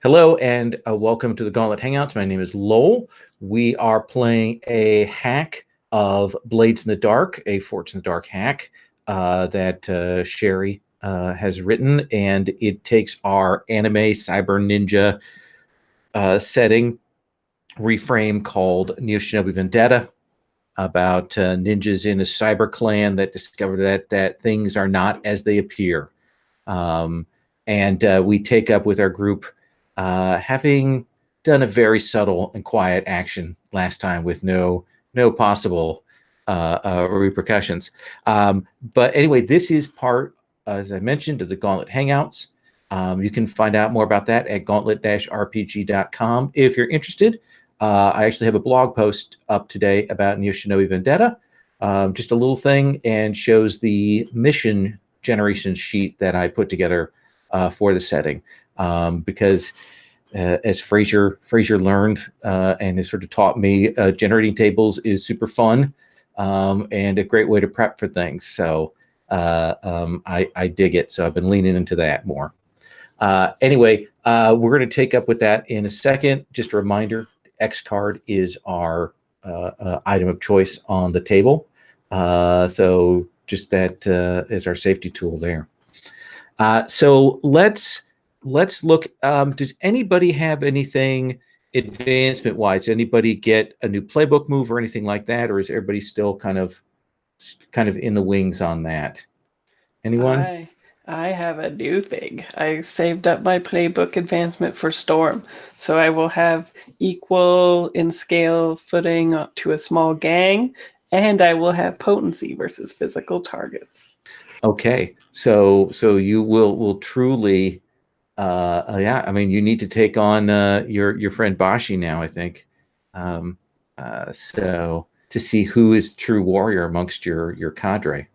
Hello and welcome to the Gauntlet Hangouts. My name is Lowell. We are playing a hack of Blades in the Dark, a Forts in the Dark hack that Sherry has written, and it takes our anime cyber ninja setting reframe called Shinobi Vendetta, about ninjas in a cyber clan that discover that things are not as they appear. And we take up with our group, having done a very subtle and quiet action last time with no possible repercussions. But anyway, this is part, as I mentioned, of the Gauntlet Hangouts. You can find out more about that at gauntlet-rpg.com if you're interested. I actually have a blog post up today about Shinobi Vendetta, just a little thing, and shows the mission generation sheet that I put together for the setting, because as Fraser learned and has sort of taught me, generating tables is super fun and a great way to prep for things. So I dig it. So I've been leaning into that more. Anyway, we're going to take up with that in a second. Just a reminder, X card is our item of choice on the table. So just that is our safety tool there. So let's look. Does anybody have anything advancement wise? Anybody get a new playbook move or anything like that, or is everybody still kind of in the wings on that? Anyone? I have a new thing. I saved up my playbook advancement for Storm, so I will have equal in scale footing up to a small gang, and I will have potency versus physical targets. Okay, so you will truly, yeah. I mean, you need to take on your friend Bashi now, I think. So to see who is true warrior amongst your cadre.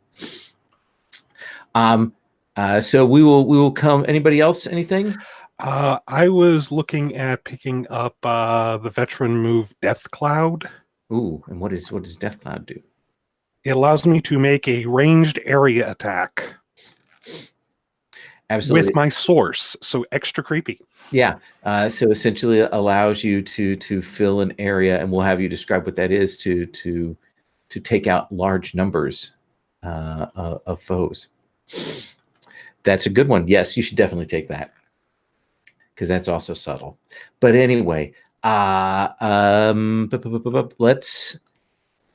So we will come. Anybody else? Anything? I was looking at picking up the veteran move Death Cloud. Ooh, and what does Death Cloud do? It allows me to make a ranged area attack. Absolutely. With my source, so extra creepy. Yeah. So essentially allows you to fill an area, and we'll have you describe what that is to take out large numbers of foes. That's a good one. Yes, you should definitely take that, because that's also subtle. But anyway,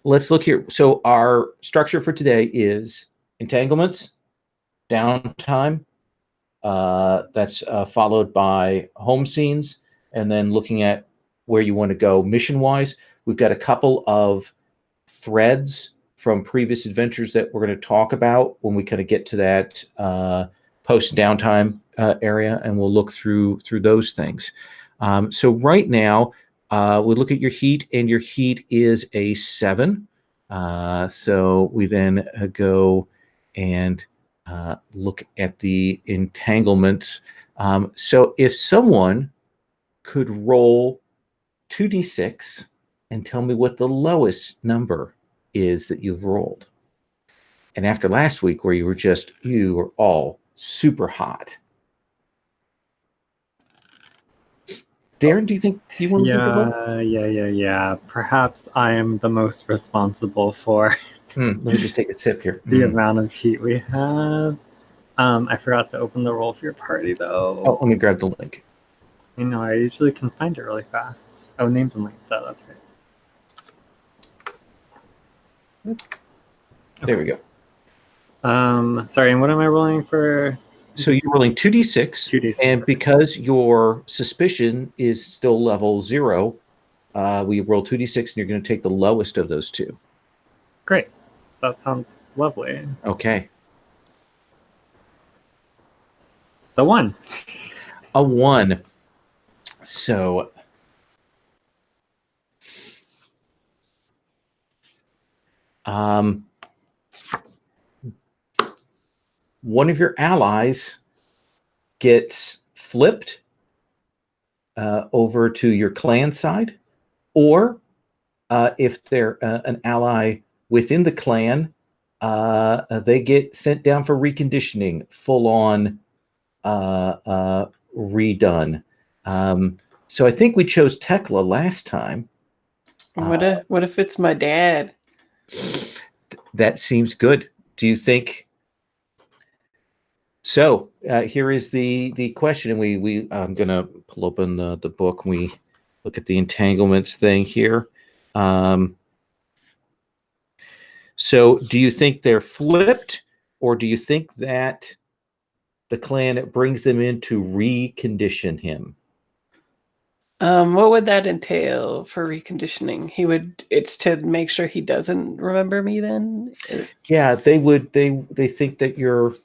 let's look here. So our structure for today is entanglements, downtime. That's followed by home scenes, and then looking at where you want to go mission-wise. We've got a couple of threads from previous adventures that we're going to talk about when we kind of get to that post-downtime area, and we'll look through those things. So right now, we look at your heat, and your heat is a 7. So we then go and look at the entanglements. So if someone could roll 2d6 and tell me what the lowest number is that you've rolled. And after last week where you were all super hot. Darren, do you think you want to give a roll? Yeah. Perhaps I am the most responsible for Let me just take a sip here. the amount of heat we have. I forgot to open the roll for your party, though. Oh, let me grab the link. You know, I usually can find it really fast. Oh, names and links. That's right. There we go. Sorry, and what am I rolling for? So you're rolling 2d6, 2d6, and because your suspicion is still level 0, we roll 2d6, and you're going to take the lowest of those two. Great. That sounds lovely. Okay. The 1. A 1. So one of your allies gets flipped over to your clan side, or if they're an ally within the clan, they get sent down for reconditioning, full on redone. So I think we chose Tekla last time. What if it's my dad? That seems good. Do you think? So here is the question, and we I'm gonna pull open the book. And we look at the entanglements thing here. So do you think they're flipped, or do you think that the clan brings them in to recondition him? What would that entail for reconditioning? It's to make sure he doesn't remember me then? Yeah, they would. They think that your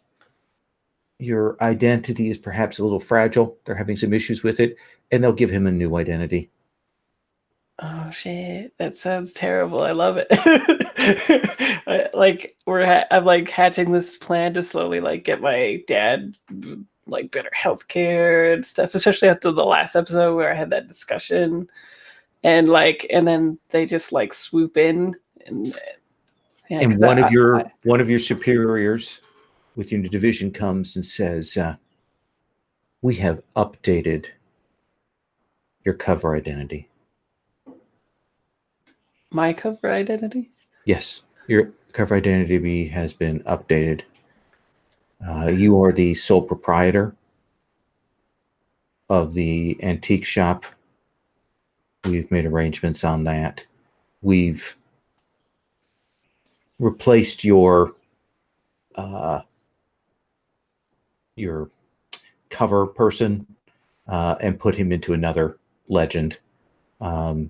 identity is perhaps a little fragile. They're having some issues with it, and they'll give him a new identity. Oh shit, that sounds terrible. I love it. I'm like hatching this plan to slowly like get my dad like better healthcare and stuff, especially after the last episode where I had that discussion. And then they just like swoop in and yeah, And one of your superiors within the division comes and says, "We have updated your cover identity." my cover identity. Yes, your cover identity has been updated. You are the sole proprietor of the antique shop. We've made arrangements on that. We've replaced your cover person and put him into another legend.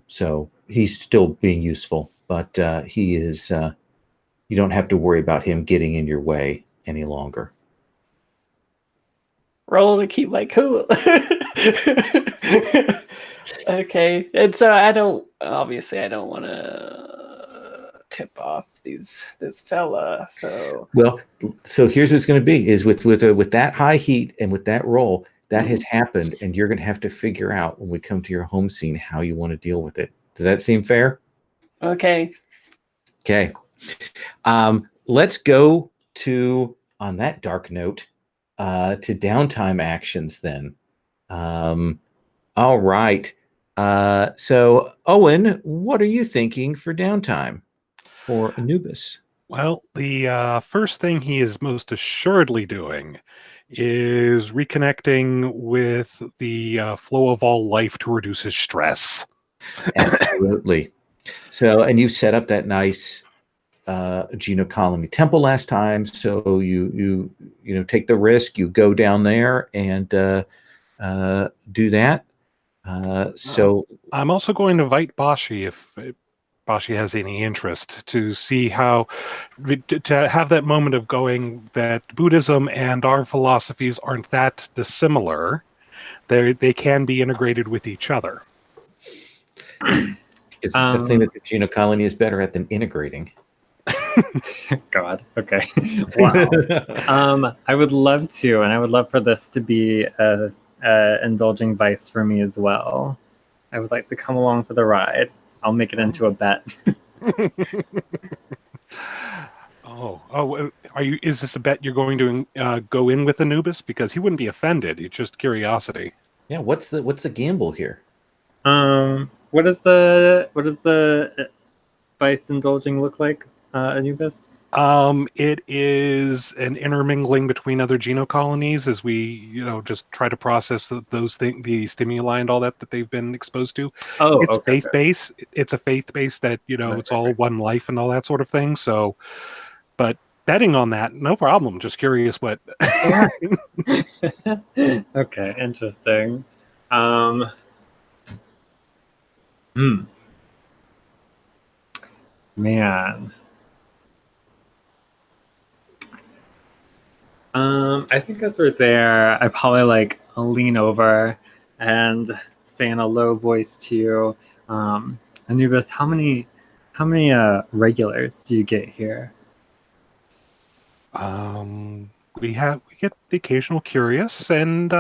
So he's still being useful, but he is. You don't have to worry about him getting in your way any longer. Roll to keep my cool. Okay, and so I don't want to tip off this fella. So Well, so here's what it's going to be: is with that high heat and with that roll that has happened, and you're going to have to figure out when we come to your home scene how you want to deal with it. Does that seem fair? okay, Okay. Let's go to, on that dark note, to downtime actions then. All right. So, Owen, what are you thinking for downtime for Anubis? Well, the first thing he is most assuredly doing is reconnecting with the flow of all life to reduce his stress. Absolutely. So, and you set up that nice Geno Colony temple last time. So you take the risk, you go down there and do that. So I'm also going to invite Bashi if Bashi has any interest to see how to have that moment of going that Buddhism and our philosophies aren't that dissimilar. They can be integrated with each other. it's the thing that the Geno Colony is better at than integrating. God. Okay. Wow. I would love to, and I would love for this to be a indulging vice for me as well. I would like to come along for the ride. I'll make it into a bet. Are you? Is this a bet you're going to go in with Anubis? Because he wouldn't be offended. It's just curiosity. Yeah. What's the gamble here? What does the vice indulging look like, Anubis? It is an intermingling between other genocolonies as we, just try to process those things, the stimuli and all that they've been exposed to. Oh, it's okay, faith-based. It's a faith-based that, it's all one life and all that sort of thing. So, but betting on that, no problem. Just curious what. Okay, interesting. Man. I think as we're there, I probably I'll lean over and say in a low voice to you, Anubis, how many regulars do you get here? We get the occasional curious and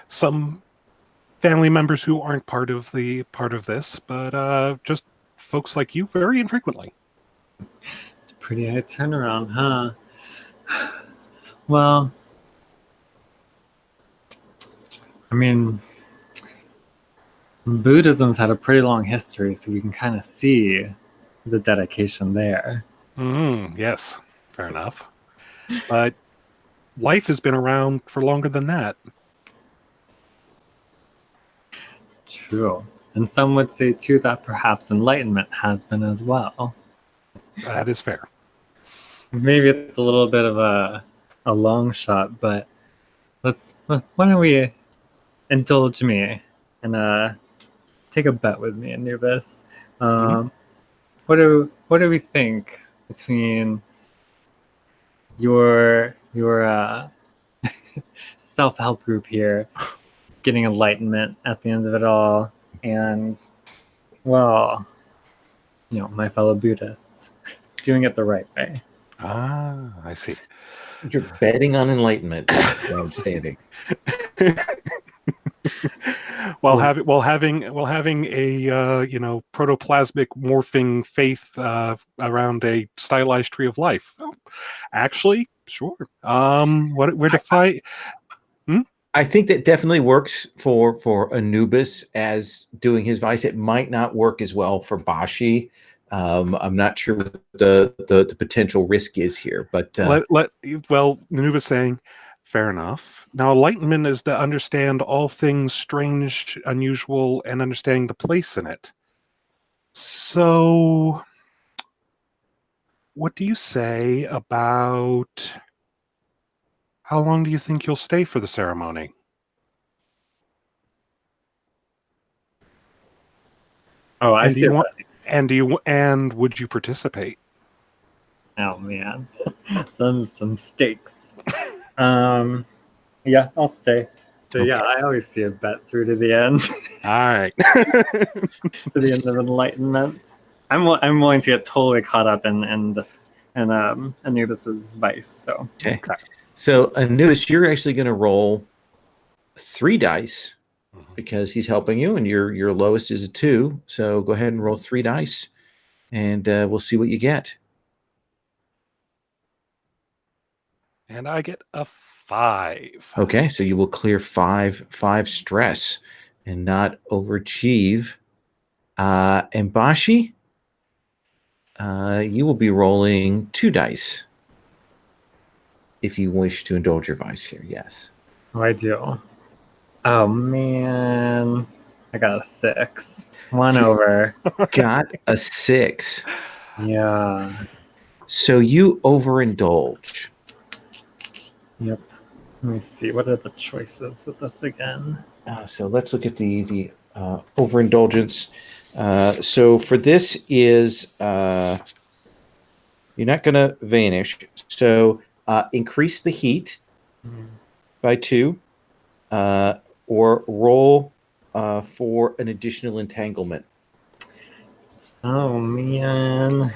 some family members who aren't part of this, but just folks like you very infrequently. It's a pretty high turnaround, huh? Well, I mean, Buddhism's had a pretty long history, so we can kind of see the dedication there. Yes, fair enough. But life has been around for longer than that. True. And some would say, too, that perhaps enlightenment has been as well. That is fair. Maybe it's a little bit of a long shot, but why don't we indulge me and take a bet with me, Anubis? What do we think between your self-help group here, getting enlightenment at the end of it all, and, well, my fellow Buddhists doing it the right way? Ah, I see. You're betting on enlightenment. I'm standing. While having a protoplasmic morphing faith around a stylized tree of life. Well, actually, sure. Where to find? I think that definitely works for Anubis as doing his vice. It might not work as well for Bashi. I'm not sure what the potential risk is here, but Anubis saying, fair enough. Now, enlightenment is to understand all things strange, unusual, and understanding the place in it. So, what do you say about how long do you think you'll stay for the ceremony? Oh, I see. And would you participate? Oh man, those some stakes. Yeah, I'll stay. So yeah, I always see a bet through to the end. All right. To the end of enlightenment. I'm willing to get totally caught up in this and Anubis's vice. So okay. So Anubis, you're actually going to roll 3 dice because he's helping you, and your lowest is a 2. So go ahead and roll 3 dice, and we'll see what you get. And I get a 5. Okay, so you will clear 5 stress and not overachieve. And Bashi, you will be rolling 2 dice if you wish to indulge your vice here. Yes. Oh, I do. Oh man, I got a 6. 1 over. Got a 6. Yeah. So you overindulge. Yep. Let me see. What are the choices with this again? So let's look at the overindulgence. So for this is you're not going to vanish. So increase the heat by 2, or roll for an additional entanglement. Oh man.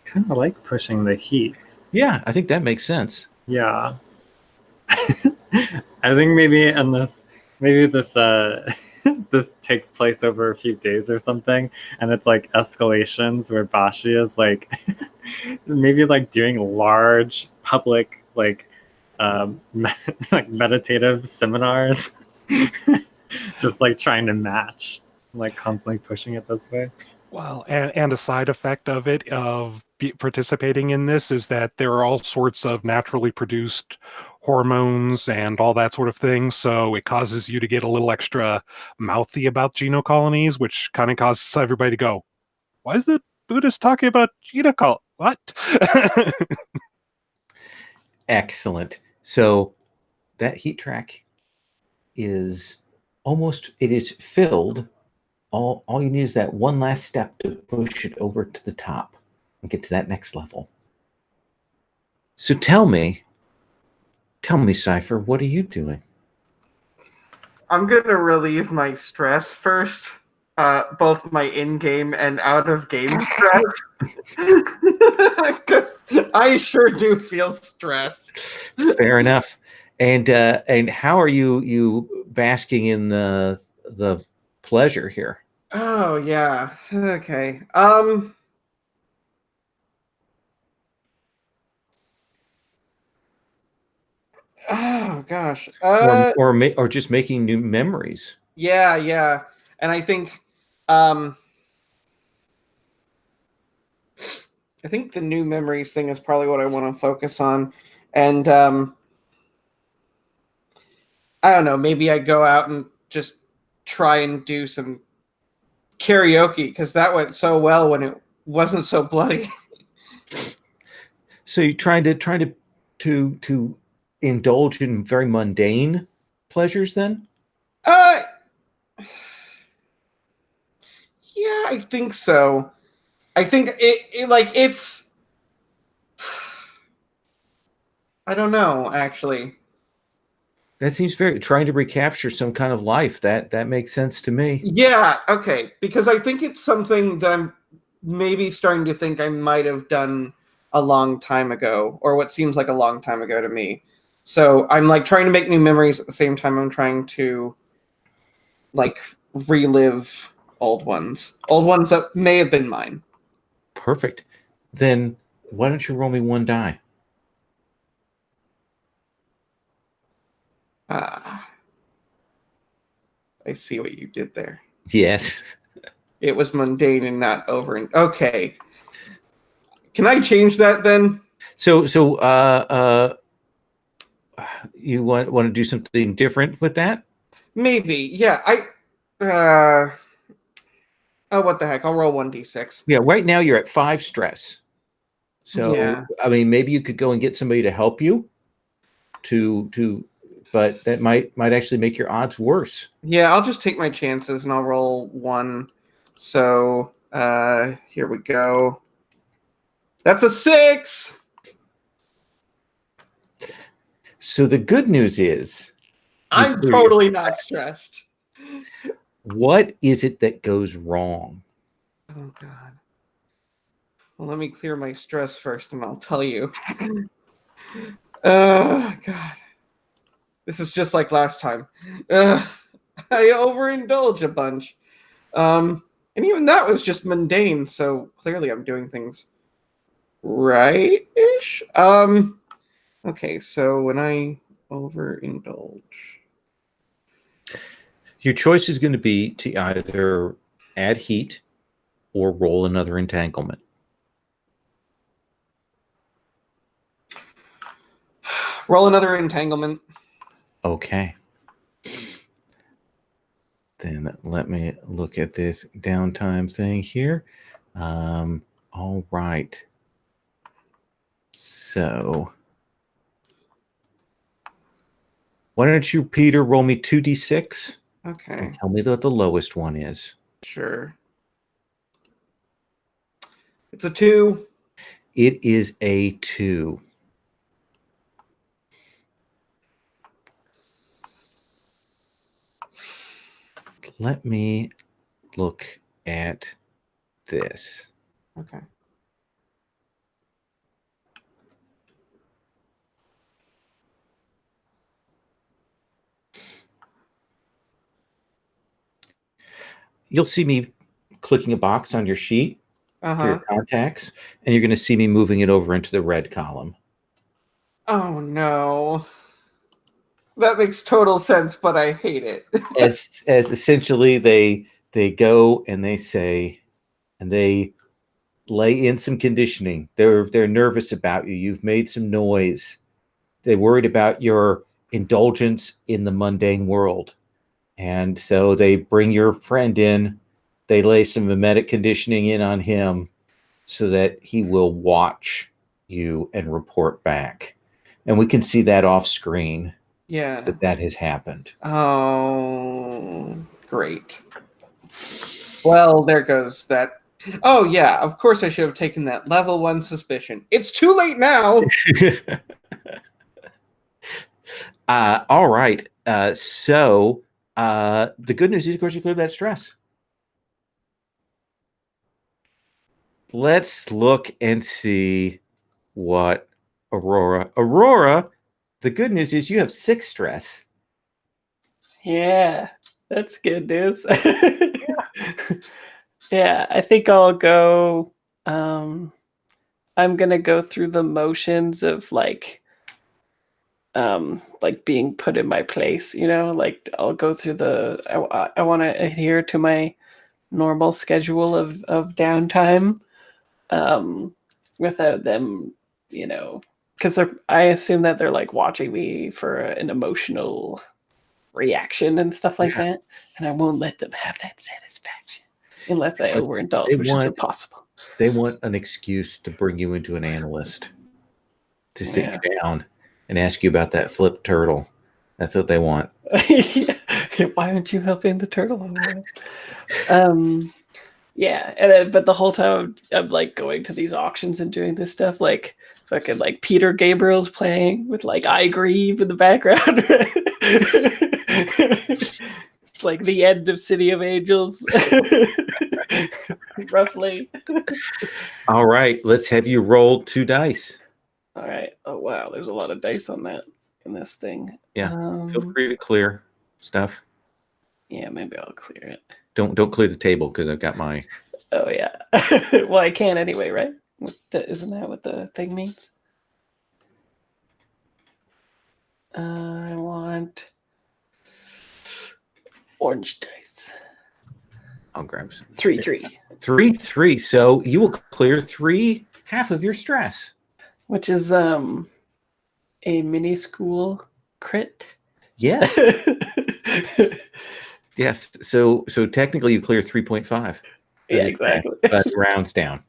Kind of like pushing the heat. Yeah, I think that makes sense. Yeah. I think maybe this this takes place over a few days or something, and it's like escalations where Bashi is like maybe like doing large public like like meditative seminars, just like trying to match, like constantly pushing it this way. Well, and a side effect of it, of participating in this, is that there are all sorts of naturally produced hormones and all that sort of thing. So it causes you to get a little extra mouthy about genocolonies, which kind of causes everybody to go, why is the Buddhist talking about genocolonies? What? Excellent. So that heat track is it is filled. All you need is that one last step to push it over to the top and get to that next level. So tell me, Cypher, what are you doing? I'm going to relieve my stress first, both my in-game and out-of-game stress. Because I sure do feel stressed. Fair enough. And how are you basking in the pleasure here? Oh, yeah. Okay. Oh gosh. Or just making new memories. Yeah. And I think the new memories thing is probably what I want to focus on. And I don't know, maybe I go out and just try and do some karaoke because that went so well when it wasn't so bloody. So you're trying to indulge in very mundane pleasures then? Yeah, I think so. I think it's I don't know, actually. That seems very trying to recapture some kind of life. That makes sense to me. Yeah, okay. Because I think it's something that I'm maybe starting to think I might have done a long time ago, or what seems like a long time ago to me. So I'm like trying to make new memories at the same time I'm trying to like relive old ones. Old ones that may have been mine. Perfect. Then why don't you roll me one die? Ah, I see what you did there. Yes. It was mundane and not over. Okay. Can I change that then? So you want to do something different with that? Maybe. Yeah. Oh, what the heck? I'll roll 1d6. Yeah, right now you're at 5 stress. So Yeah. I mean maybe you could go and get somebody to help you but that might actually make your odds worse. Yeah, I'll just take my chances and I'll roll 1. So here we go. That's a 6. So the good news is I'm clear your totally not stress. stressed. What is it that goes wrong? Oh god. Well, let me clear my stress first and I'll tell you. God. This is just like last time. I overindulge a bunch. And even that was just mundane, so clearly I'm doing things right-ish. Okay, so when I overindulge. Your choice is going to be to either add heat or roll another entanglement. Roll another entanglement. Okay. Then let me look at this downtime thing here. All right. So why don't you, Peter, roll me 2d6 Okay, and tell me what the lowest one is. sure. It's a 2. It is a 2. Let me look at this. Okay. You'll see me clicking a box on your sheet for Uh-huh. your contacts, and you're going to see me moving it over into the red column. Oh no. That makes total sense, but I hate it. as essentially they go and they say, and they lay in some conditioning. They're nervous about you. You've made some noise. They're worried about your indulgence in the mundane world. And so they bring your friend in, they lay some mimetic conditioning in on him so that he will watch you and report back. And we can see that off screen Yeah. that has happened. Oh, great. Well, there goes that. Oh, yeah, of course I should have taken that level 1 suspicion. It's too late now. All right. So the good news is, of course, you cleared that stress. Let's look and see what Aurora, the good news is you have 6 stress. Yeah, that's good news. Yeah, I think I'll go. I'm gonna go through the motions of like like being put in my place, you know, like I'll go through I want to adhere to my normal schedule of downtime, without them, you know, because I assume that they're like watching me for an emotional reaction and stuff like that, and I won't let them have that satisfaction unless I overindulge, which is impossible. They want an excuse to bring you into an analyst, to sit you down and ask you about that flip turtle. That's what they want. Why aren't you helping the turtle? Yeah, and but the whole time I'm like going to these auctions and doing this stuff, like fucking like Peter Gabriel's playing with like I Grieve in the background. It's like the end of City of Angels, roughly. All right, let's have you roll 2 dice. All right. Oh wow, there's a lot of dice on that in this thing. Yeah, feel free to clear stuff. Yeah, maybe I'll clear it. Don't clear the table because I've got my. Oh yeah. Well, I can anyway, right? Isn't that what the thing means? I want orange dice. I'll grab some. 3, 3. 3, 3. So you will clear half of your stress. Which is a mini school crit. Yes. Yes. So technically you clear 3.5. Yeah, exactly. But rounds down.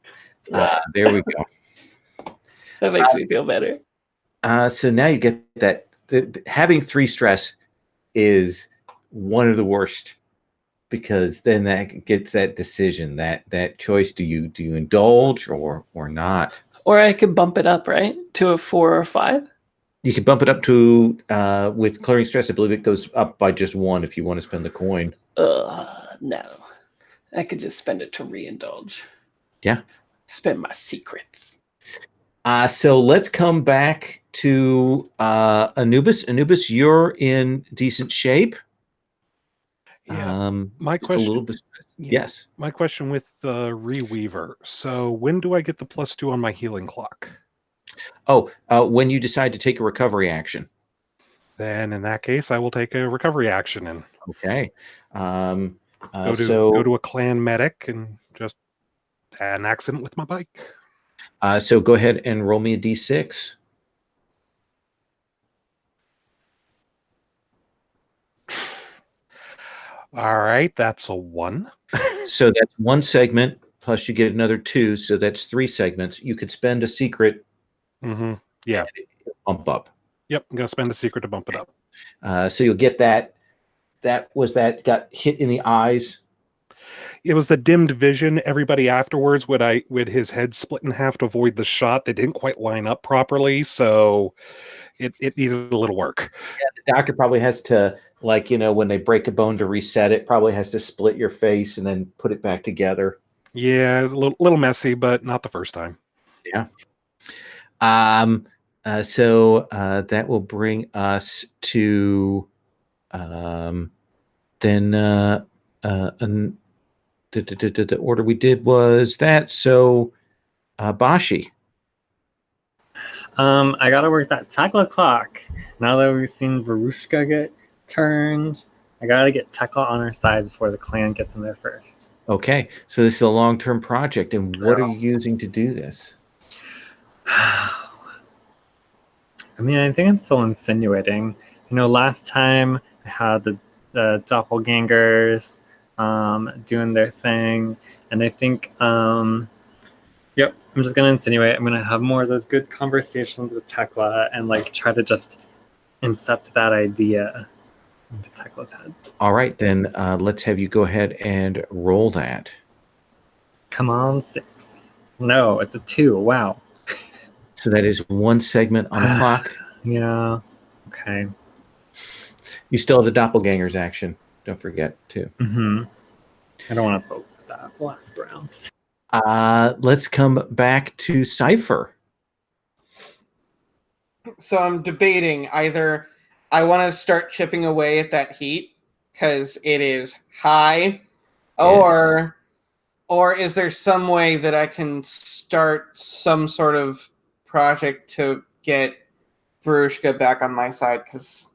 Yeah. There we go. That makes me feel better. So now you get that having 3 stress is one of the worst, because then that gets that decision, that choice. Do you indulge or not? Or I could bump it up, right, to a 4 or 5. You could bump it up to with clearing stress. I believe it goes up by just 1 if you want to spend the coin. No, I could just spend it to reindulge. Yeah, spend my secrets. So let's come back to Anubis. Anubis, you're in decent shape. Yeah. My question. A little bit. Yes. My question with the Reweaver. So when do I get the +2 on my healing clock? Oh, when you decide to take a recovery action. Then in that case, I will take a recovery action and okay. Go to a clan medic and just had an accident with my bike. So go ahead and roll me a d6. All right, that's a 1. So that's 1 segment, plus you get another 2, so that's 3 segments. You could spend a secret. Mm-hmm. Yeah. Bump up. Yep, I'm gonna spend a secret to bump it up. So you'll get that. That got hit in the eyes. It was the dimmed vision. Everybody afterwards, with his head split in half to avoid the shot, they didn't quite line up properly, so it needed a little work. Yeah, the doctor probably has to, like, when they break a bone to reset it, probably has to split your face and then put it back together. Yeah, it's a little messy, but not the first time. Yeah. So that will bring us to then the order we did was that. So Bashi. I gotta work that Tekla clock. Now that we've seen Varushka get turned, I gotta get Tekla on our side before the clan gets in there first. Okay, so this is a long-term project, and what are you using to do this? I mean, I think I'm still insinuating. Last time I had the doppelgangers doing their thing, and I think yep, I'm just gonna insinuate. I'm gonna have more of those good conversations with Tekla and try to just incept that idea into Tekla's head. All right, then let's have you go ahead and roll that. Come on, 6. No, it's a 2. Wow. So that is 1 segment on the clock. Yeah. Okay. You still have the doppelgangers action. Don't forget too. Mm-hmm. I don't want to vote for that last round. Let's come back to Cypher. So I'm debating either I want to start chipping away at that heat because it is high, or is there some way that I can start some sort of project to get Verushka back on my side because.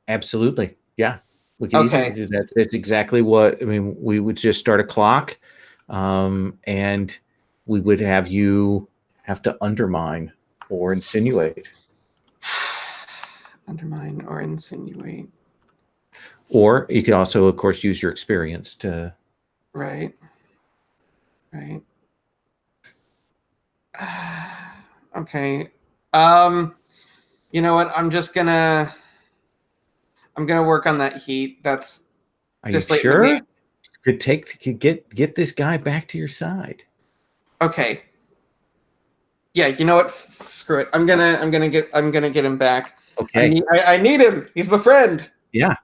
Absolutely. Yeah. We can easily Okay. do that. That's exactly what I mean. We would just start a clock, and we would have you have to undermine or insinuate. Undermine or insinuate. Or you could also, of course, use your experience to. Right. Right. Okay. You know what? I'm gonna work on that heat. That's Are you this late in the sure? game. Could get this guy back to your side. Okay. Yeah, you know what? Screw it. I'm gonna get him back. Okay. I need him. He's my friend. Yeah.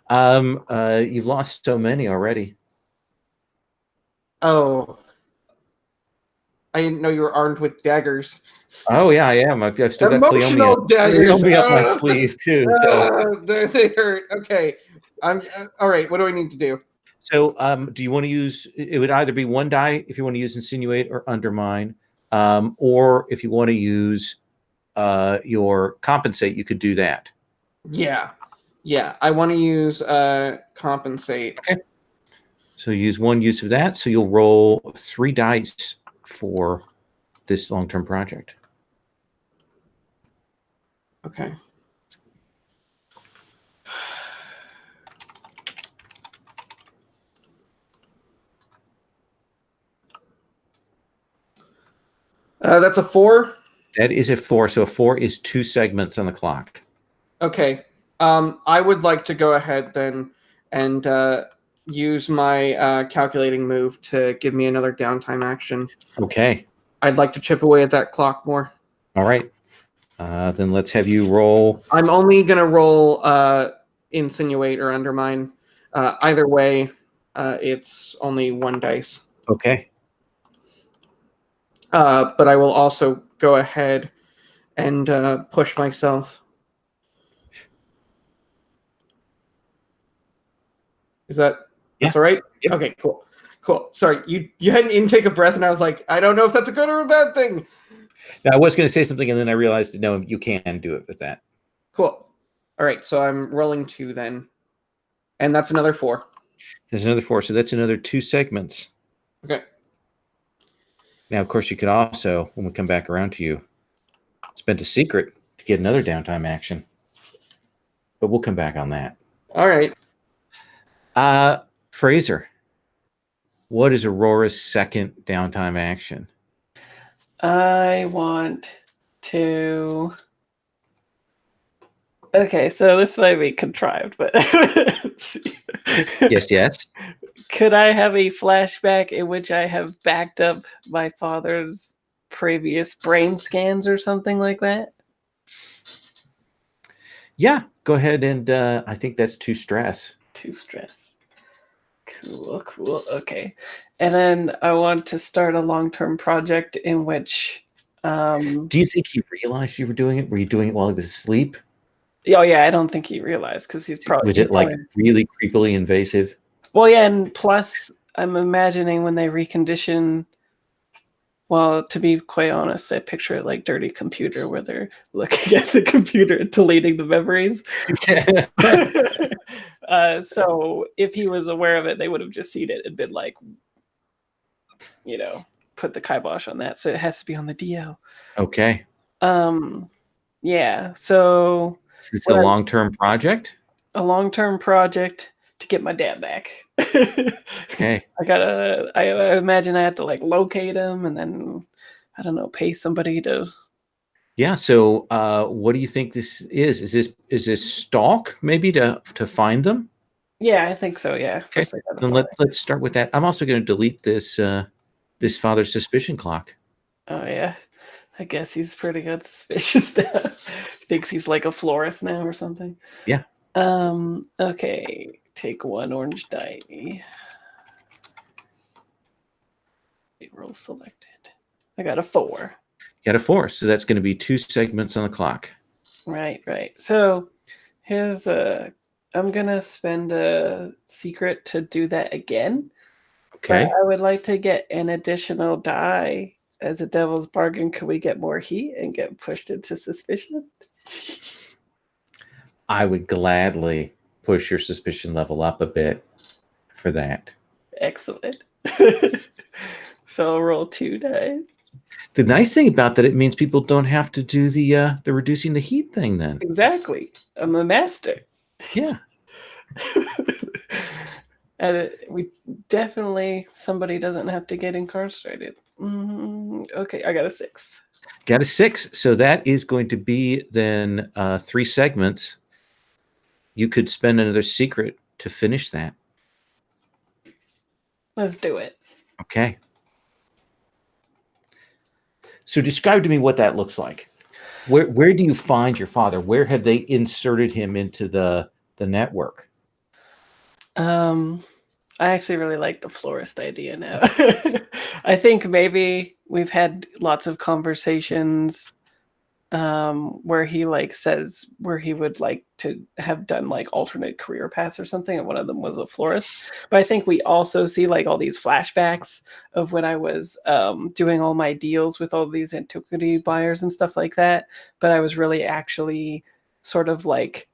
You've lost so many already. Oh. I didn't know you were armed with daggers. Oh yeah, I am. I've still got Emotional daggers. Cleome up my sleeve too. So, they hurt. Okay. I'm all right. What do I need to do? so do you want to use? It would either be one die if you want to use insinuate or undermine, or if you want to use your compensate, you could do that. Yeah. I want to use compensate. Okay. So use one use of that. So you'll roll 3 dice for this long-term project. Okay. That's a 4. That is a 4. So a 4 is 2 segments on the clock. Okay. I would like to go ahead then and use my calculating move to give me another downtime action. Okay. I'd like to chip away at that clock more. All right. Then let's have you roll. I'm only going to roll insinuate or undermine. Either way, it's only 1 dice. Okay. But I will also go ahead and push myself. That's all right? Yep. Okay, cool. Sorry, you had an intake of breath, and I was like, I don't know if that's a good or a bad thing. Now, I was going to say something, and then I realized, no, you can do it with that. Cool. All right, so I'm rolling 2 then. And that's another 4. There's another 4, so that's another 2 segments. Okay. Now, of course, you could also, when we come back around to you, spend a secret to get another downtime action. But we'll come back on that. All right. Fraser, what is Aurora's second downtime action? I want to. Okay, so this might be contrived, but Yes. Could I have a flashback in which I have backed up my father's previous brain scans or something like that? Yeah, go ahead, and I think that's 2 stress. 2 stress. Cool. Okay. And then I want to start a long-term project in which... Do you think he realized you were doing it? Were you doing it while he was asleep? Oh, yeah, I don't think he realized because he's probably... Was it like really creepily invasive? Well, yeah, and plus I'm imagining when they recondition... Well, to be quite honest, I picture it like Dirty Computer where they're looking at the computer and deleting the memories. So if he was aware of it, they would have just seen it and been like, put the kibosh on that. So it has to be on the DL. Okay. Yeah. So it's a long-term project? A long-term project to get my dad back. Okay. I imagine I have to like locate him and then, I don't know, pay somebody to. Yeah. So what do you think this is? Is this stalk maybe to find them? Yeah, I think so. Yeah. Okay. Then let's start with that. I'm also going to delete this this father's suspicion clock. Oh yeah. I guess he's pretty good suspicious now. Thinks he's like a florist now or something. Yeah. Okay. Take 1 orange die. Roll selected. I got a 4. You got a 4, so that's going to be 2 segments on the clock. Right. So here's I'm gonna spend a secret to do that again. Okay. But I would like to get an additional die as a devil's bargain. Could we get more heat and get pushed into suspicion? I would gladly push your suspicion level up a bit for that. Excellent. So I'll roll 2 dice. The nice thing about that, it means people don't have to do the reducing the heat thing then. Exactly. I'm a master. Yeah. And we definitely, somebody doesn't have to get incarcerated. Okay, I got a 6. Got a 6. So that is going to be then 3 segments. You could spend another secret to finish that. Let's do it. Okay. So describe to me what that looks like. Where do you find your father? Where have they inserted him into the network? I actually really like the florist idea now. I think maybe we've had lots of conversations where he like says where he would like to have done like alternate career paths or something, and one of them was a florist. But I think we also see like all these flashbacks of when I was doing all my deals with all these antiquity buyers and stuff like that, but I was really actually sort of like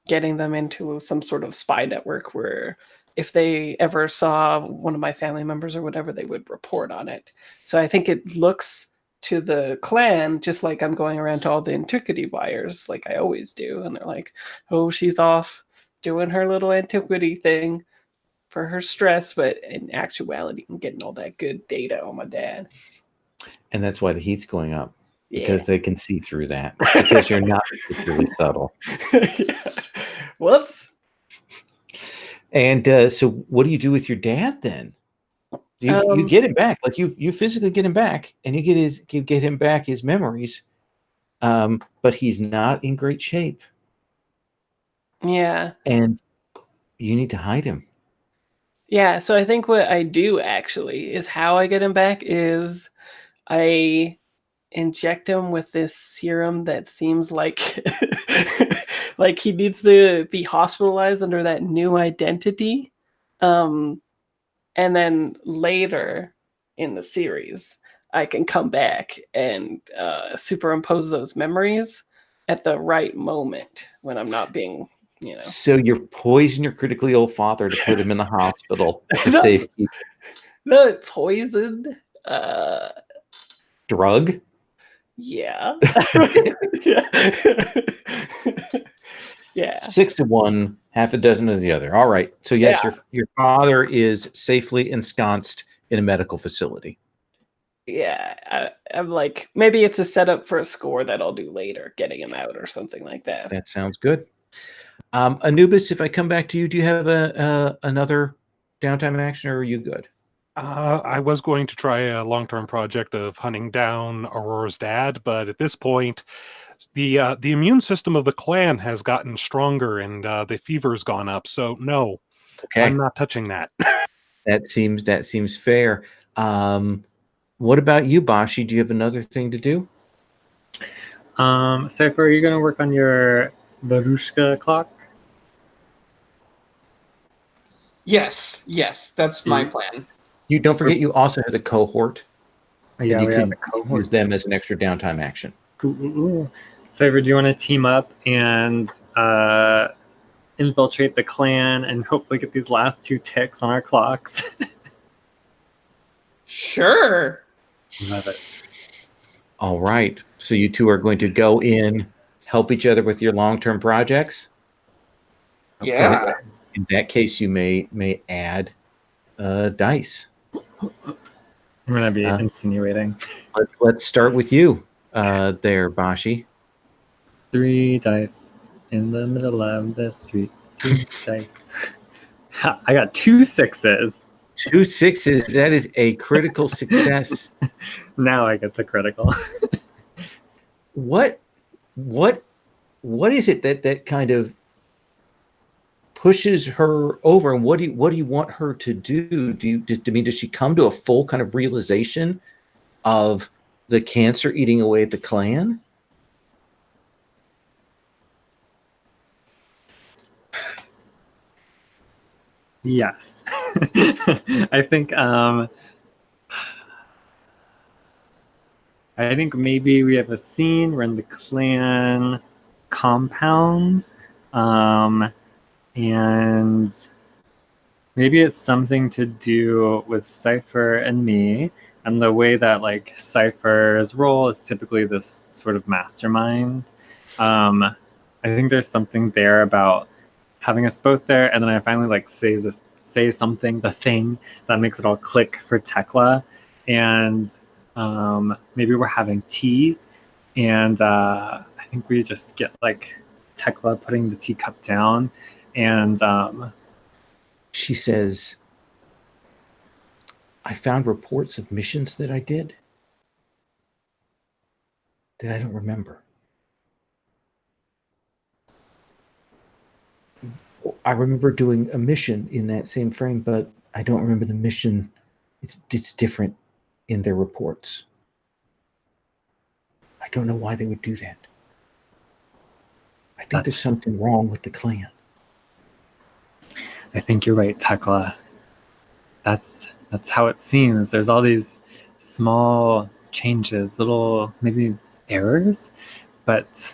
getting them into some sort of spy network where if they ever saw one of my family members or whatever, they would report on it. So I think it looks to the clan just like I'm going around to all the antiquity buyers like I always do, and they're like, oh, she's off doing her little antiquity thing for her stress, but in actuality I'm getting all that good data on my dad. And that's why the heat's going up. Yeah. Because they can see through that. Because you're not particularly subtle. Yeah. Whoops. And so what do you do with your dad then? You get him back, like you physically get him back, and you get him back his memories, but he's not in great shape. Yeah. And you need to hide him. Yeah, so I think what I do actually is how I get him back is I inject him with this serum that seems like like he needs to be hospitalized under that new identity. And then later in the series, I can come back and superimpose those memories at the right moment when I'm not being, So you poison your critically ill father to put him in the hospital for No. safekeeping. Not poisoned. Drug? Yeah. Yeah. Yeah. 6 of one, half a dozen of the other. All right. So yes, your father is safely ensconced in a medical facility. Yeah. I'm like, maybe it's a setup for a score that I'll do later, getting him out or something like that. That sounds good. Anubis, if I come back to you, do you have another downtime action, or are you good? I was going to try a long-term project of hunting down Aurora's dad, but at this point, the immune system of the clan has gotten stronger and the fever's gone up. So no, Okay, I'm not touching that. that seems fair. What about you, Bashi? Do you have another thing to do? Cypher, are you going to work on your Varushka clock? Yes, that's my plan. You don't forget you also have the cohort. Yeah, you we can have a cohort. use them as an extra downtime action. Ooh. Cypher, do you want to team up and infiltrate the clan and hopefully get these last 2 ticks on our clocks? Sure. Love it. All right. So you two are going to go in, help each other with your long-term projects. Yeah. In that case, you may add dice. I'm gonna be insinuating. Let's start with you, there, Bashi. 3 dice in the middle of the street. 3 dice. Ha, I got 2 6s. 2 6s. That is a critical success. Now I get the critical. What is it that kind of pushes her over, and what do you want her to do? Does she come to a full kind of realization of the cancer eating away at the clan? Yes. I think I think maybe we have a scene. We're in the clan compound, and maybe it's something to do with Cypher and me, and the way that like Cypher's role is typically this sort of mastermind. I think there's something there about having us both there, and then I finally like say something, the thing that makes it all click for Tekla, and maybe we're having tea, and I think we just get like Tekla putting the teacup down, and She says, I found reports of missions that I did that I don't remember. I remember doing a mission in that same frame, but I don't remember the mission. It's different in their reports. I don't know why they would do that. I think there's something wrong with the clan. I think you're right, Tekla. That's how it seems. There's all these small changes, little maybe errors, but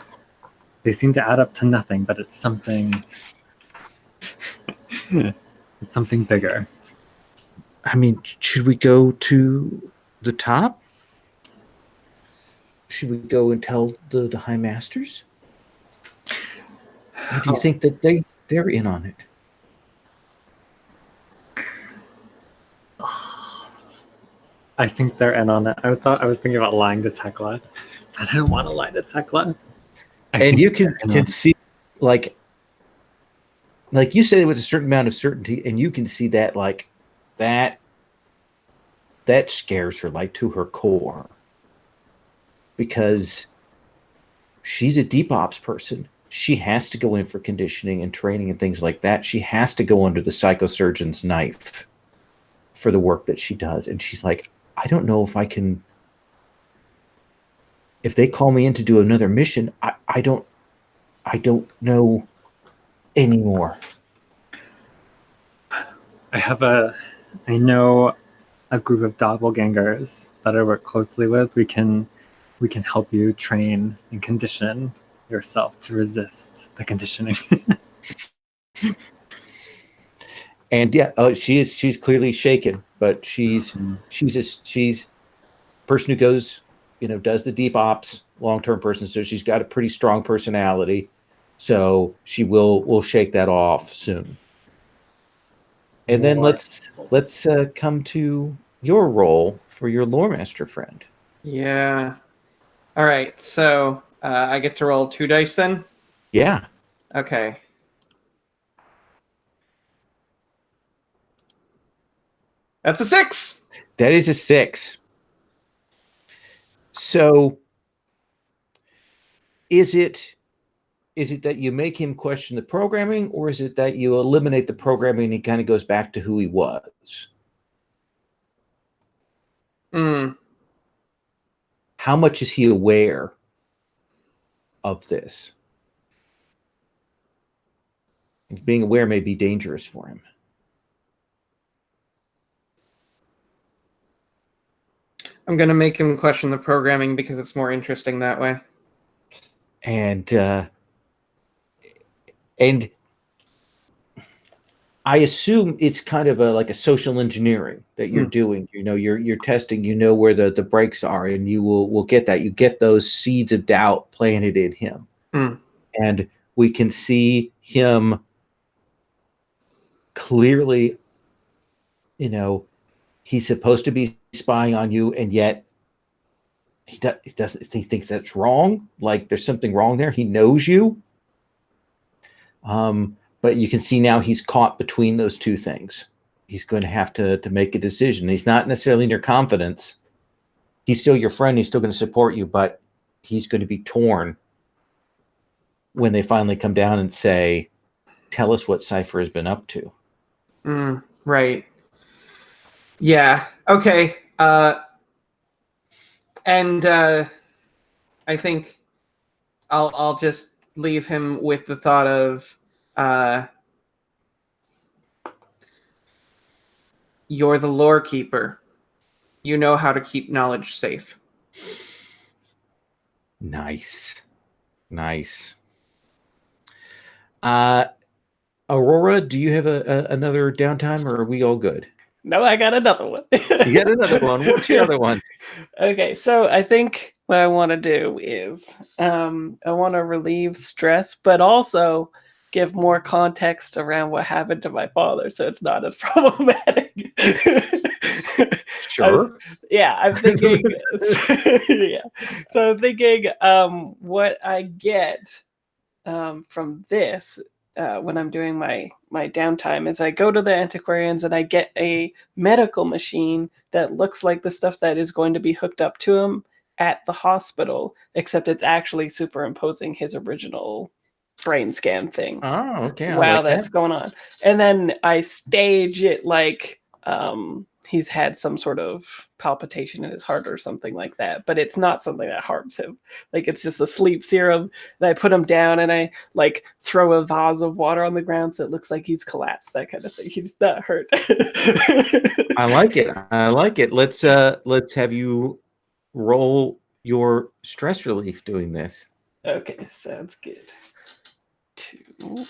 they seem to add up to nothing. But it's something. It's something bigger. I mean, should we go to the top? Should we go and tell the High Masters? Or do you think that they're in on it? I think they're in on it. I was thinking about lying to Tekla, but I don't want to lie to Tekla. And you can see, like you said, it was a certain amount of certainty, and you can see that like that scares her like to her core, because she's a deep ops person. She has to go in for conditioning and training and things like that. She has to go under the psychosurgeon's knife for the work that she does. And she's like, I don't know if I can. If they call me in to do another mission, I don't know anymore. I know a group of doppelgangers that I work closely with. We can help you train and condition yourself to resist the conditioning. And yeah, she's clearly shaken, but she's person who goes, does the deep ops, long-term person. So she's got a pretty strong personality. So she will shake that off soon. And then let's come to your role for your lore master friend. Yeah. All right. So I get to roll 2 dice then? Yeah. Okay. That's a 6. That is a 6. So is it that you make him question the programming, or is it that you eliminate the programming and he kind of goes back to who he was? How much is he aware of this? Being aware may be dangerous for him. I'm going to make him question the programming because it's more interesting that way. And I assume it's kind of like a social engineering that you're doing. You're testing. Where the breaks are, and you will get that. You get those seeds of doubt planted in him, and we can see him clearly. He's supposed to be spying on you, and yet he doesn't. He thinks that's wrong. Like there's something wrong there. He knows you. But you can see now he's caught between those two things. He's going to have to make a decision. He's not necessarily in your confidence. He's still your friend. He's still going to support you, but he's going to be torn when they finally come down and say, tell us what Cypher has been up to. Right. Yeah. Okay. And I think I'll just leave him with the thought of you're the lore keeper. You know how to keep knowledge safe. Nice. Nice. Aurora, do you have another downtime, or are we all good? No, I got another one. You got another one. What's your other one? Okay, so I think what I want to do is I want to relieve stress, but also give more context around what happened to my father, so it's not as problematic. Sure. I'm thinking. Yeah, so I'm thinking what I get from this when I'm doing my downtime is I go to the antiquarians and I get a medical machine that looks like the stuff that is going to be hooked up to him at the hospital, except it's actually superimposing his original brain scan thing. Oh, okay. I While like that's that. going on. And then I stage it like he's had some sort of palpitation in his heart or something like that, but it's not something that harms him. Like it's just a sleep serum. And I put him down and I like throw a vase of water on the ground so it looks like he's collapsed, that kind of thing. He's not hurt. I like it. I like it. Let's have you roll your stress relief doing this. Okay, sounds good. 2.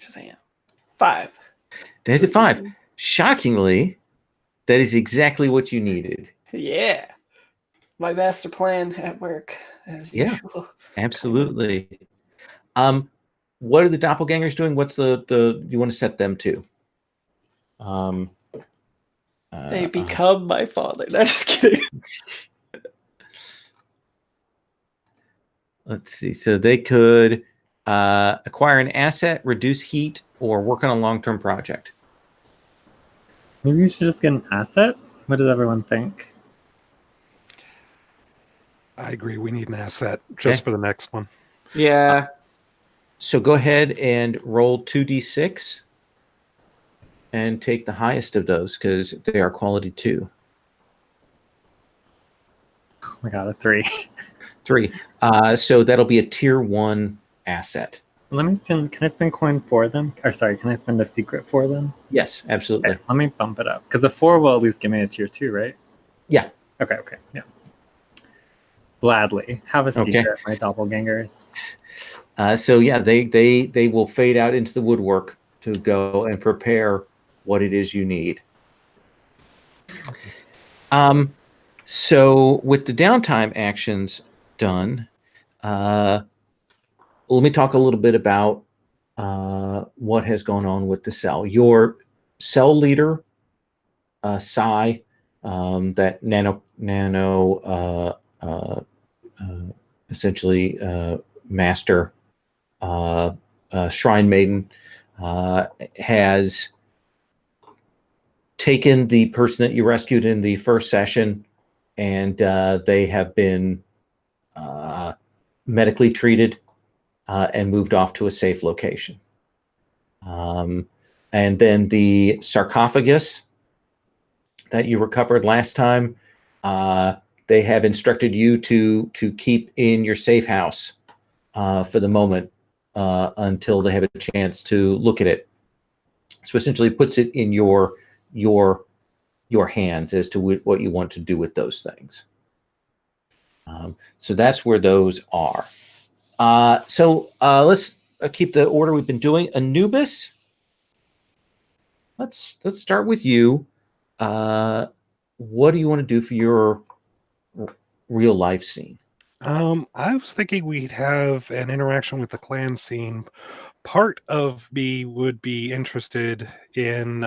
Shazam. 5. There's a 5. Shockingly, that is exactly what you needed. Yeah. My master plan at work, as usual. Absolutely. What are the doppelgangers doing? What's the you want to set them to? They become my father. No, just kidding. Let's see. So they could acquire an asset, reduce heat, or work on a long-term project. Maybe we should just get an asset? What does everyone think? I agree. We need an asset just for the next one. Yeah. So go ahead and roll 2d6 and take the highest of those because they are quality 2. Oh my god, a 3. 3. So that'll be a tier 1 asset. Let me spend. Can I spend coin for them? Or sorry, can I spend a secret for them? Yes, absolutely. Okay, let me bump it up because a 4 will at least give me a tier 2, right? Yeah. Okay. Yeah. Gladly have a secret, my doppelgangers. So yeah, they will fade out into the woodwork to go and prepare what it is you need. So with the downtime actions done, let me talk a little bit about what has gone on with the cell. Your cell leader, Sai, that nano essentially master shrine maiden, has taken the person that you rescued in the first session, and they have been medically treated and moved off to a safe location. And then the sarcophagus that you recovered last time, they have instructed you to keep in your safe house for the moment until they have a chance to look at it. So essentially puts it in your hands as to what you want to do with those things. So that's where those are. So let's keep the order we've been doing. Anubis, let's start with you. What do you want to do for your real life scene? I was thinking we'd have an interaction with the clan scene. Part of me would be interested in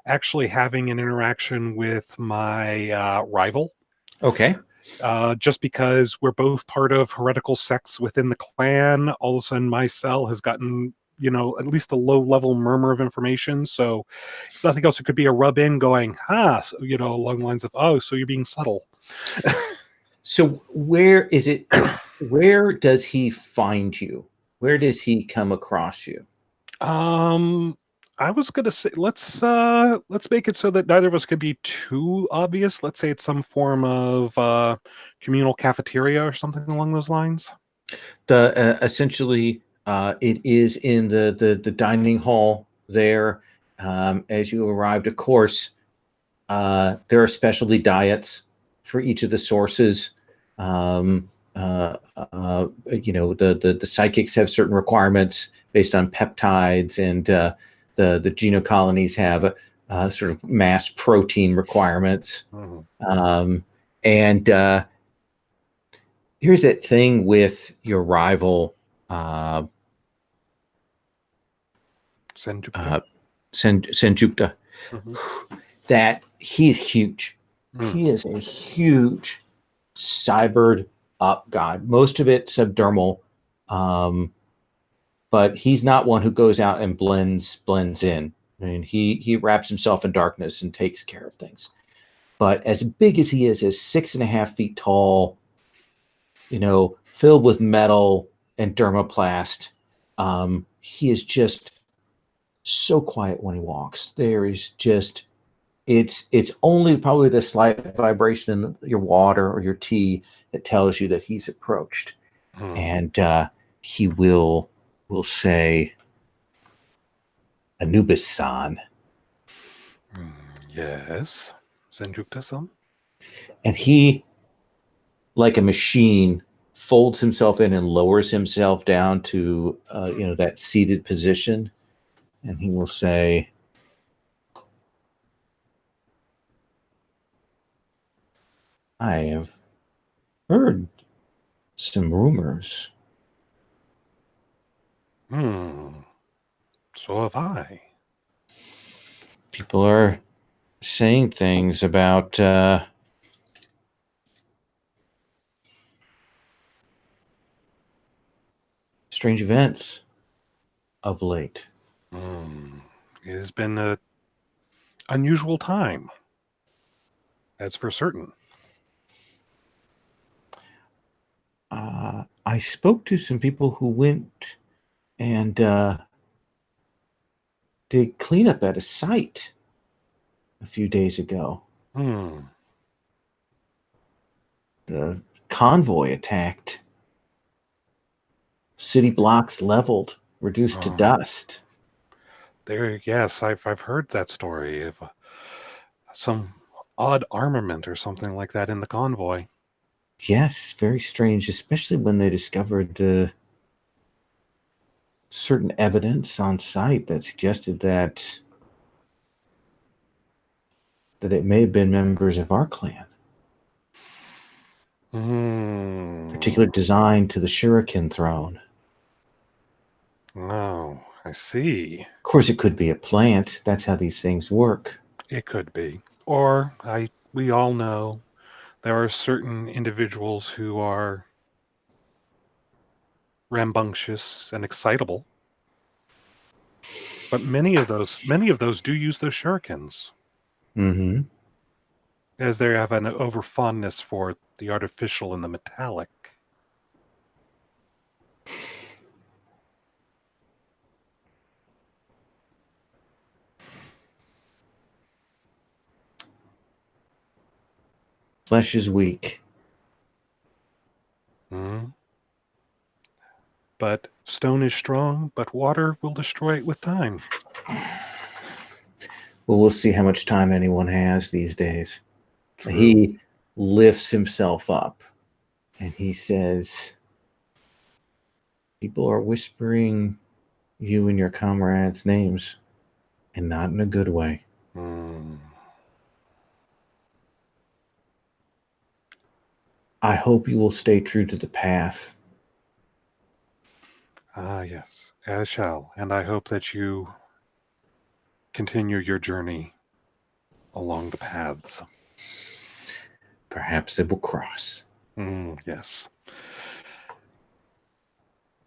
actually having an interaction with my rival. Okay. Just because we're both part of heretical sects within the clan, all of a sudden my cell has gotten, at least a low-level murmur of information. So if nothing else, it could be a rub-in going, so, along the lines of, oh, so you're being subtle. So where is it? Where does he find you? Where does he come across you? I was gonna say let's make it so that neither of us could be too obvious. Let's say it's some form of communal cafeteria or something along those lines. The essentially it is in the dining hall there. As you arrived, of course, there are specialty diets for each of the sources. The psychics have certain requirements based on peptides, and the genocolonies have sort of mass protein requirements. And here's that thing with your rival, Senjukta. Senjukta, that he's huge. He is a huge cybered up god. Most of it subdermal, but he's not one who goes out and blends in. I mean, he wraps himself in darkness and takes care of things. But as big as he is 6.5 feet tall, filled with metal and dermoplast, he is just so quiet when he walks. There is just, it's only probably the slight vibration in your water or your tea that tells you that he's approached. And he will say, Anubis-san. Yes, Senjukta-san. And he, like a machine, folds himself in and lowers himself down to that seated position, and he will say, I have heard some rumors. So have I. People are saying things about strange events of late. It has been an unusual time. That's for certain. I spoke to some people who went and did cleanup at a site a few days ago. The convoy attacked. City blocks leveled, reduced to dust. Yes, I've heard that story of some odd armament or something like that in the convoy. Yes, very strange, especially when they discovered certain evidence on site that suggested that it may have been members of our clan. Particular design to the Shuriken throne. Oh, I see. Of course, it could be a plant. That's how these things work. It could be. Or we all know there are certain individuals who are rambunctious and excitable. But many of those do use those shurikens. As they have an over fondness for the artificial and the metallic. Flesh is weak. But stone is strong, but water will destroy it with time. Well, we'll see how much time anyone has these days. True. He lifts himself up and he says, people are whispering you and your comrades' names, and not in a good way. I hope you will stay true to the path. Yes, as shall. And I hope that you continue your journey along the paths. Perhaps it will cross. Yes.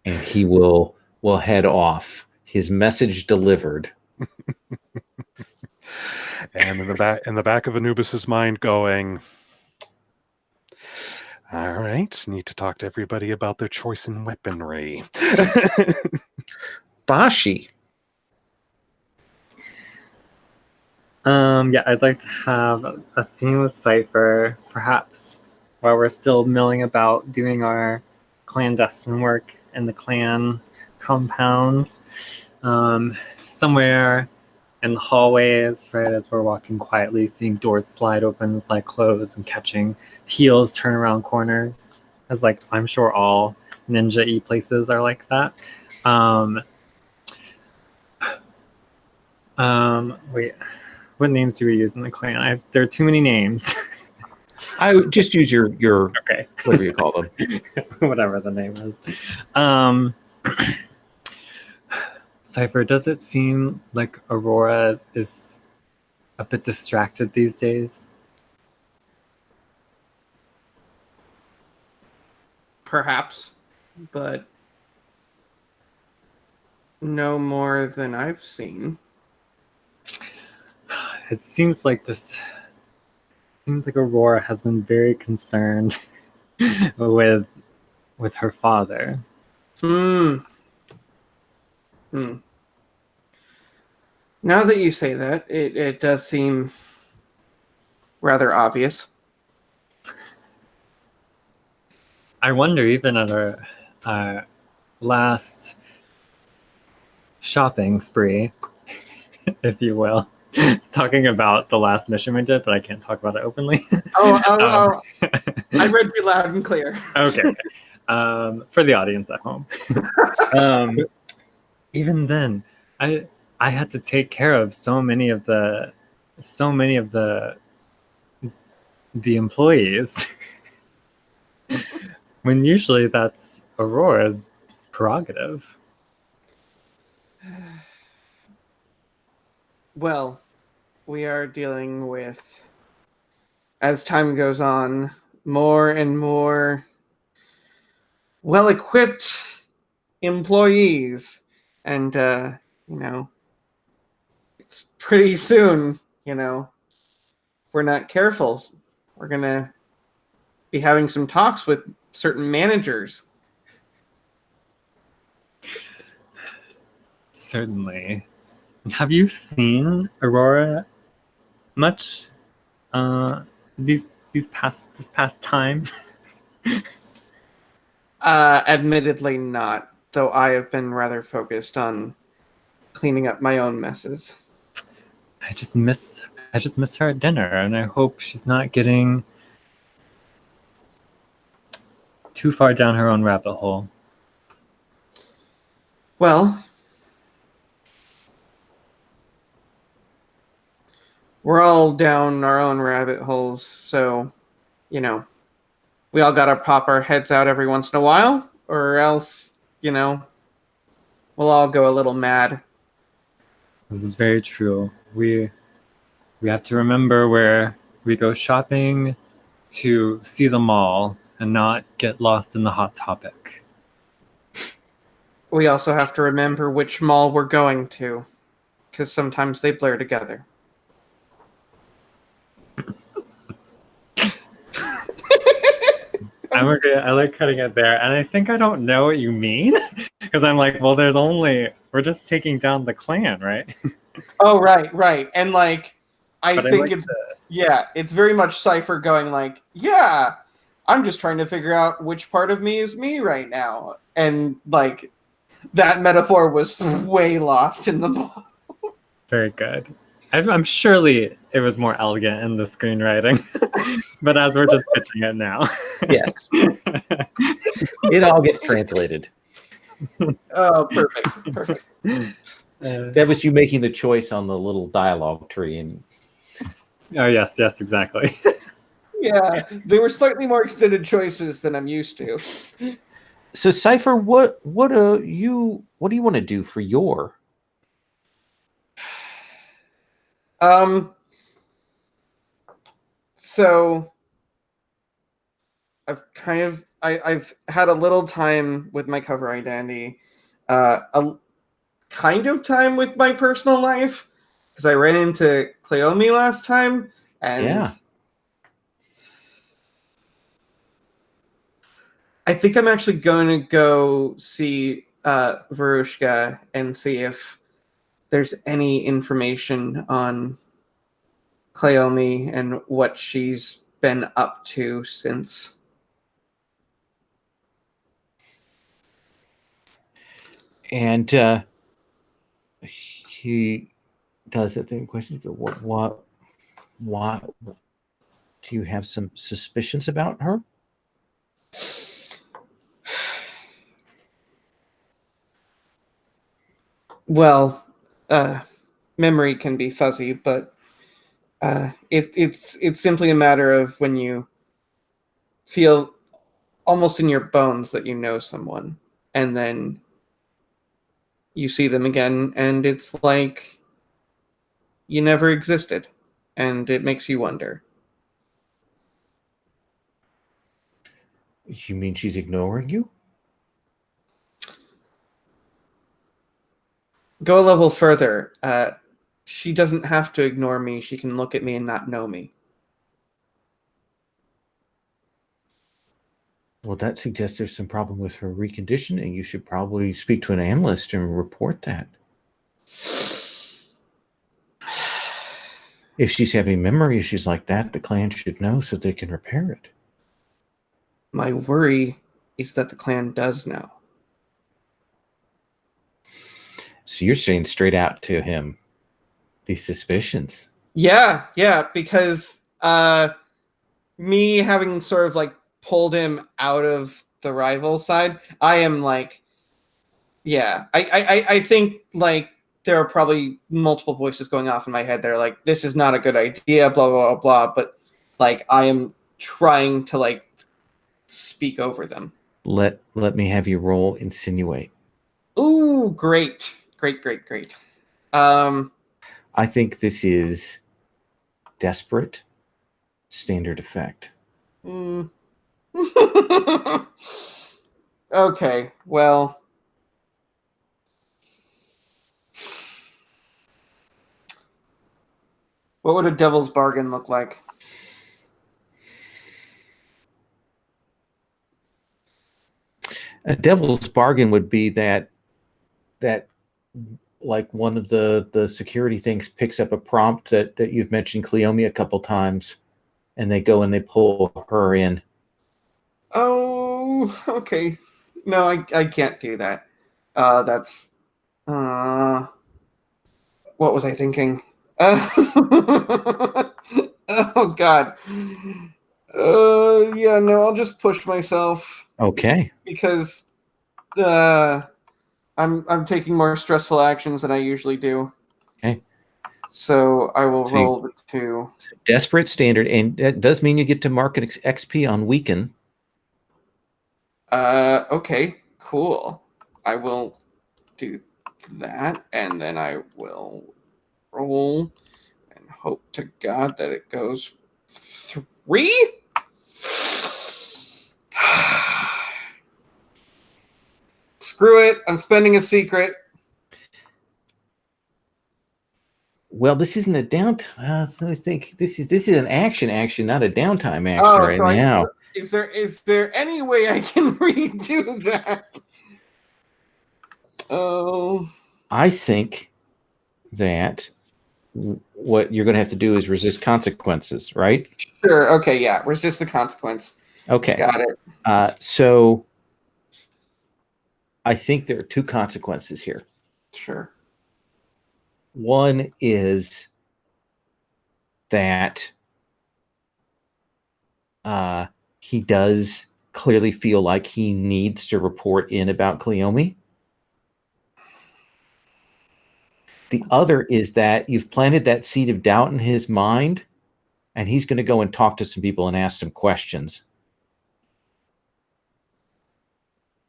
And he will head off. His message delivered. And in the back of Anubis's mind going, all right, need to talk to everybody about their choice in weaponry. Bashi. Yeah, I'd like to have a scene with Cypher, perhaps while we're still milling about doing our clandestine work in the clan compounds. Somewhere in the hallways, right, as we're walking quietly, seeing doors slide open and slide close, and catching heels turn around corners, as like I'm sure all ninja-y places are like that. Wait, what names do we use in the clan? There are too many names. I would just use your Okay. whatever you call them. Whatever the name is. Cypher, does it seem like Aurora is a bit distracted these days? Perhaps, but no more than I've seen. It seems like Aurora has been very concerned with her father. Hmm. Now that you say that, it does seem rather obvious. I wonder, even at our last shopping spree, if you will, talking about the last mission we did, but I can't talk about it openly. I read you loud and clear. Okay. For the audience at home. Even then, I had to take care of so many of the employees when usually that's Aurora's prerogative. Well, we are dealing with, as time goes on, more and more well-equipped employees, and it's pretty soon. If we're not careful, we're gonna be having some talks with certain managers. Certainly. Have you seen Aurora much this past time? Admittedly not, though I have been rather focused on cleaning up my own messes. I just miss her at dinner, and I hope she's not getting too far down her own rabbit hole. Well, we're all down our own rabbit holes, so, we all gotta pop our heads out every once in a while, or else, we'll all go a little mad. This is very true. We have to remember where we go shopping to see the mall and not get lost in the hot topic. We also have to remember which mall we're going to, because sometimes they blur together. I like cutting it there, and I think I don't know what you mean, because I'm like, well, we're just taking down the clan, right? Oh, right. And I think like it's very much Cypher going yeah, I'm just trying to figure out which part of me is me right now. And that metaphor was way lost in the mall. Very good. I'm surely it was more elegant in the screenwriting, but as we're just pitching it now. Yes. It all gets translated. Oh, perfect. That was you making the choice on the little dialogue tree. And Oh, yes, exactly. Yeah, they were slightly more extended choices than I'm used to. so, Cypher, what do you want to do for your? So I've I've had a little time with my cover identity, a kind of time with my personal life, because I ran into Cleomi last time, and Yeah. I think I'm actually going to go see Verushka and see if there's any information on Cleomi and what she's been up to since. And he does that thing. Question: What? Why? Do you have some suspicions about her? Well, memory can be fuzzy, but it's simply a matter of when you feel almost in your bones that you know someone, and then you see them again, and it's like you never existed, and it makes you wonder. You mean she's ignoring you? Go a level further. She doesn't have to ignore me. She can look at me and not know me. Well, that suggests there's some problem with her reconditioning. You should probably speak to an analyst and report that. If she's having memory issues like that, the clan should know so they can repair it. My worry is that the clan does know. So you're saying straight out to him these suspicions. Yeah, because me having sort of like pulled him out of the rival side, I am like, yeah, I think like there are probably multiple voices going off in my head that are like, this is not a good idea, blah, blah, blah, blah. But like, I am trying to like speak over them. Let me have you roll insinuate. Ooh, great. I think this is desperate standard effect. Okay, well. What would a devil's bargain look like? A devil's bargain would be that like one of the security things picks up a prompt that you've mentioned Cleome a couple times, and they go and they pull her in. Oh, okay. No, I can't do that. That's what was I thinking? Oh God. Yeah, no, I'll just push myself Okay. because I'm taking more stressful actions than I usually do. Okay. So I will So you- roll the 2. Desperate standard, and that does mean you get to mark an XP on weaken. Okay, cool. I will do that, and then I will roll and hope to God that it goes 3. Screw it. I'm spending a secret. Well, this isn't a downtime. Let me think. This is an action, not a downtime action right so now. Is there any way I can redo that? Oh. I think that what you're going to have to do is resist consequences, right? Sure. Okay. Yeah. Resist the consequence. Okay. Got it. So I think there are 2 consequences here. Sure. One is that he does clearly feel like he needs to report in about Cleome. The other is that you've planted that seed of doubt in his mind, and he's going to go and talk to some people and ask some questions.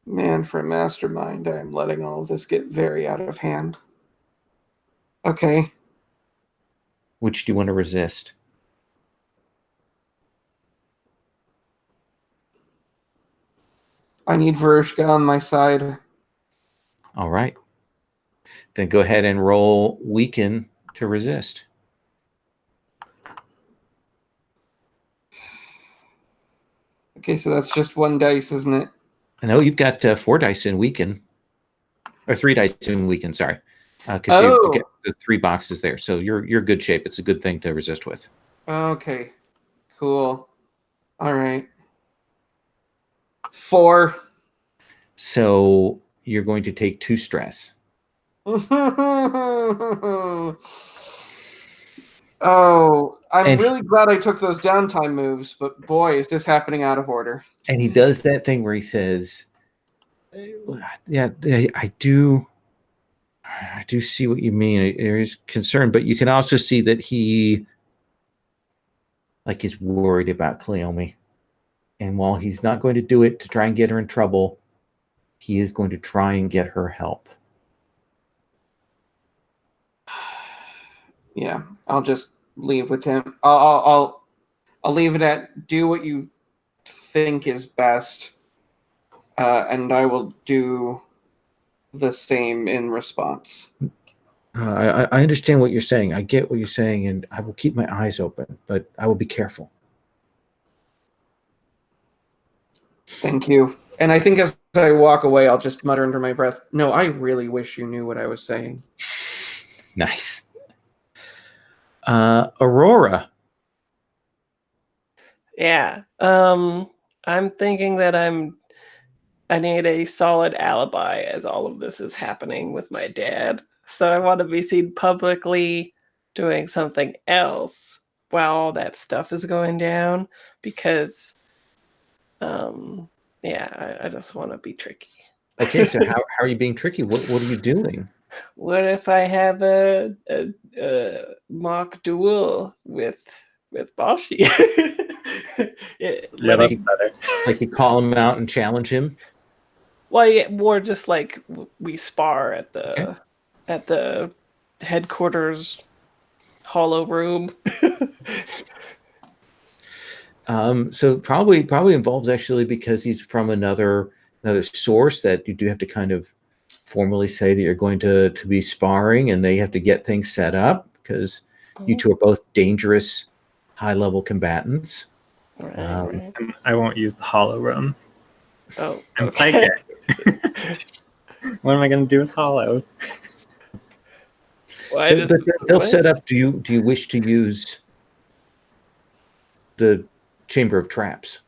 Man, for a mastermind, I am letting all of this get very out of hand. Okay. Which do you want to resist? I need Verushka on my side. All right. Then go ahead and roll weaken to resist. Okay, so that's just 1 dice, isn't it? No, you've got 4 dice in weaken. Or 3 dice in weaken, sorry. Because you get the 3 boxes there. So you're good shape. It's a good thing to resist with. Okay. Cool. All right. 4. So you're going to take 2 stress. Oh, I'm And- really glad I took those downtime moves, but boy, is this happening out of order. And he does that thing where he says, "Yeah, I do see what you mean. There is concern, but you can also see that he, like, is worried about Cleome. And while he's not going to do it to try and get her in trouble, he is going to try and get her help." Yeah, I'll just leave with him. I'll leave it at do what you think is best, and I will do the same in response. I understand what you're saying. I get what you're saying, and I will keep my eyes open, but I will be careful. Thank you. And I think as I walk away, I'll just mutter under my breath, "No, I really wish you knew what I was saying." Nice. Aurora. Yeah. I'm thinking that I need a solid alibi as all of this is happening with my dad. So I want to be seen publicly doing something else while all that stuff is going down because yeah, I just want to be tricky. Okay, so how are you being tricky? What are you doing? What if I have a mock duel with Bashi? Yeah, that's better. Like you call him out and challenge him? Well, yeah, more just like we spar at the Okay. at the headquarters hollow room. So probably involves actually because he's from another source that you do have to kind of formally say that you're going to be sparring, and they have to get things set up because you two are both dangerous high-level combatants. Right. I won't use the hollow room. Oh, I'm okay. psychic. What am I going to do with hollows? Well, They'll set up. Do you wish to use the chamber of traps?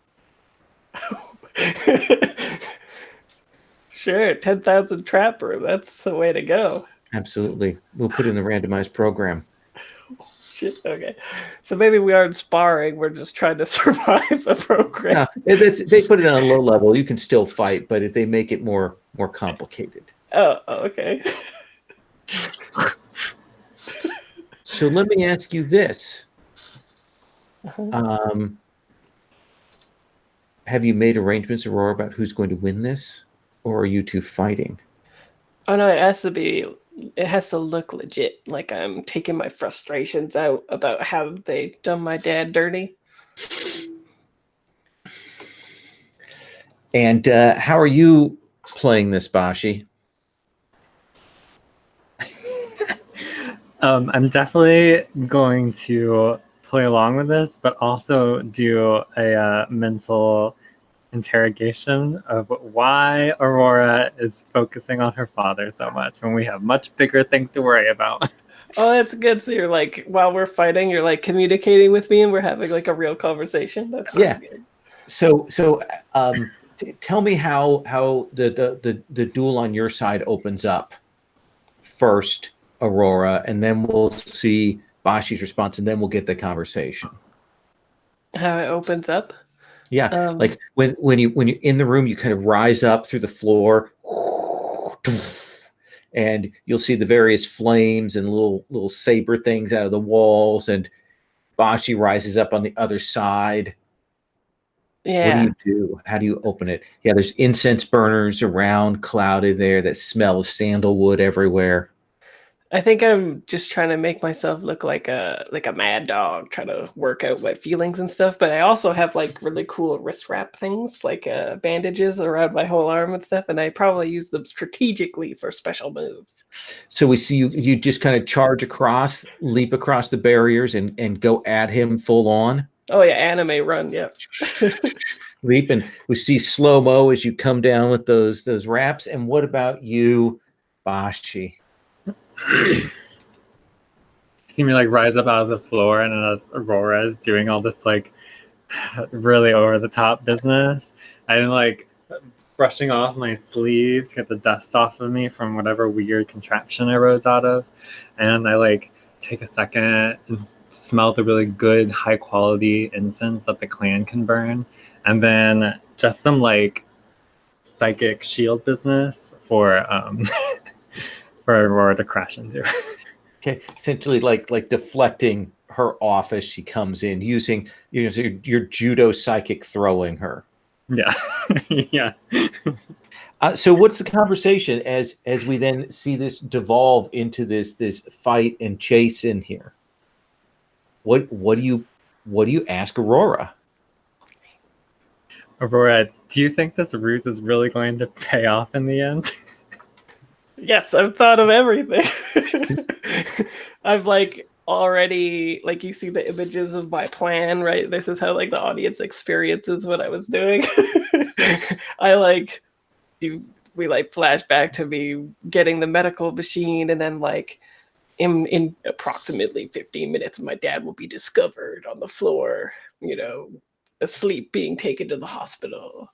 Sure, 10,000 trapper. That's the way to go. Absolutely. We'll put in the randomized program. Shit. Okay, so maybe we aren't sparring. We're just trying to survive a program. No, they put it on a low level. You can still fight, but they make it more complicated. Oh, okay. So let me ask you this. Have you made arrangements, Aurora, about who's going to win this? Or are you two fighting? Oh no, it has to look legit. Like I'm taking my frustrations out about how they done my dad dirty. And how are you playing this, Bashi? I'm definitely going to play along with this, but also do a mental interrogation of why Aurora is focusing on her father so much when we have much bigger things to worry about. Oh, that's good. So you're like, while we're fighting, you're like communicating with me and we're having like a real conversation. That's really good. So tell me how the duel on your side opens up first, Aurora, and then we'll see Bashi's response, and then we'll get the conversation. How it opens up? Yeah, like when you're in the room, you kind of rise up through the floor, and you'll see the various flames and little saber things out of the walls, and Bashi rises up on the other side. Yeah. What do you do? How do you open it? Yeah, there's incense burners around, clouded there, that smell of sandalwood everywhere. I think I'm just trying to make myself look like a mad dog, trying to work out my feelings and stuff. But I also have like really cool wrist wrap things, like bandages around my whole arm and stuff. And I probably use them strategically for special moves. So we see you just kind of charge across, leap across the barriers, and go at him full on. Oh yeah, anime run, yeah. Leap, and we see slow-mo as you come down with those wraps. And what about you, Bashi? See me like rise up out of the floor, and as Aurora is doing all this like really over the top business, I'm like brushing off my sleeves, get the dust off of me from whatever weird contraption I rose out of, and I like take a second smell the really good, high quality incense that the clan can burn, and then just some like psychic shield business for for Aurora to crash into. Okay, essentially like deflecting her off as she comes in, using your judo psychic throwing her. Yeah, yeah. So what's the conversation as we then see this devolve into this fight and chase in here? What do you ask Aurora? Aurora, do you think this ruse is really going to pay off in the end? Yes, I've thought of everything. I've like already, like, you see the images of my plan, right? This is how like the audience experiences what I was doing. We like flash back to me getting the medical machine, and then like in approximately 15 minutes my dad will be discovered on the floor, asleep, being taken to the hospital,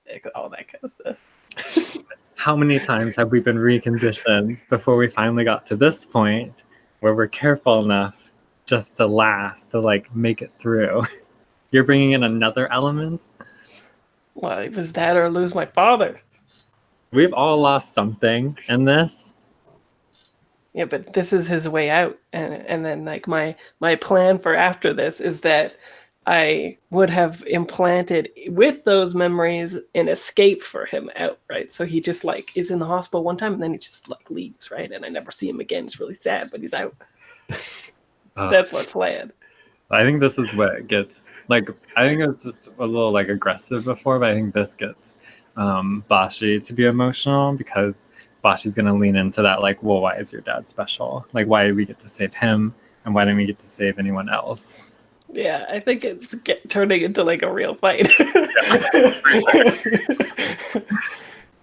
like, all that kind of stuff. How many times have we been reconditioned before we finally got to this point where we're careful enough just to last, to like make it through? You're bringing in another element? Well, it was that or lose my father. We've all lost something in this. Yeah, but this is his way out, and then like my plan for after this is that I would have implanted with those memories an escape for him out, right? So he just like is in the hospital one time and then he just like leaves, right? And I never see him again. It's really sad, but he's out. That's my plan. I think this is what gets like, I think it was just a little like aggressive before, but I think this gets Bashi to be emotional, because Bashi's gonna lean into that like, well, why is your dad special? Like, why did we get to save him and why didn't we get to save anyone else? Yeah, I think it's turning into like a real fight.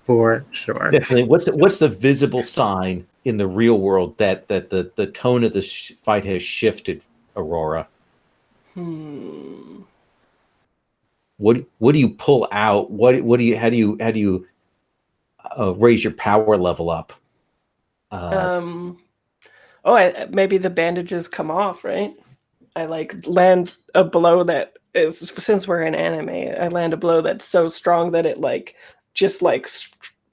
For sure. Definitely. What's the visible sign in the real world that the tone of the fight has shifted, Aurora? What do you pull out? How do you raise your power level up? Maybe the bandages come off, right? I like land a blow that is, since we're in anime, I land a blow that's so strong that it like just like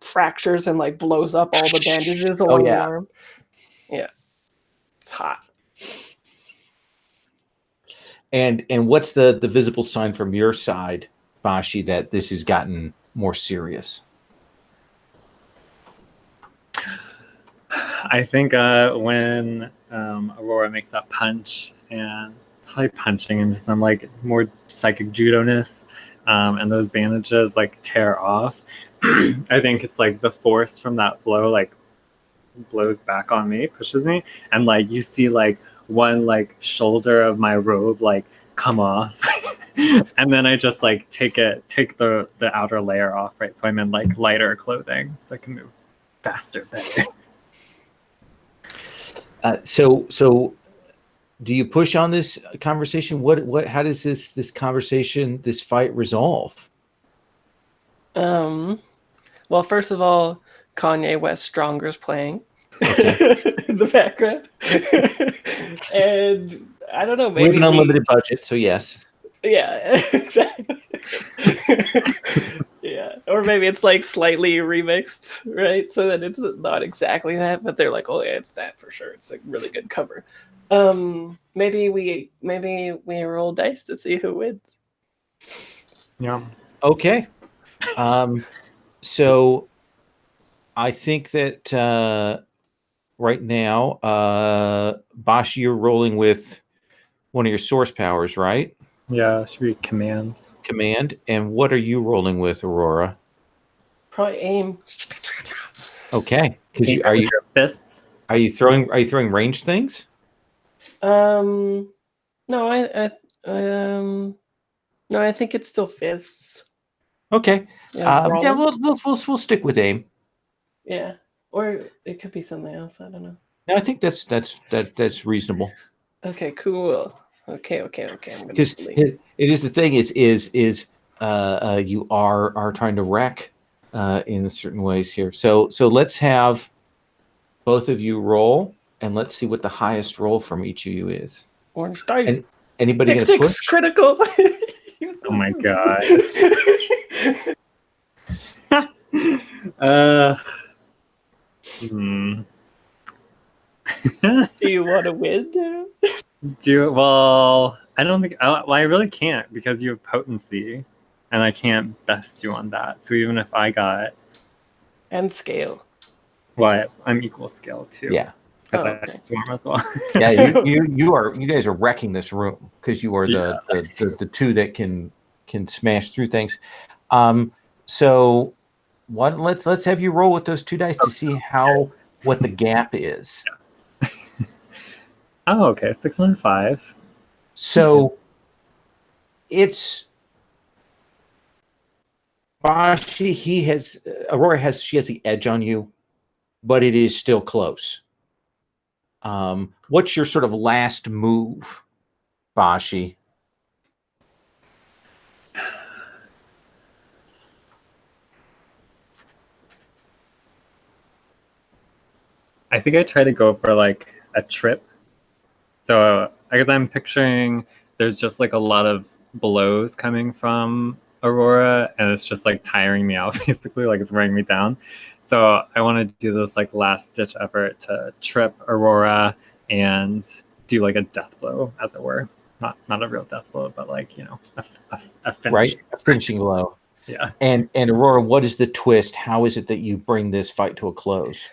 fractures and like blows up all the bandages along the arm. Yeah, it's hot. And what's the visible sign from your side, Bashi, that this has gotten more serious? I think when Aurora makes that punch and probably punching into some like more psychic judo-ness, and those bandages like tear off, I think it's like the force from that blow like blows back on me, pushes me, and like you see like one like shoulder of my robe like come off. And then I just like take the outer layer off, right? So I'm in like lighter clothing so I can move faster, better. So do you push on this conversation? How does this conversation, this fight resolve? Well, first of all, Kanye West Stronger's playing in the background. And I don't know, maybe we have an unlimited budget, so yes. Yeah, exactly. Yeah, or maybe it's like slightly remixed, right? So that it's not exactly that, but they're like, oh yeah, it's that for sure. It's a really good cover. Maybe we roll dice to see who wins. Yeah. Okay. So I think that right now, Bashi, you're rolling with one of your source powers, right? Yeah, it should be commands. Command. And what are you rolling with, Aurora? Probably aim. Okay. Because Your fists. Are you throwing ranged things? No, I think it's still fists. Okay. Yeah, we'll stick with aim. yeah, or it could be something else. I don't know. No, I think that's reasonable. Okay, cool. Okay. Because it is the thing is you are trying to wreck in certain ways here. So let's have both of you roll, and let's see what the highest roll from each of you is. Orange dice. And anybody Six, going to six, push? critical. Oh my god. uh, hmm. Do you want to win? Well, I don't think. I really can't because you have potency, and I can't best you on that. So even if I got And scale. what, I'm equal scale too. Yeah. Because Oh, I okay. swarm as well. Yeah, you guys are wrecking this room because you are the two that can smash through things. So let's have you roll with those 2 dice to see what the gap is. Oh, okay. 6 and 5. So it's Bashi. Aurora she has the edge on you, but it is still close. What's your sort of last move, Bashi? I think I try to go for like a trip. So I guess I'm picturing there's just like a lot of blows coming from Aurora, and it's just like tiring me out basically, like it's wearing me down. So I want to do this like last ditch effort to trip Aurora and do like a death blow, as it were. Not a real death blow, but like, a finish. Right, a finishing blow. Yeah. And Aurora, what is the twist? How is it that you bring this fight to a close?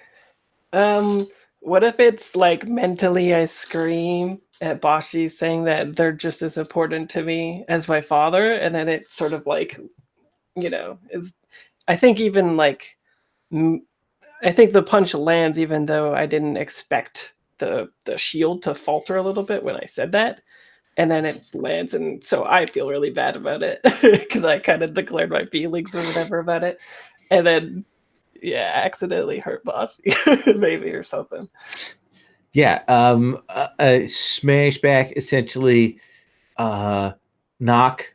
What if it's like mentally I scream at Bashi saying that they're just as important to me as my father, and then it sort of like, is I think even like I think the punch lands even though I didn't expect the shield to falter a little bit when I said that. And then it lands, and so I feel really bad about it because I kind of declared my feelings or whatever about it. And then accidentally hurt Bashi, maybe, or something. Yeah, a smash back essentially knock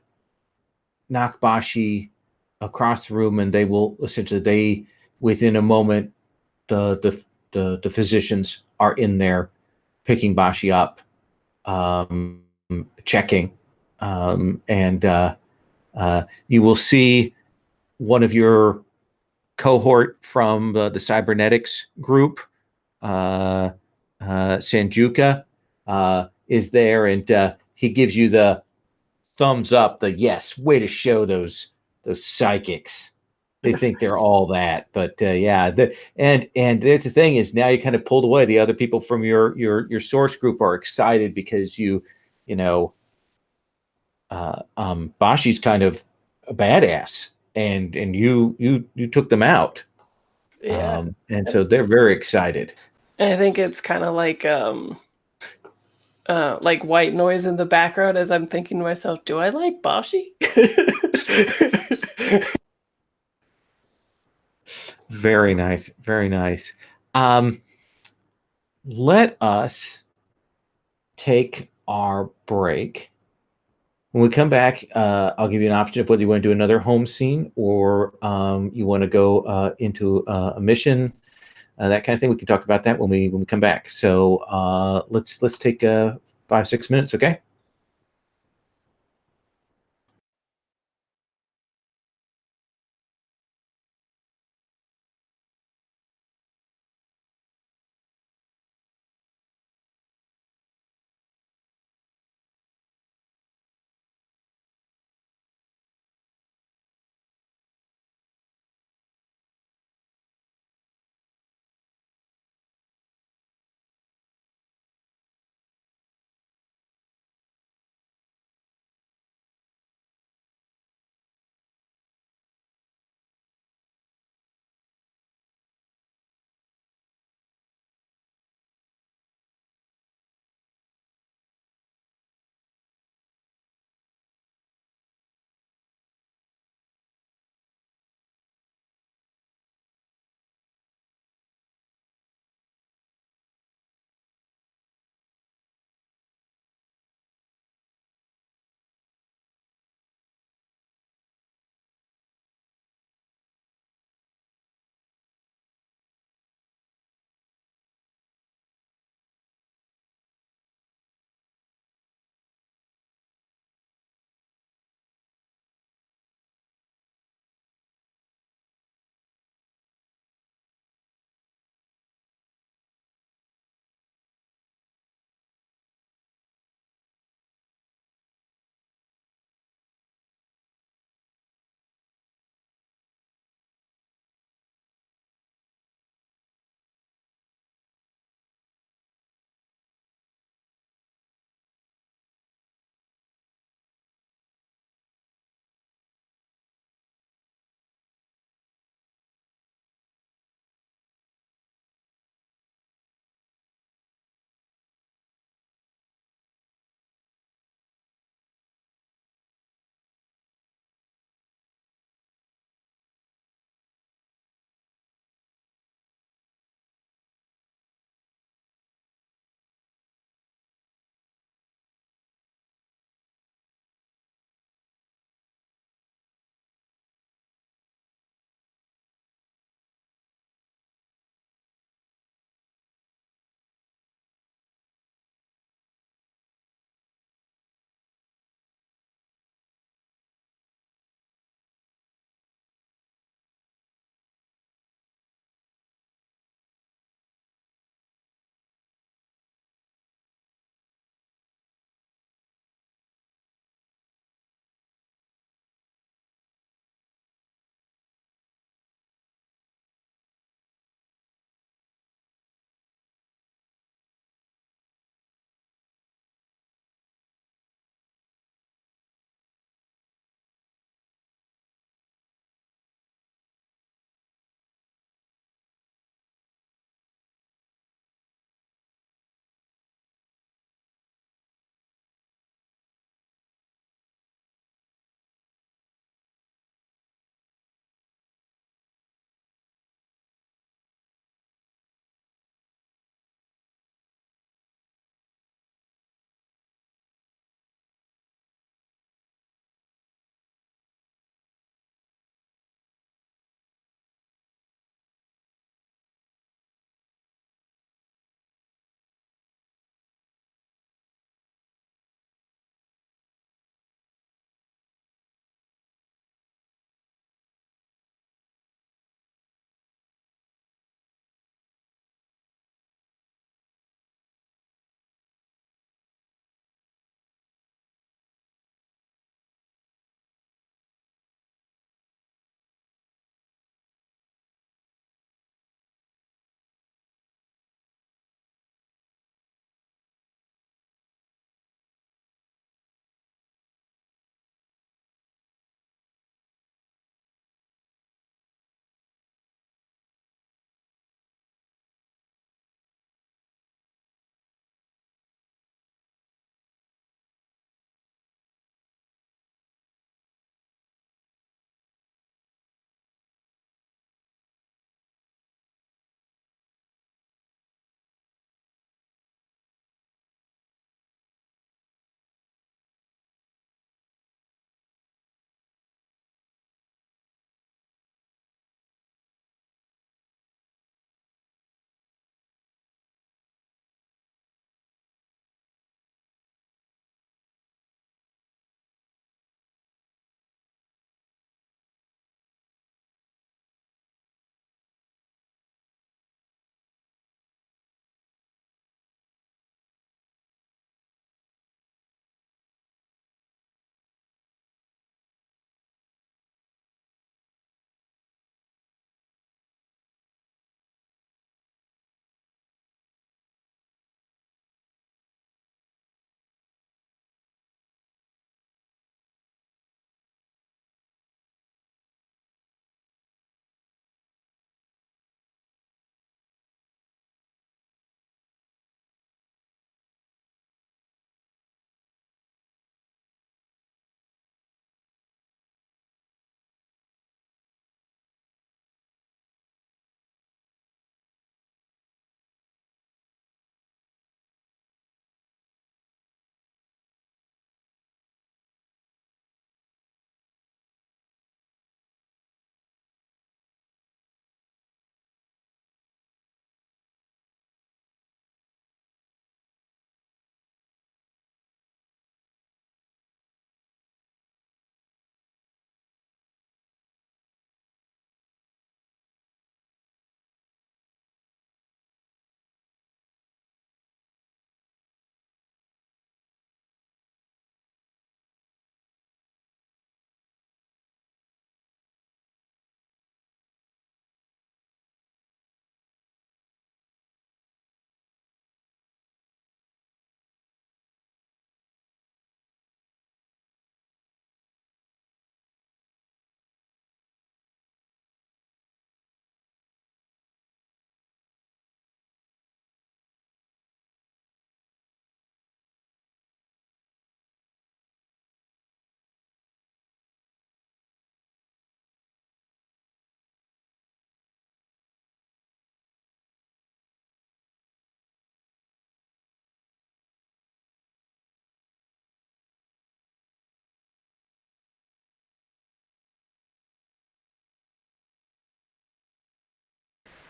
Bashi across the room, and they will essentially within a moment the physicians are in there picking Bashi up, checking, and you will see one of your cohort from the cybernetics group, Sanjuka, is there, and he gives you the thumbs up, the yes, way to show those psychics. They think they're all that, but and there's the thing is now you kind of pulled away. The other people from your source group are excited because Bashi's kind of a badass, and you took them out. Yeah, and so they're very excited. and I think it's kind of like white noise in the background as I'm thinking to myself, do I like Bashi? Very nice, very nice. Let us take our break. When we come back, I'll give you an option of whether you want to do another home scene or you want to go into a mission, that kind of thing. We can talk about that when we come back. So let's take 5-6 minutes, okay?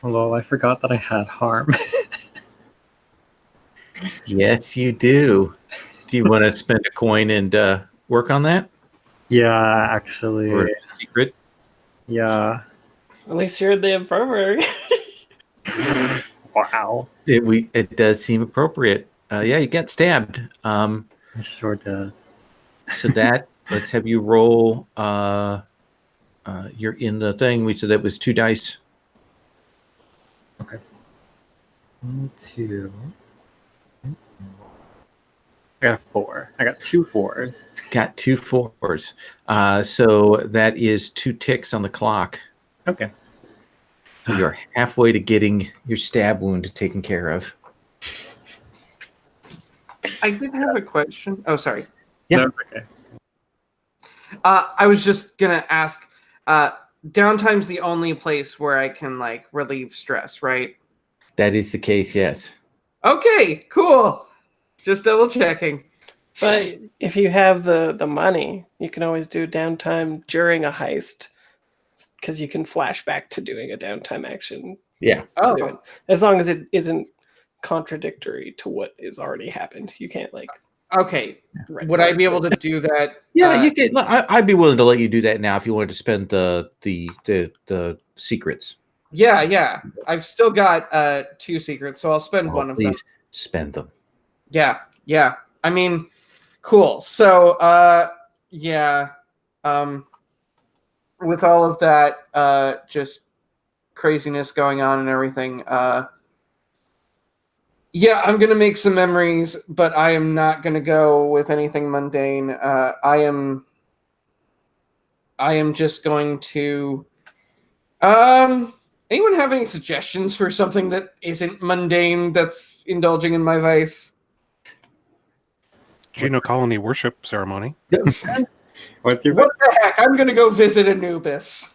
Lol, I forgot that I had harm. Yes, you do. Do you want to spend a coin and work on that? Yeah, actually. Or secret? Yeah. At least you're the infirmary. Wow. It does seem appropriate. Yeah, you got stabbed. I sure did. So that let's have you roll. You're in the thing. We said that was 2 dice. Okay. 1, 2. I got a 4. I got 2 4s. Got 2 4s. So that is 2 ticks on the clock. Okay. So you're halfway to getting your stab wound taken care of. I did have a question. Oh, sorry. Yeah. No, okay. I was just gonna ask. Downtime's the only place where I can like relieve stress, right? That is the case, yes. Okay, cool. Just double checking. But if you have the money, you can always do downtime during a heist, because you can flash back to doing a downtime action Yeah. to do it. Oh, As long as it isn't contradictory to what is already happened. You can't like okay. red Would I flag be able it. to do that? Yeah, you could. I'd be willing to let you do that now if you wanted to spend the secrets. Yeah. I've still got 2 secrets, so I'll spend one of them. Please spend them. Yeah. I mean, cool. So yeah. With all of that just craziness going on and everything, yeah, I'm gonna make some memories, but I am not gonna go with anything mundane. I am just going to anyone have any suggestions for something that isn't mundane that's indulging in my vice? Geno Colony worship ceremony. What's your What the heck? I'm gonna go visit Anubis.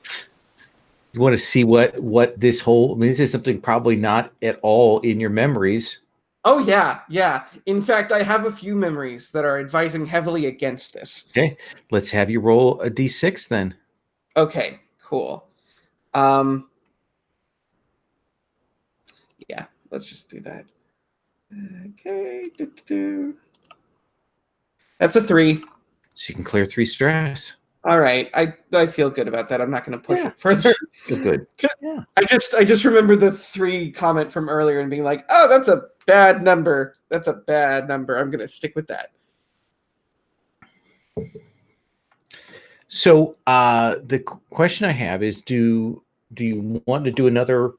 You want to see what this whole? I mean, this is something probably not at all in your memories. Oh yeah. In fact, I have a few memories that are advising heavily against this. Okay, let's have you roll a d6 then. Okay, cool. Yeah, let's just do that. Okay. That's a 3. So you can clear 3 stress. All right. I feel good about that. I'm not going to push it further. Feel good. Yeah. I just remember the 3 comment from earlier and being like, "Oh, that's a bad number. That's a bad number. I'm going to stick with that." So the question I have is, do you want to do another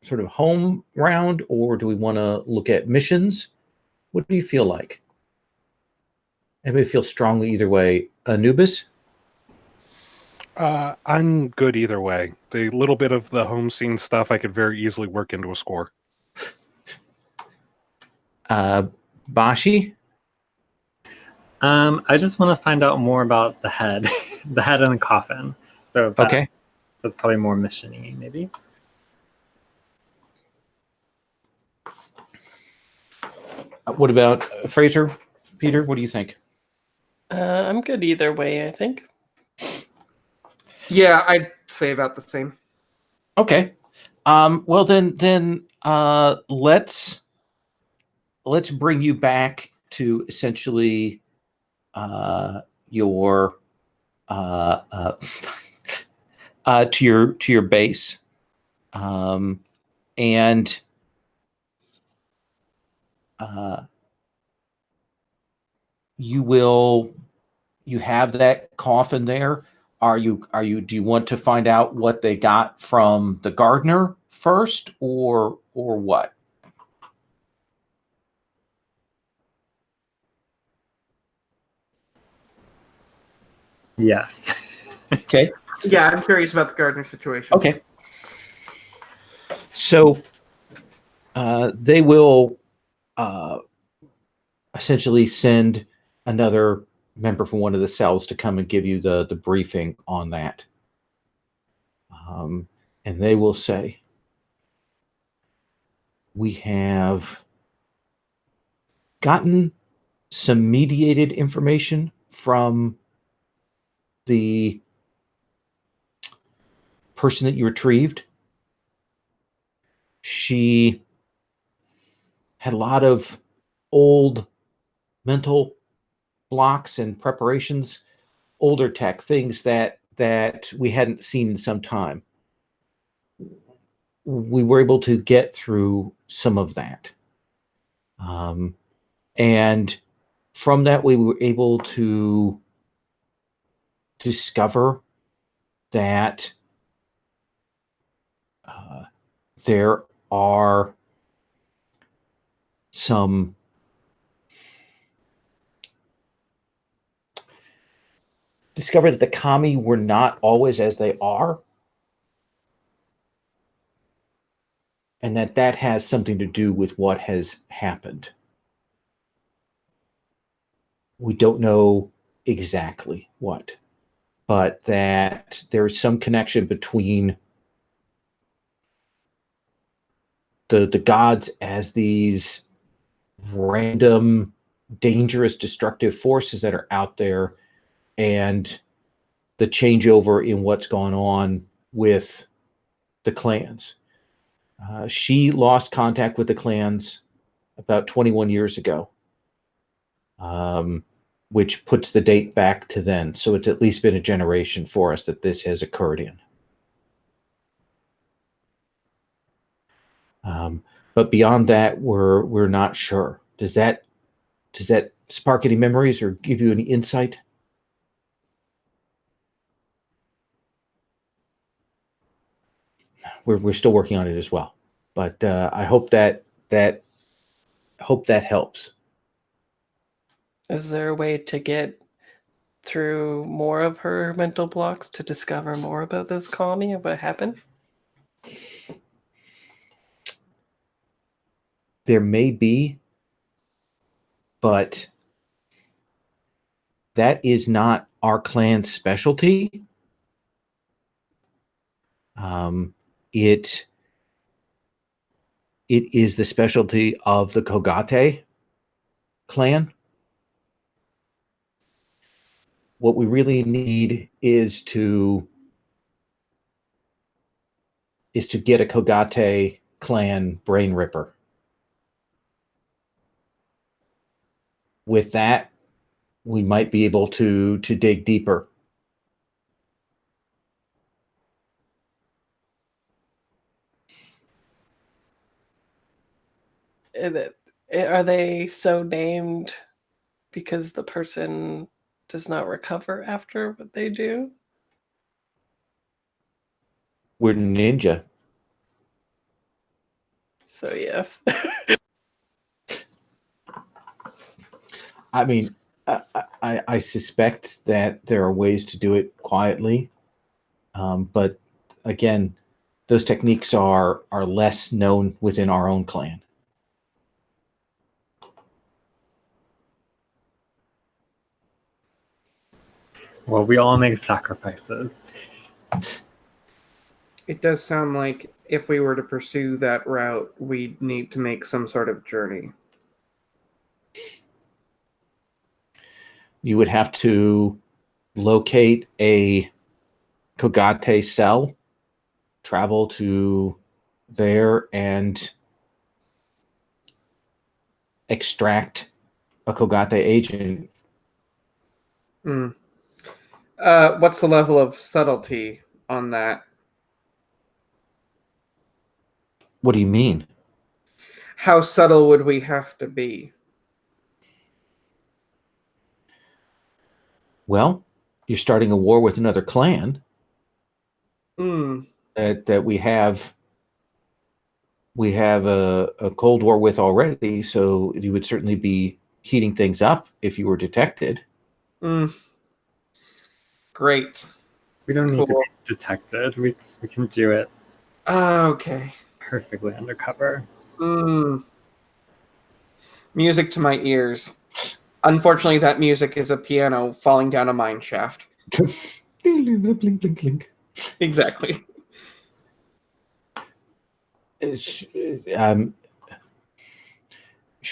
sort of home round, or do we want to look at missions? What do you feel like? Anybody feel strongly either way? Anubis? I'm good either way. The little bit of the home scene stuff I could very easily work into a score. Bashi? I just want to find out more about the head, the head in the coffin. So Okay. that's probably more mission-y, maybe. What about Fraser? Peter, what do you think? I'm good either way, I think. Yeah, I'd say about the same. Okay. Well then let's bring you back to essentially your to your base, and you have that coffin there. Do you want to find out what they got from the gardener first, or what? Yes. Okay. Yeah, I'm curious about the gardener situation. Okay. So they will essentially send another member from one of the cells to come and give you the briefing on that. And they will say, we have gotten some mediated information from the person that you retrieved. she had a lot of old mental blocks and preparations, older tech, things that we hadn't seen in some time. We were able to get through some of that. And from that, we were able to discover that there are some discover that the kami were not always as they are, and that has something to do with what has happened. We don't know exactly what, but that there's some connection between the gods as these random, dangerous, destructive forces that are out there, and the changeover in what's gone on with the clans. She lost contact with the clans about 21 years ago, which puts the date back to then. So it's at least been a generation for us that this has occurred in. But beyond that, we're not sure. Does that spark any memories or give you any insight? We're still working on it as well, but I hope that helps. Is there a way to get through more of her mental blocks to discover more about this kami and what happened? There may be, but that is not our clan's specialty. It is the specialty of the Kogate clan. What we really need is to get a Kogate clan brain ripper. With that, we might be able to dig deeper. Are they so named because the person does not recover after what they do? We're ninja. So yes. I mean, I suspect that there are ways to do it quietly, but again, those techniques are less known within our own clan. Well, we all make sacrifices. It does sound like if we were to pursue that route, we'd need to make some sort of journey. You would have to locate a Kogate cell, travel to there, and extract a Kogate agent. What's the level of subtlety on that? What do you mean? How subtle would we have to be? Well, you're starting a war with another clan that we have a Cold War with already, so you would certainly be heating things up if you were detected. Great. We don't need to be detected. We can do it Okay. perfectly undercover. Music to my ears. Unfortunately, that music is a piano falling down a mine shaft. Blink, blink, blink, blink. Exactly. She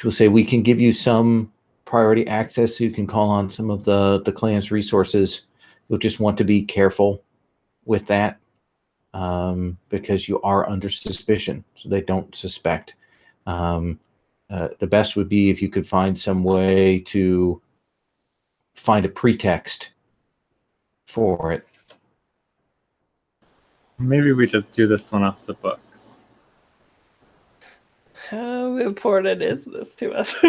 will say, we can give you some priority access so you can call on some of the clan's resources. You'll just want to be careful with that. because you are under suspicion, so they don't suspect. The best would be if you could find some way to find a pretext for it. Maybe we just do this one off the books. How important is this to us?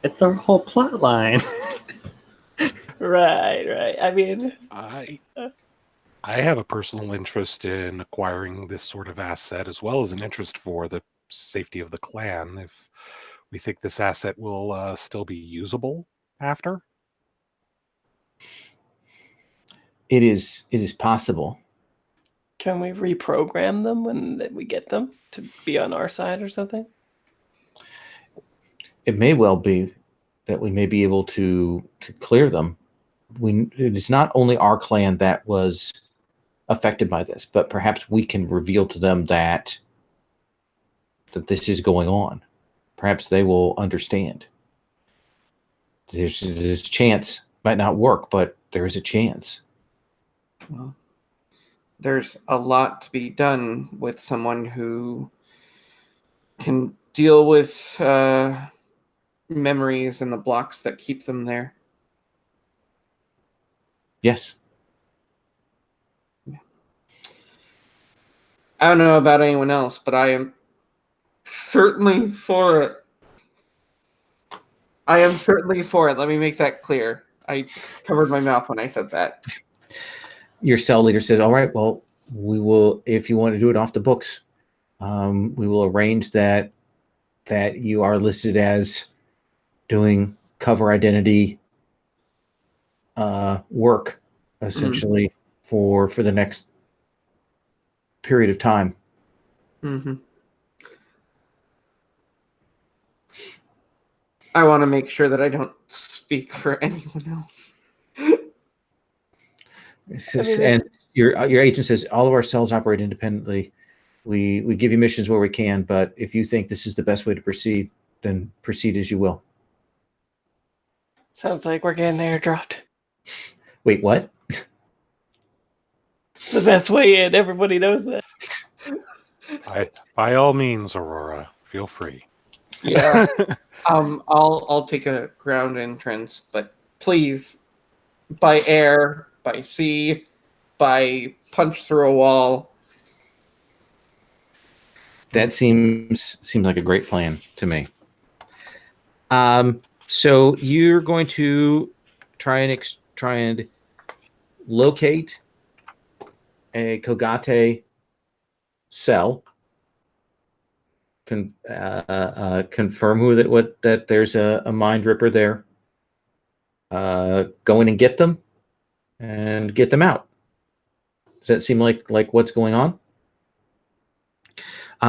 It's our whole plot line. Right. I mean, I have a personal interest in acquiring this sort of asset, as well as an interest for the safety of the clan. If we think this asset will still be usable after, It is possible. can we reprogram them when we get them to be on our side or something? It may well be that we may be able to clear them. It is not only our clan that was affected by this, but perhaps we can reveal to them that this is going on. Perhaps they will understand. There's a chance. Might not work, but there is a chance. Well, there's a lot to be done with someone who can deal with memories and the blocks that keep them there. Yes. I don't know about anyone else, but I am certainly for it. I am certainly for it. Let me make that clear. I covered my mouth when I said that. Your cell leader says, all right, well, we will, if you want to do it off the books, we will arrange that you are listed as doing cover identity work, essentially, for the next period of time. Mm-hmm. I want to make sure that I don't speak for anyone else. And your agent says all of our cells operate independently. We give you missions where we can, but if you think this is the best way to proceed, then proceed as you will. Sounds like we're getting airdropped. Wait, what? The best way in. Everybody knows that. by all means, Aurora, feel free. Yeah. I'll take a ground entrance, but please, by air, by sea, by punch through a wall. That seems like a great plan to me. So you're going to try and locate a Kogate cell. Confirm that there's a mind ripper there. Go in and get them, and get them out. Does that seem like what's going on?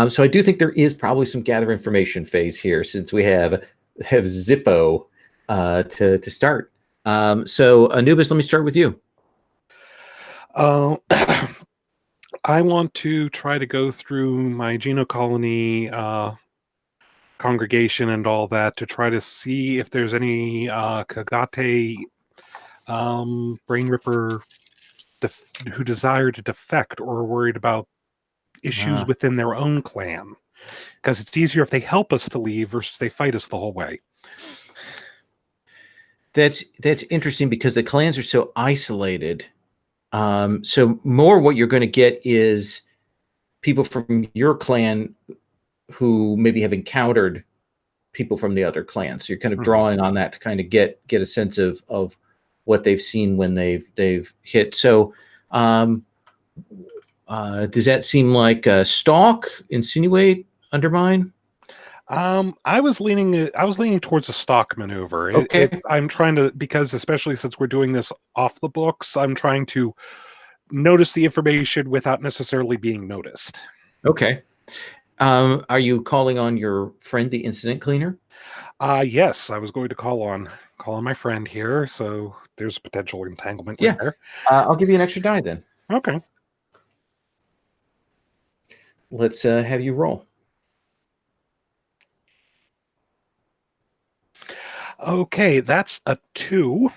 So I do think there is probably some gather information phase here, since we have Zippo to start. So Anubis, let me start with you. I want to try to go through my genocolony congregation and all that to try to see if there's any Kagate brain ripper who desire to defect or are worried about issues within their own clan. Because it's easier if they help us to leave versus they fight us the whole way. That's interesting, because the clans are so isolated. So more what you're going to get is people from your clan who maybe have encountered people from the other clans. So you're kind of drawing on that to kind of get a sense of what they've seen when they've hit. So does that seem like stalk, insinuate, undermine? I was leaning towards a stalk maneuver. Okay. I'm trying to, because especially since we're doing this off the books, I'm trying to notice the information without necessarily being noticed. Okay. Are you calling on your friend, the incident cleaner? Yes, I was going to call on my friend here, so there's a potential entanglement there. I'll give you an extra die then. Okay. Let's have you roll. Okay, that's a 2.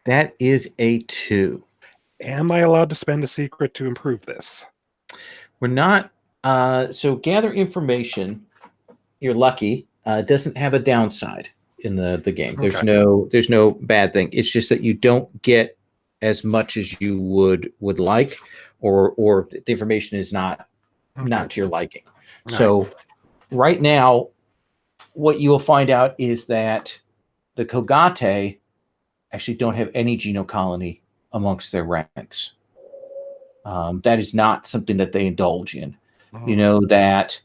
That is a 2. Am I allowed to spend a secret to improve this? We're not. So gather information. You're lucky. Doesn't have a downside in the game. There's Okay. no bad thing. It's just that you don't get as much as you would like, or the information is not to your liking. So right now, what you will find out is that the Kogate actually don't have any genocolony amongst their ranks. That is not something that they indulge in. You know that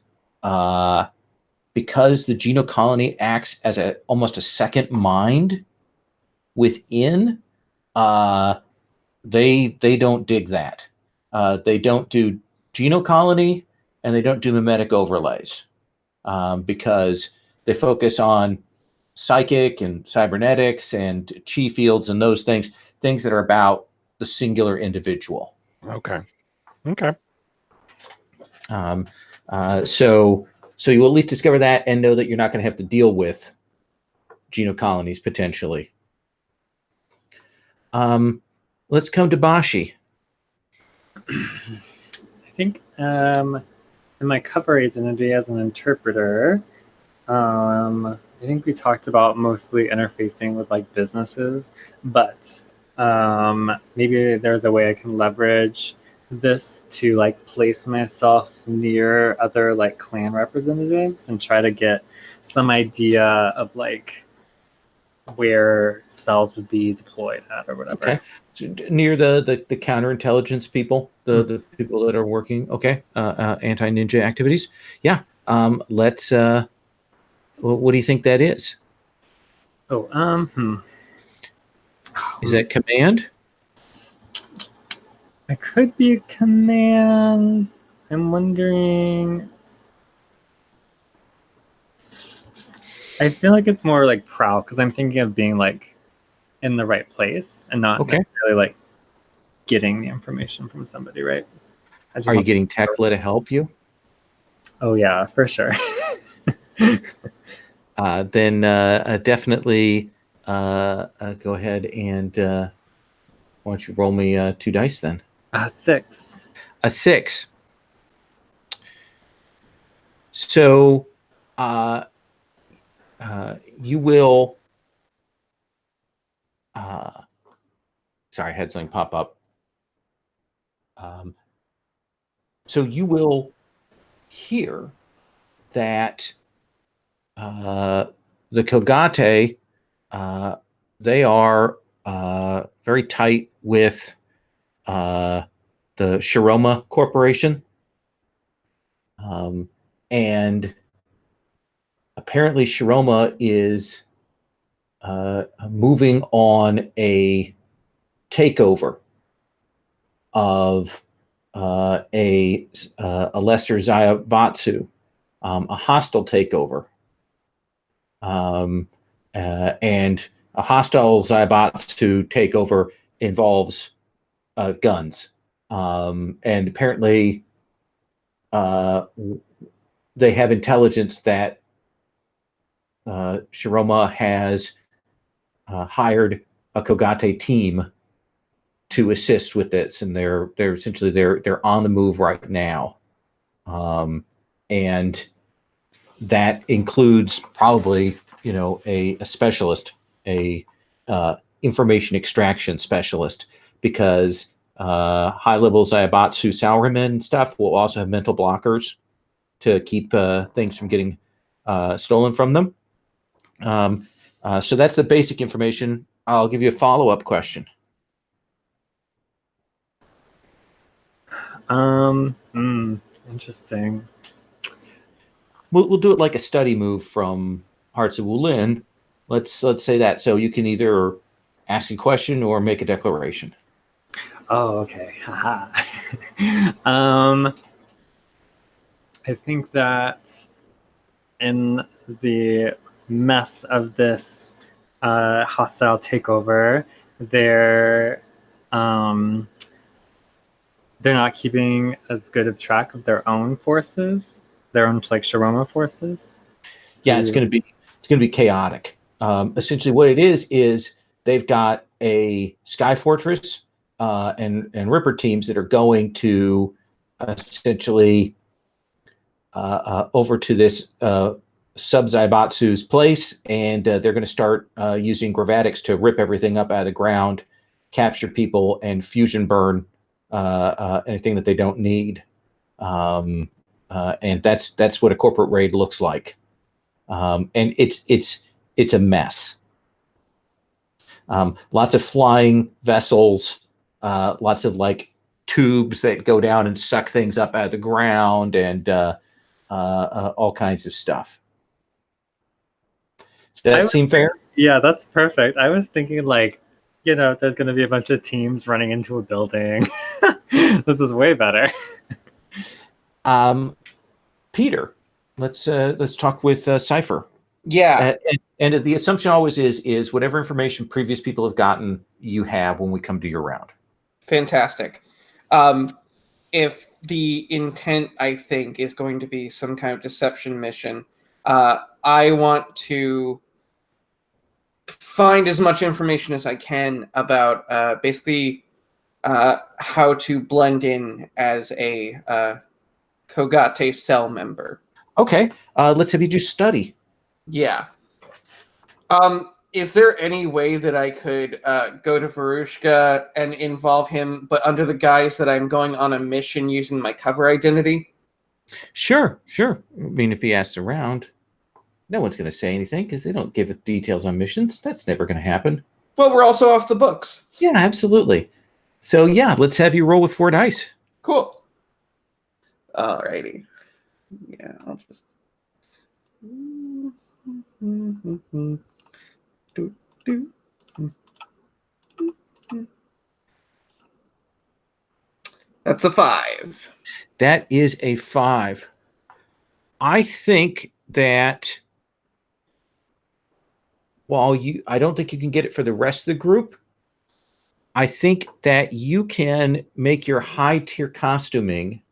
because the genocolony acts as almost a second mind within, they don't dig that. They don't do genocolony, and they don't do mimetic overlays because they focus on psychic and cybernetics and chi fields and those things that are about the singular individual. Okay. So you will at least discover that and know that you're not going to have to deal with genocolonies potentially. Let's come to Bashi. I think in my cover identity as an interpreter, I think we talked about mostly interfacing with like businesses, but maybe there's a way I can leverage this to like place myself near other like clan representatives and try to get some idea of like where cells would be deployed at or whatever. Okay. So near the counterintelligence people, the people that are working, anti-ninja activities. Yeah. Let's what do you think that is? Is that command? It could be a command. I'm wondering. I feel like it's more like prowl because I'm thinking of being like in the right place and not necessarily like getting the information from somebody, right? Are you getting Tekla to help you? Oh yeah, for sure. Then definitely go ahead and why don't you roll me 2 dice then? 6. A 6. So you will. Sorry, I had something pop up. So you will hear that the Kogate, they are very tight with the Shiroma Corporation. And apparently Shiroma is moving on a takeover of a lesser Zaibatsu, a hostile takeover. And a hostile Zaibatsu takeover involves guns. And apparently they have intelligence that Shiroma has hired a Kogate team to assist with this, and they're essentially they're on the move right now, and that includes probably a specialist, a information extraction specialist, because high level Zaibatsu Sauerman stuff will also have mental blockers to keep things from getting stolen from them. So that's the basic information. I'll give you a follow-up question. Interesting. We'll do it like a study move from Hearts of Wulin. Let's say that. So you can either ask a question or make a declaration. Oh, okay. Haha. I think that in the mess of this hostile takeover, they're not keeping as good of track of their own forces, their own like Shiroma forces. Yeah, it's going to be chaotic. Essentially, what it is they've got a sky fortress and Ripper teams that are going to essentially over to this Sub-Zaibatsu's place, and they're going to start using gravatics to rip everything up out of the ground, capture people, and fusion burn anything that they don't need. And that's what a corporate raid looks like. And it's a mess. Lots of flying vessels, lots of like tubes that go down and suck things up out of the ground, and all kinds of stuff. Does that seem fair? Yeah, that's perfect. I was thinking like, there's going to be a bunch of teams running into a building. This is way better. Peter, let's talk with Cypher. Yeah. And the assumption always is whatever information previous people have gotten, you have when we come to your round. Fantastic. If the intent, I think, is going to be some kind of deception mission, I want to find as much information as I can about basically how to blend in as a Kogate cell member. Okay, let's have you do study. Yeah. Is there any way that I could go to Varushka and involve him, but under the guise that I'm going on a mission using my cover identity? Sure. I mean, if he asks around, no one's going to say anything because they don't give details on missions. That's never going to happen. Well, we're also off the books. Yeah, absolutely. So yeah, let's have you roll with 4 dice. Cool. Alrighty. Yeah, I'll just... That's a 5. That is a 5. I think that I don't think you can get it for the rest of the group. I think that you can make your high tier costuming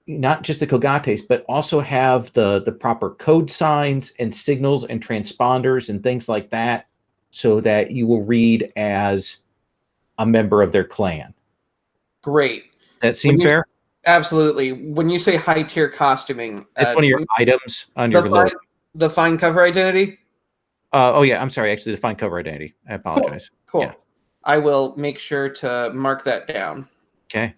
not just the Kogates, but also have the proper code signs and signals and transponders and things like that, so that you will read as a member of their clan. Great. That seem fair? Absolutely. When you say high tier costuming, that's one of your items on your load. The fine cover identity? Oh yeah, I'm sorry. Actually, the fine cover identity. I apologize. Cool. Yeah. I will make sure to mark that down. Okay.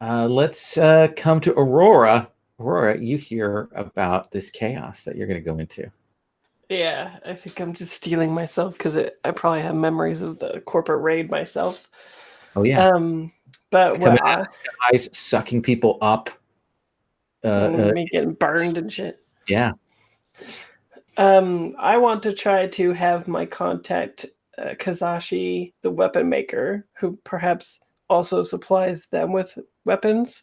Let's come to Aurora. Aurora, you hear about this chaos that you're going to go into. Yeah, I think I'm just stealing myself because I probably have memories of the corporate raid myself. Oh yeah. But coming out of the skies, sucking people up. Me getting burned and shit. Yeah. I want to try to have my contact Kazashi, the weapon maker, who perhaps also supplies them with weapons,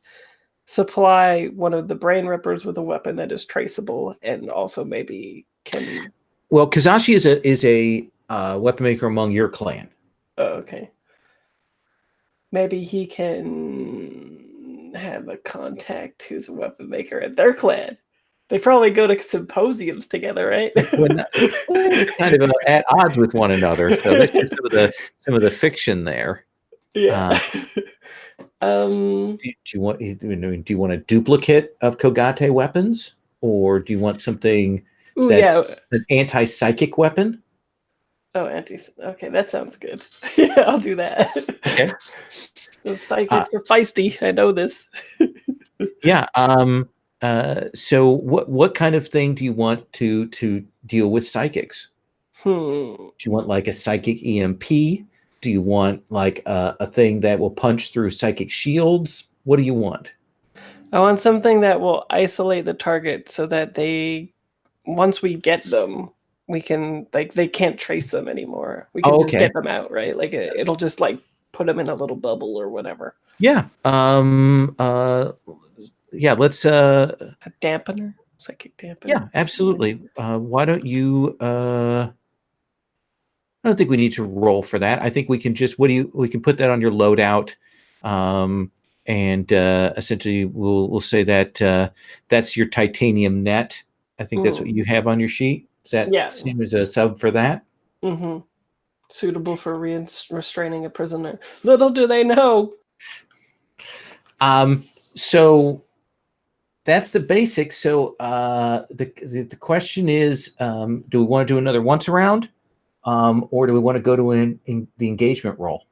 supply one of the brain rippers with a weapon that is traceable, and also maybe can. Well, Kazashi is a weapon maker among your clan. Oh, okay. Maybe he can have a contact who's a weapon maker at their clan. They probably go to symposiums together, right? Kind of at odds with one another. So that's just some of the fiction there. Yeah. Do you want a duplicate of Kogate weapons, or do you want something that's an anti-psychic weapon? Oh, okay, that sounds good. Yeah, I'll do that. Okay. The psychics are feisty. I know this. Yeah. So what kind of thing do you want to deal with psychics? Do you want like a psychic EMP? Do you want like a thing that will punch through psychic shields? What do you want? I want something that will isolate the target so that once we get them, we can they can't trace them anymore. We can just get them out, right? Like it'll just like put them in a little bubble or whatever. Yeah. Yeah. Let's a dampener, psychic dampener. Yeah, absolutely. Why don't you? I don't think we need to roll for that. I think we can just. We can put that on your loadout, and essentially we'll say that that's your titanium net. I think that's what you have on your sheet. Does that seem as a sub for that? Mm-hmm. suitable for restraining a prisoner. Little do they know. So that's the basics. So the question is, do we want to do another once around, or do we want to go to the engagement roll?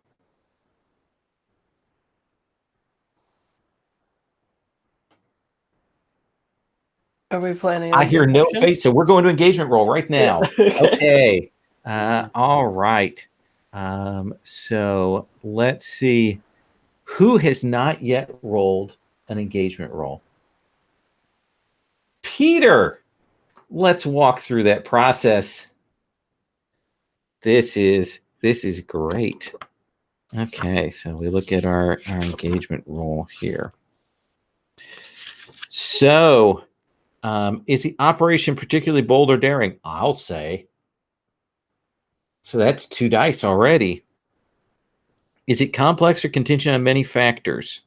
Are we planning? I hear no face, so we're going to engagement roll right now. Yeah. Okay. All right. So let's see. Who has not yet rolled an engagement roll? Peter. Let's walk through that process. This is great. Okay, so we look at our engagement roll here. So, is the operation particularly bold or daring? I'll say. So that's 2 dice already. Is it complex or contingent on many factors?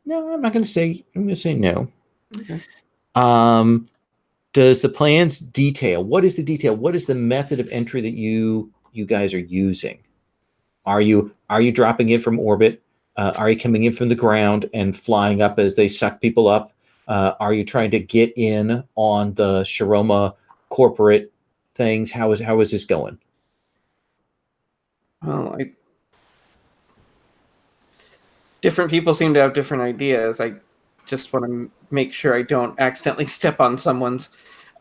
No, I'm not going to say. I'm going to say no. Okay. Does the plans detail? What is the detail? What is the method of entry that you guys are using? Are you dropping in from orbit? Are you coming in from the ground and flying up as they suck people up? Are you trying to get in on the Shiroma corporate things? How is this going? Well, different people seem to have different ideas. I just want to make sure I don't accidentally step on someone's.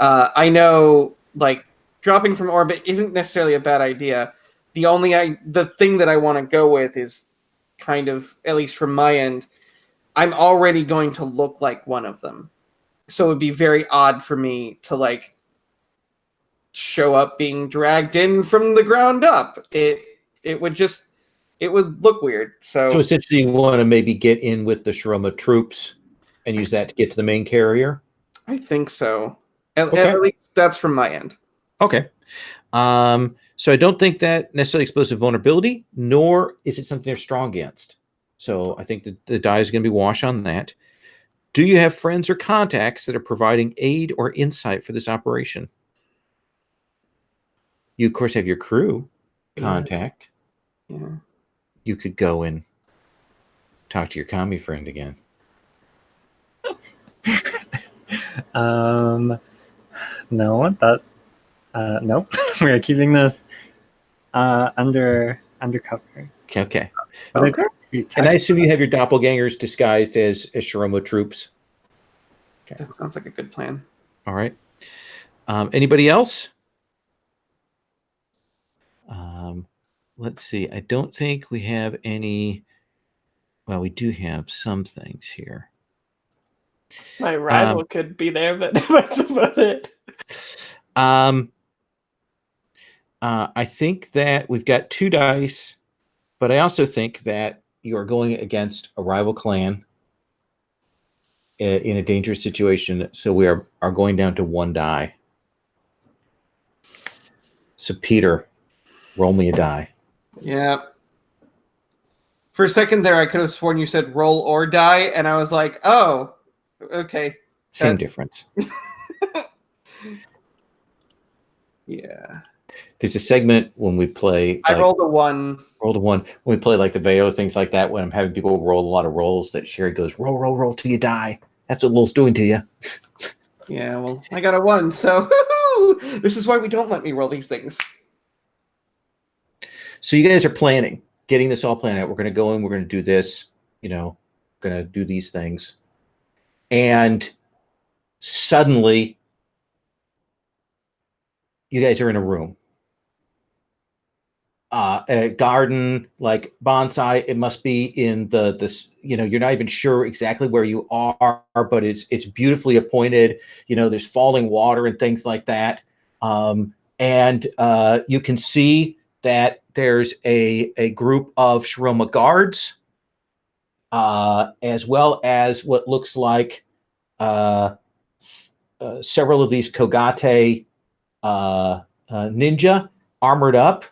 I know, like, dropping from orbit isn't necessarily a bad idea. The thing that I want to go with is kind of, at least from my end, I'm already going to look like one of them. So it would be very odd for me to, like, show up being dragged in from the ground up. It would look weird. So essentially, you want to maybe get in with the Shiroma troops and use that to get to the main carrier? I think so. At Okay. least that's from my end. Okay. So I don't think that necessarily explosive vulnerability, nor is it something they're strong against. So I think the die is going to be wash on that. Do you have friends or contacts that are providing aid or insight for this operation? You, of course, have your crew contact. Yeah. You could go and talk to your commie friend again. No, nope. We are keeping this undercover. Okay. Okay. And I assume you have your doppelgangers disguised as Shiroma troops. Okay. That sounds like a good plan. All right. Anybody else? Let's see. I don't think we have any. Well, we do have some things here. My rival could be there, but that's about it. I think that we've got 2 dice, but I also think that you are going against a rival clan in a dangerous situation, so we are going down to 1 die. So Peter, roll me a die. Yeah. For a second there, I could have sworn you said roll or die, and I was like, oh, okay. Same difference. Yeah. There's a segment when we play. I rolled a 1. Rolled a 1. When we play like the Veos, things like that, when I'm having people roll a lot of rolls, that Sherry goes, roll till you die. That's what Lil's doing to you. Yeah, well, I got a 1, so this is why we don't let me roll these things. So you guys are planning, getting this all planned out. We're going to go in, we're going to do this, going to do these things. And suddenly, you guys are in a room. A garden, like bonsai. It must be in this. You're not even sure exactly where you are, but it's beautifully appointed. There's falling water and things like that. And you can see that there's a group of Shiroma guards, as well as what looks like several of these Kogate ninja armored up.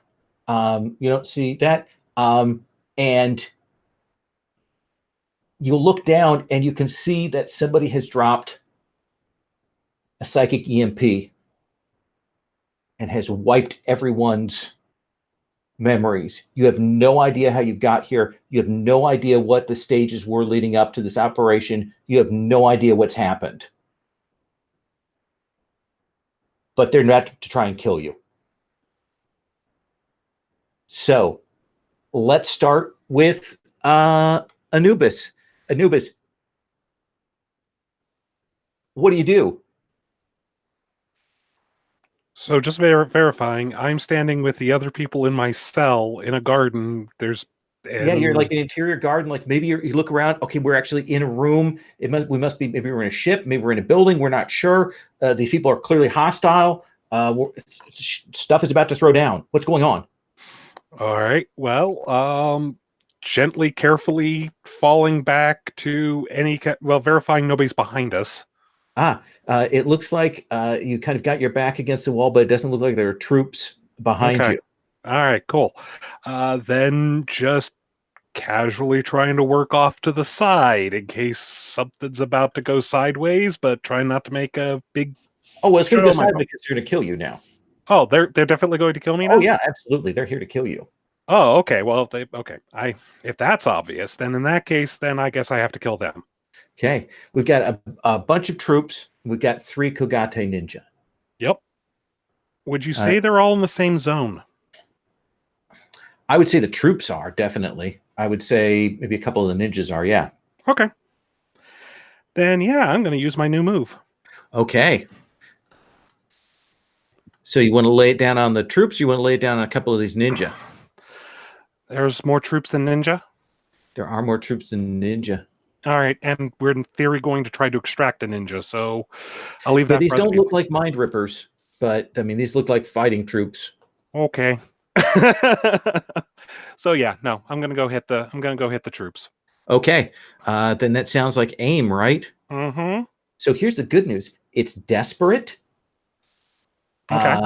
You don't see that. And you look down and you can see that somebody has dropped a psychic EMP and has wiped everyone's memories. You have no idea how you got here. You have no idea what the stages were leading up to this operation. You have no idea what's happened. But they're not to try and kill you. So let's start with Anubis. Anubis, what do you do? So just verifying, I'm standing with the other people in my cell in a garden. Yeah, you're like an interior garden. Like maybe you look around. Okay, we're actually in a room. We must be. Maybe we're in a ship. Maybe we're in a building. We're not sure. These people are clearly hostile. Stuff is about to throw down. What's going on? All right. Well, gently, carefully falling back to verifying nobody's behind us. It looks like you kind of got your back against the wall, but it doesn't look like there are troops behind you. All right, cool. Then just casually trying to work off to the side in case something's about to go sideways, but trying not to make a big... Oh, well, it's going to go sideways because they're going to kill you now. Oh, they're definitely going to kill me now? Oh, yeah, absolutely. They're here to kill you. Oh, okay. Well, if that's obvious, then in that case, then I guess I have to kill them. Okay, we've got a bunch of troops. We've got 3 Kogate ninja. Yep. Would you say they're all in the same zone? I would say the troops are, definitely. I would say maybe a couple of the ninjas are, yeah. Okay. Then, yeah, I'm going to use my new move. Okay. So you want to lay it down on the troops, or you want to lay it down on a couple of these ninja? There's more troops than ninja? There are more troops than ninja. All right, and we're in theory going to try to extract a ninja, so I'll leave that. These don't look like mind rippers, but I mean these look like fighting troops. Okay. So yeah, no, I'm gonna go hit the troops. Okay, then that sounds like aim, right? Mm-hmm. So here's the good news: it's desperate. Okay.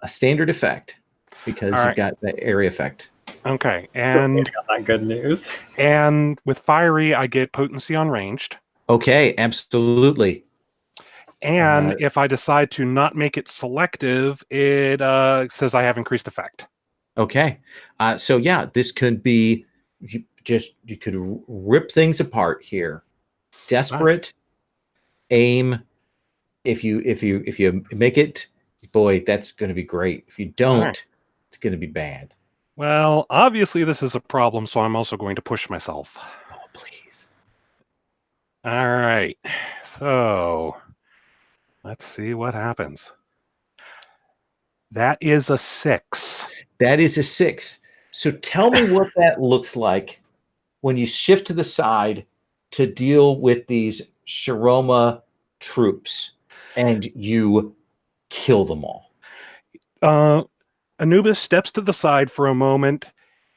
A standard effect because you've got the area effect. Okay, and got that good news. And with fiery, I get potency on ranged. Okay, absolutely. And if I decide to not make it selective, it says I have increased effect. Okay, so yeah, this could be you could rip things apart here. Desperate, aim. If you make it, boy, that's going to be great. If you don't, it's going to be bad. Well, obviously this is a problem, so I'm also going to push myself. Oh, please. All right. So, let's see what happens. That is a 6. That is a 6. So tell me what that looks like when you shift to the side to deal with these Shiroma troops and you kill them all. Anubis steps to the side for a moment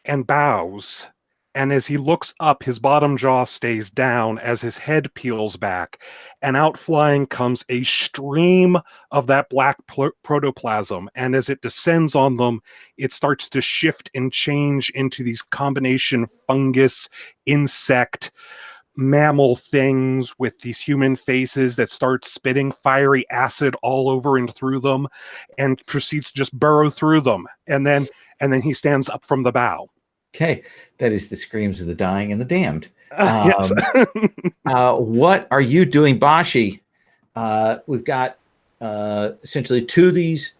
and bows. And as he looks up, his bottom jaw stays down as his head peels back. And out flying comes a stream of that black protoplasm. And as it descends on them, it starts to shift and change into these combination fungus, insect, mammal things with these human faces that start spitting fiery acid all over and through them and proceeds to just burrow through them. And then he stands up from the bow. Okay, that is the screams of the dying and the damned. Yes. What are you doing, Bashi? We've got essentially 2 of these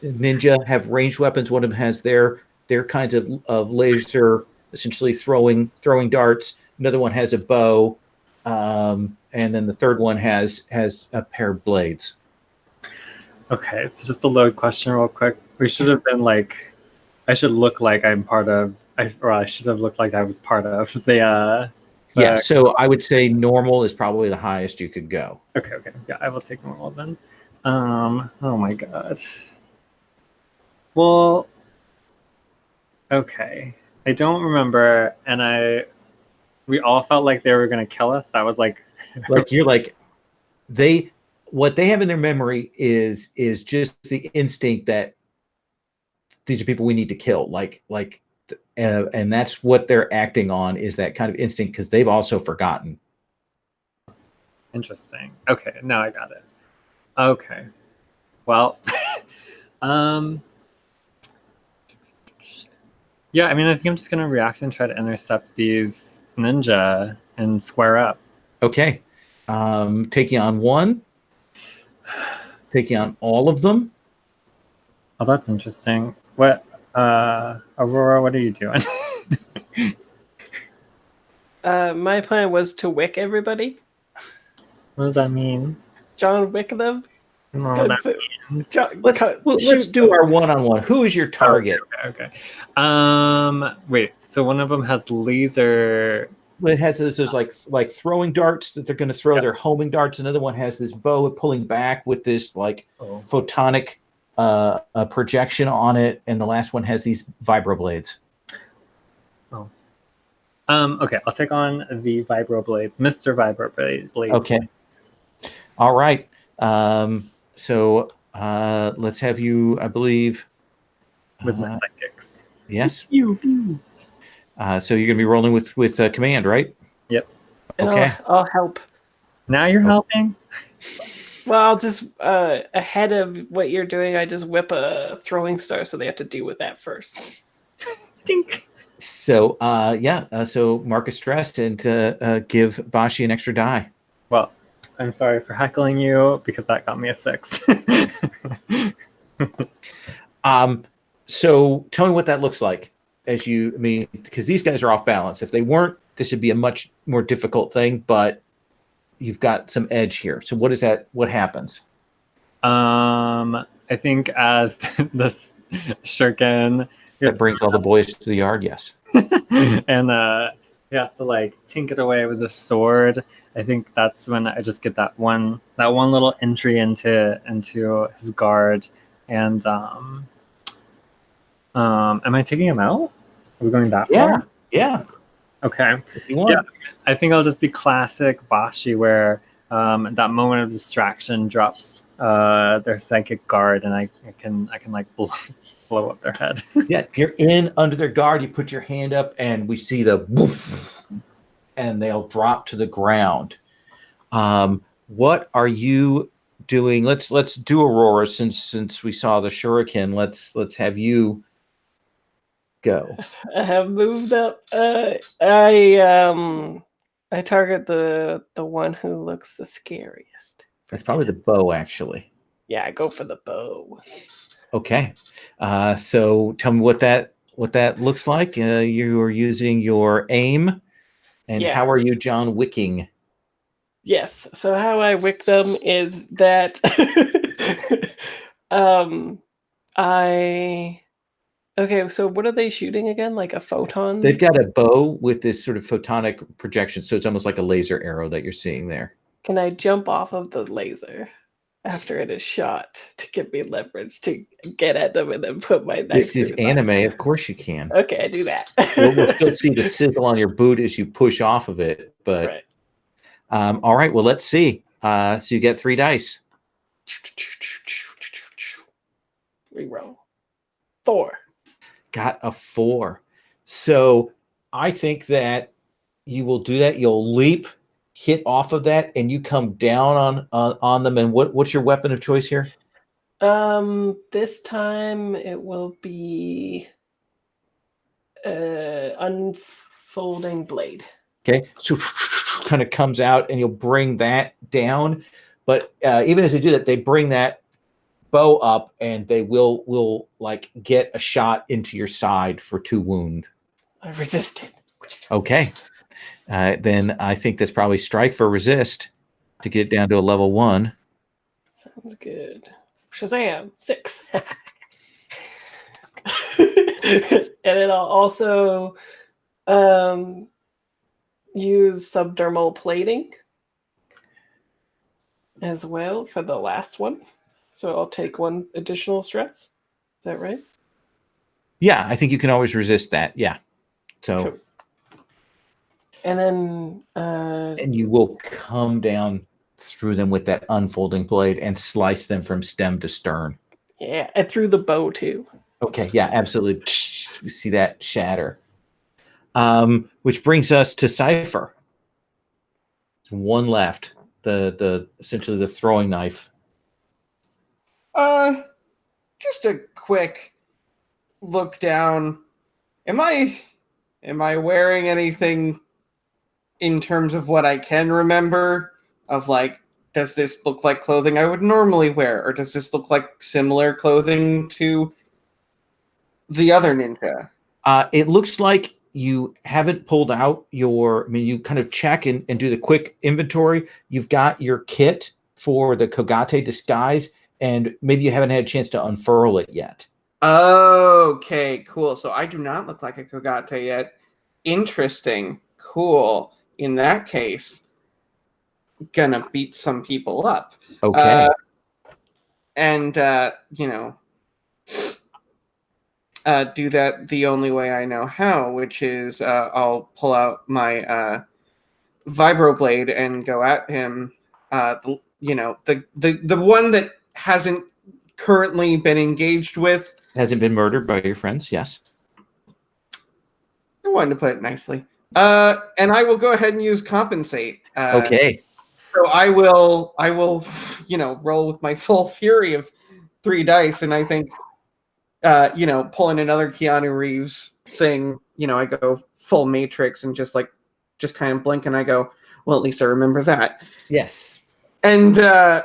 ninja have ranged weapons. One of them has their kinds of laser, essentially throwing darts. Another one has a bow, and then the third one has a pair of blades. Okay, it's just a load question real quick. We should have been like, I should look like I'm part of, or I should have looked like I was part of the yeah, so I would say normal is probably the highest you could go. Okay. Yeah, I will take normal then. Oh my god. Well, okay. I don't remember, and we all felt like they were gonna kill us. That was like you're like what they have in their memory is just the instinct that these are people we need to kill. And that's what they're acting on, is that kind of instinct, because they've also forgotten. Interesting. Okay, now I got it. Okay. Well, Yeah, I mean, I think I'm just gonna react and try to intercept these ninja and square up. Okay. Taking on one. Taking on all of them. Oh, that's interesting. What, Aurora? What are you doing? My plan was to wick everybody. What does that mean? John Wick them. I don't know what that Good. means. Let's Shoot do them. our one-on-one. Who is your target? Okay. Wait. So one of them has laser. It has this like throwing darts that they're going to throw. Yep. They're homing darts. Another one has this bow pulling back with this like Oh. photonic projection on it, and the last one has these vibroblades. Okay, I'll take on the vibroblades, Mr. Vibroblades. Okay. All right. So let's have you, I believe. With my psychics. Yes. Pew. So you're going to be rolling with command, right? Yep. And Okay. I'll help. Now you're helping? Well, I'll just ahead of what you're doing, I just whip a throwing star, so they have to deal with that first. Think. So so mark a stress and give Bashi an extra die. Well, I'm sorry for heckling you because that got me a 6. So tell me what that looks like because these guys are off balance. If they weren't, this would be a much more difficult thing, but you've got some edge here. So what is that? What happens? I think as this shuriken That brings all the boys to the yard. Yes. and he has to like tink it away with a sword. I think that's when I just get that one little entry into his guard. And am I taking him out? Are we going that far? Yeah. Okay. If you want. Yeah. I think I'll just be classic Bashi, where at that moment of distraction drops their psychic guard, and I can like blow up their head. Yeah, you're in under their guard. You put your hand up, and we see the woof, and they'll drop to the ground. What are you doing? Let's do Aurora since we saw the shuriken. Let's have you go. I have moved up. I target the one who looks the scariest. That's probably the bow, actually. Yeah, I go for the bow. Okay. So tell me what that looks like. You are using your aim, and Yeah. how are you, John Wicking? Yes. So how I wick them is that Okay, so what are they shooting again? Like a photon? They've got a bow with this sort of photonic projection, so it's almost like a laser arrow that you're seeing there. Can I jump off of the laser after it is shot to give me leverage to get at them and then put my knife This is through the anime, of course you can. Okay, I do that. We'll still see the sizzle on your boot as you push off of it, but Right. All right. Well, let's see. So you get 3 dice. Reroll. 4. Got a 4. So I think that you will do that. You'll leap, hit off of that, and you come down on them. And what's your weapon of choice here? This time it will be unfolding blade. Okay, so kind of comes out, and you'll bring that down. But even as they do that, they bring that bow up, and they will like get a shot into your side for 2 wound. I resisted. Okay, then I think that's probably strike for resist to get it down to a level 1. Sounds good. Shazam! 6. And then I'll also use subdermal plating as well for the last one. So I'll take 1 additional stress. Is that right? Yeah, I think you can always resist that. Yeah. So. Cool. And then. And you will come down through them with that unfolding blade and slice them from stem to stern. Yeah, and through the bow too. Okay. Yeah, absolutely. You see that shatter. Which brings us to Cypher. There's 1 left. The essentially the throwing knife. Just a quick look down Am I wearing anything in terms of what I can remember of like, does this look like clothing I would normally wear, or does this look like similar clothing to the other ninja? It looks like you haven't pulled out your, I mean, you kind of check and do the quick inventory. You've got your kit for the Kogate disguise, and maybe you haven't had a chance to unfurl it yet. Okay, cool. So I do not look like a Kogate yet. Interesting. Cool. In that case, gonna beat some people up. Okay. And do that the only way I know how, which is I'll pull out my vibroblade and go at him. The one that hasn't currently been engaged with. Hasn't been murdered by your friends, yes. I wanted to put it nicely. And I will go ahead and use compensate. Okay. So I will, roll with my full fury of 3 dice, and I think, pulling another Keanu Reeves thing, I go full Matrix and just kind of blink, and I go, well, at least I remember that. Yes. And just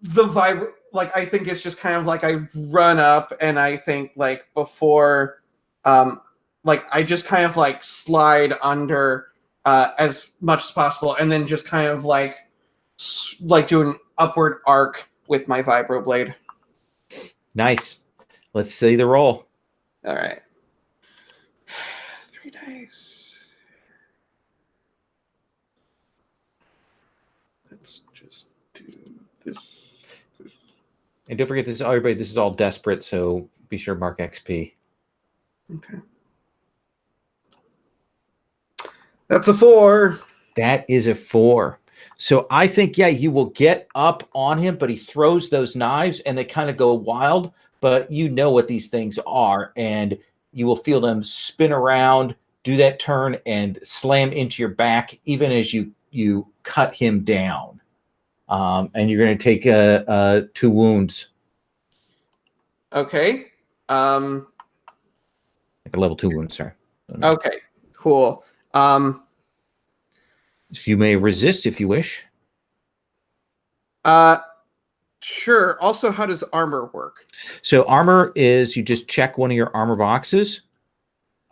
the vibe, I think it's just kind of like I run up, and I think before, I just kind of slide under as much as possible, and then just kind of do an upward arc with my vibroblade. Nice. Let's see the roll. All right. 3 dice. Let's just do this. And don't forget this, everybody, this is all desperate, so be sure to mark XP. Okay. That's a 4. That is a 4. So I think, yeah, you will get up on him, but he throws those knives and they kind of go wild, but you know what these things are, and you will feel them spin around, do that turn, and slam into your back, even as you cut him down. And you're going to take 2 wounds. Okay. Like a level 2 wound, sir. Okay, cool. You may resist if you wish. Sure. Also, how does armor work? So armor is you just check one of your armor boxes,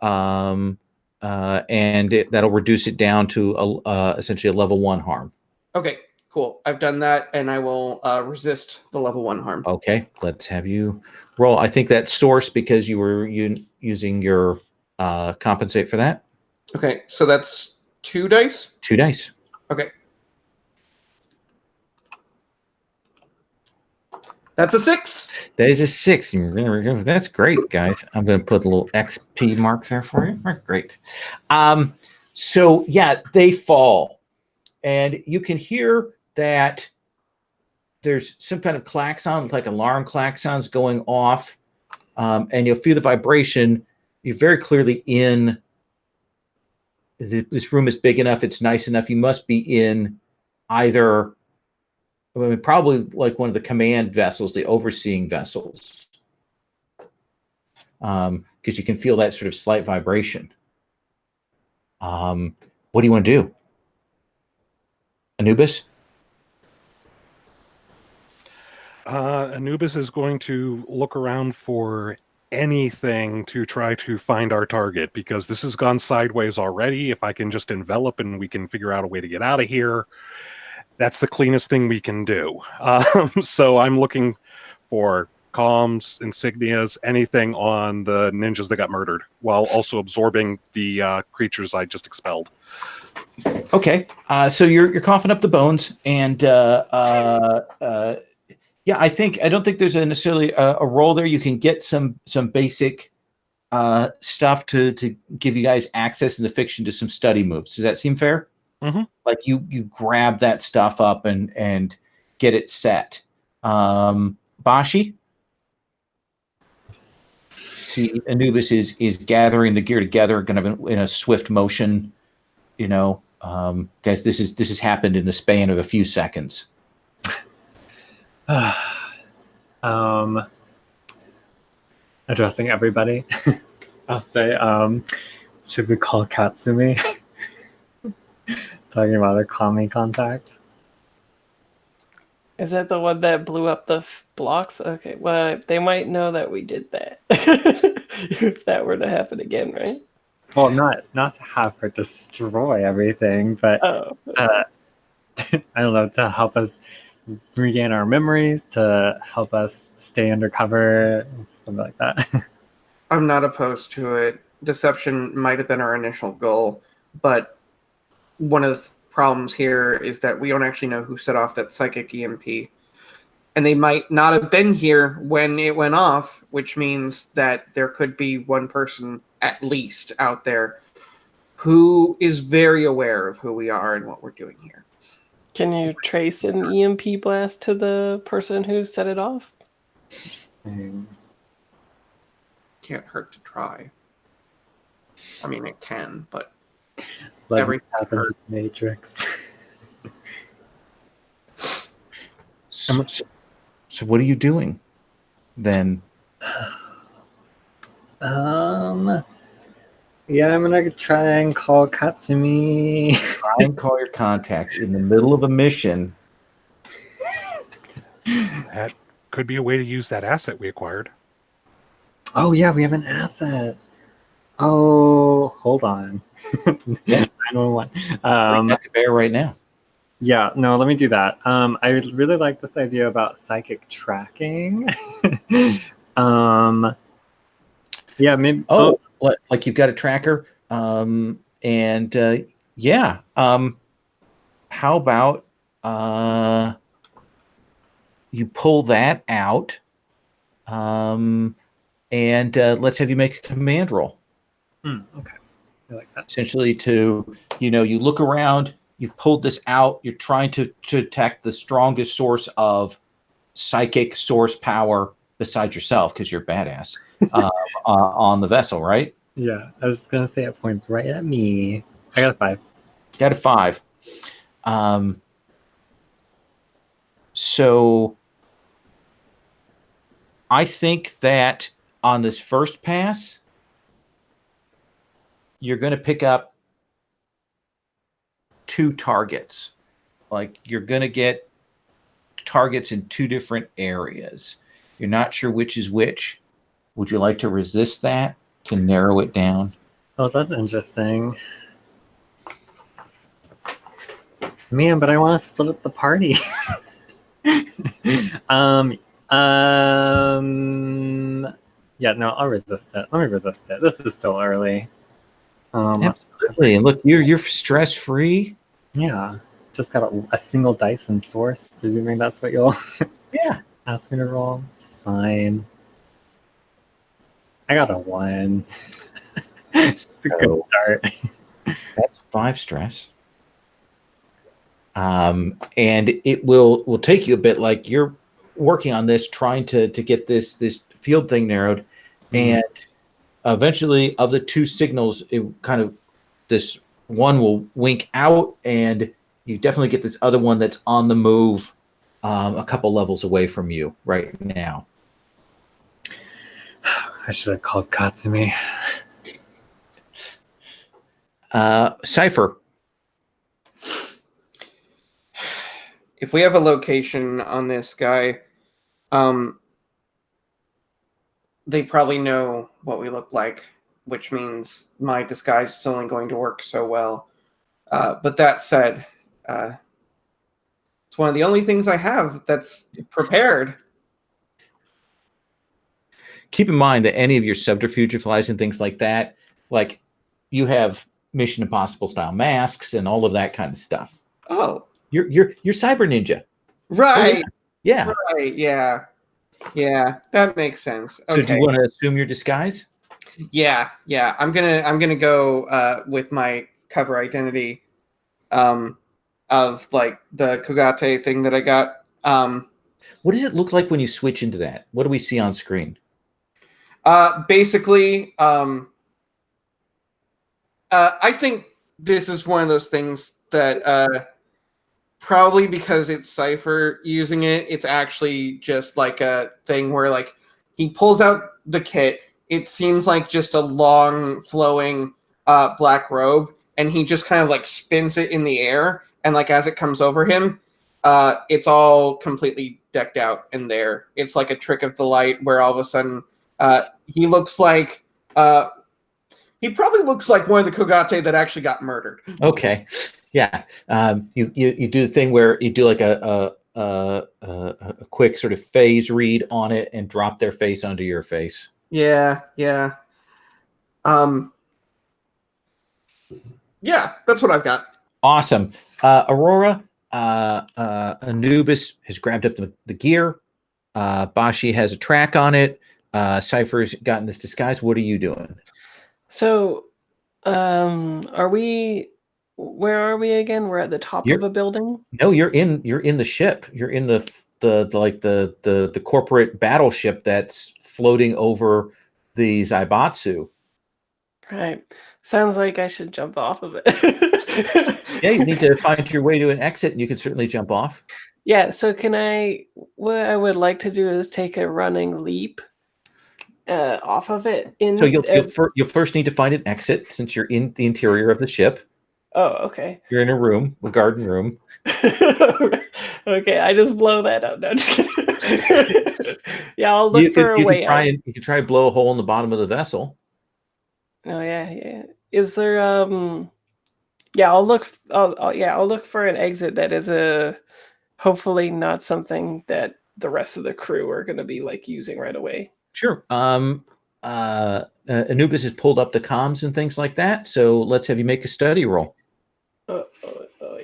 and that'll reduce it down to essentially a level 1 harm. Okay, cool. I've done that, and I will resist the level 1 harm. Okay, let's have you roll. I think that's source because you were using your compensate for that. Okay, so that's 2 dice? 2 dice. Okay. That's a 6. That is a 6. That's great, guys. I'm going to put a little XP mark there for you. All right, great. So, yeah, they fall. And you can hear that there's some kind of klaxon, like alarm klaxons going off. And you'll feel the vibration. You're very clearly in. This room is big enough. It's nice enough. You must be in either... probably like one of the command vessels, the overseeing vessels, because you can feel that sort of slight vibration. What do you want to do? Anubis? Anubis is going to look around for anything to try to find our target, because this has gone sideways already. If I can just envelop and we can figure out a way to get out of here, that's the cleanest thing we can do. So I'm looking for comms, insignias, anything on the ninjas that got murdered, while also absorbing the creatures I just expelled. Okay, so you're coughing up the bones, and yeah, I don't think there's necessarily a role there. You can get some basic stuff to give you guys access in the fiction to some study moves. Does that seem fair? Mm-hmm. Like you grab that stuff up and get it set. Bashi? See, Anubis is gathering the gear together, kind of in a swift motion. Guys, this has happened in the span of a few seconds. addressing everybody. I'll say, should we call Katsumi? Talking about a Kami contact. Is that the one that blew up the blocks? Okay, well, they might know that we did that. If that were to happen again, right? Well, not to have her destroy everything, but Oh. I don't know, to help us regain our memories, to help us stay undercover, something like that. I'm not opposed to it. Deception might have been our initial goal, but one of the problems here is that we don't actually know who set off that psychic EMP. And they might not have been here when it went off, which means that there could be one person at least out there who is very aware of who we are and what we're doing here. Can you trace an EMP blast to the person who set it off? Can't hurt to try. I mean, it can, but Like everything happened hurt. to the Matrix. So what are you doing then? Yeah, I'm gonna try and call Katsumi. Try and call your contact in the middle of a mission. That could be a way to use that asset we acquired. Oh yeah, we have an asset. Oh, hold on. Yeah. 911. Bring that to bear right now. Yeah, no, let me do that. I really like this idea about psychic tracking. Yeah, maybe. Oh, like you've got a tracker. Yeah. How about you pull that out, and let's have you make a command roll. Okay, I like that. Essentially, you look around, you've pulled this out, you're trying to attack the strongest source of psychic source power besides yourself, because you're badass, on the vessel, right? Yeah, I was just gonna say it points right at me. I got a 5. Got a 5. So I think that on this first pass, you're going to pick up 2 targets. Like, you're going to get targets in 2 different areas. You're not sure which is which. Would you like to resist that to narrow it down? Oh, that's interesting. Man, but I want to split up the party. Yeah, no, I'll resist it. Let me resist it. This is still early. Absolutely. And look, you're stress free. Yeah, just got a single dice and source, presuming that's what you'll ask me to roll. It's fine. I got a 1. It's a good start. That's 5 stress. And it will take you a bit, like you're working on this, trying to get this field thing narrowed, and eventually, of the 2 signals, it kind of, this one will wink out, and you definitely get this other one that's on the move, a couple levels away from you right now. I should have called Katsumi. Cypher. If we have a location on this guy, they probably know what we look like, which means my disguise is only going to work so well. But that said, it's one of the only things I have that's prepared. Keep in mind that any of your subterfugifies and things like that, like you have Mission Impossible style masks and all of that kind of stuff. Oh, You're cyber ninja, right. Oh, yeah. Right. Yeah. Yeah. That makes sense. So do you want to assume your disguise? Yeah. Yeah. I'm gonna go with my cover identity, of like the Kogate thing that I got. What does it look like when you switch into that? What do we see on screen? Basically, I think this is one of those things that probably because it's Cypher using it, it's actually just like a thing where like he pulls out the kit, it seems like just a long flowing black robe, and he just kind of like spins it in the air, and like as it comes over him, it's all completely decked out in there. It's like a trick of the light where all of a sudden he looks like he probably looks like one of the Kogate that actually got murdered. Okay, yeah. You do the thing where you do like a quick sort of phase read on it and drop their face onto your face. Yeah. Yeah, that's what I've got. Awesome. Aurora, Anubis has grabbed up the gear. Bashi has a track on it. Cypher's gotten this disguise. What are you doing? So, are we? Where are we again? We're at the top of a building. No, you're in the ship. You're in the corporate battleship that's floating over the Zaibatsu. Right. Sounds like I should jump off of it. Yeah, you need to find your way to an exit, and you can certainly jump off. Yeah. So can I? What I would like to do is take a running leap off of it. So you'll first need to find an exit since you're in the interior of the ship. Oh, okay. You're in a room, a garden room. Okay, I just blow that up. No, just kidding. Yeah, I'll look for a way out. You could try and blow a hole in the bottom of the vessel. Oh yeah. Is there yeah, I'll look for an exit that is hopefully not something that the rest of the crew are going to be like using right away. Sure. Anubis has pulled up the comms and things like that, so let's have you make a study roll. Oh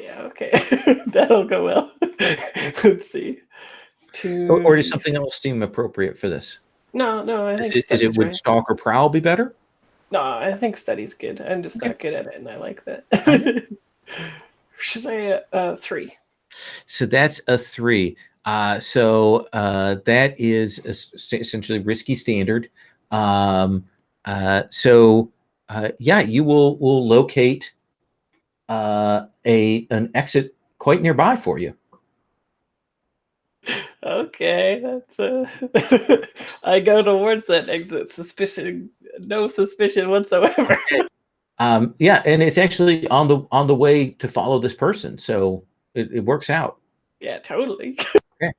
yeah, okay. That'll go well. Let's see. Or does something else seem appropriate for this? No, I think is it would right. stalk or prowl be better? No, I think study's good. I'm just not good at it, and I like that. Should say 3. So that's a 3. So that is essentially risky standard. Yeah, you will locate an exit quite nearby for you. Okay, that's I go towards that exit. No suspicion whatsoever. Okay. Yeah, and it's actually on the way to follow this person, so it works out. Yeah, totally. Okay.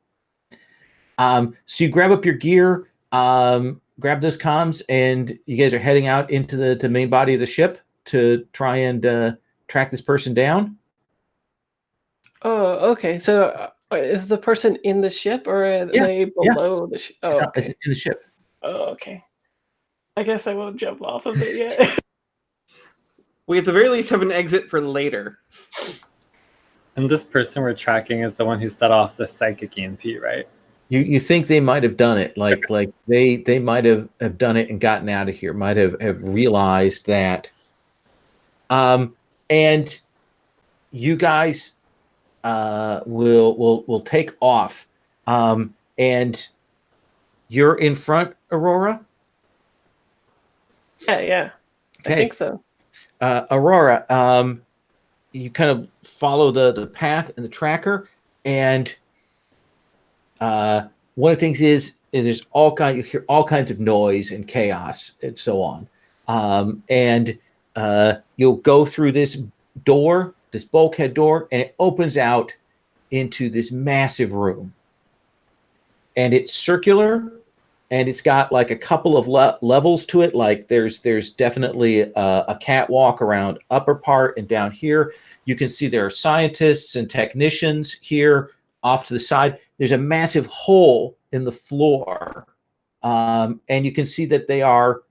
So you grab up your gear, grab those comms, and you guys are heading out into the main body of the ship to try and track this person down. Oh, okay. So is the person in the ship, or are they below the ship? Oh, okay. It's in the ship. Oh, okay. I guess I won't jump off of it yet. We at the very least have an exit for later. And this person we're tracking is the one who set off the psychic EMP, right? You think they might have done it, like they might have done it and gotten out of here, might have realized that. And you guys will take off. And you're in front, Aurora? Yeah. Okay. I think so. Aurora, you kind of follow the path and the tracker, and one of the things is there's you hear all kinds of noise and chaos and so on, and you'll go through this door, this bulkhead door, and it opens out into this massive room, and it's circular. And it's got like a couple of levels to it. Like there's definitely a catwalk around upper part, and down here you can see there are scientists and technicians here off to the side. There's a massive hole in the floor, and you can see that they are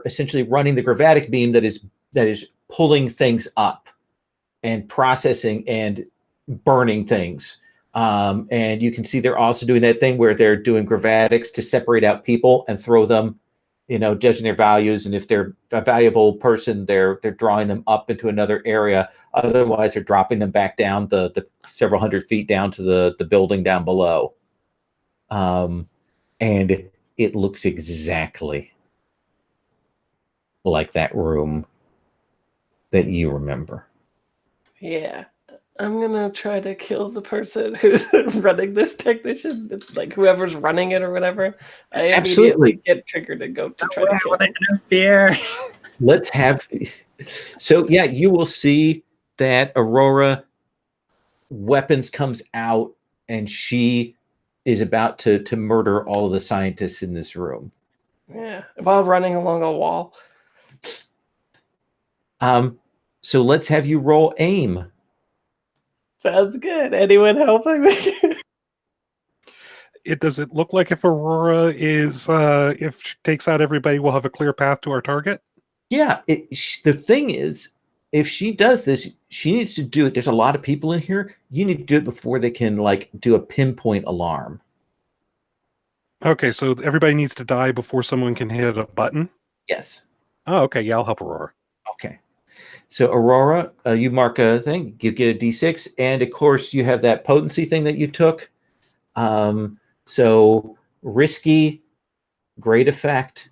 essentially running the gravatic beam that is pulling things up and processing and burning things. And you can see they're also doing that thing where they're doing gravatics to separate out people and throw them, judging their values. And if they're a valuable person, they're drawing them up into another area. Otherwise, they're dropping them back down the several hundred feet down to the building down below. And it looks exactly like that room that you remember. Yeah. I'm gonna try to kill the person who's running this technician, like whoever's running it or whatever. I Absolutely. immediately get triggered and go to No try way, to I kill want to them. interfere. Let's have. So yeah, you will see that Aurora weapons comes out, and she is about to murder all of the scientists in this room. Yeah, while running along a wall. So let's have you roll aim. Sounds good. Anyone helping me? Does it look like if Aurora is if she takes out everybody, we'll have a clear path to our target? Yeah, the thing is, if she does this, she needs to do it. There's a lot of people in here. You need to do it before they can like do a pinpoint alarm. Okay, so everybody needs to die before someone can hit a button? Yes. Oh, okay, yeah, I'll help Aurora. Okay. So Aurora, you mark a thing. You get a D6, and of course you have that potency thing that you took. So risky, great effect.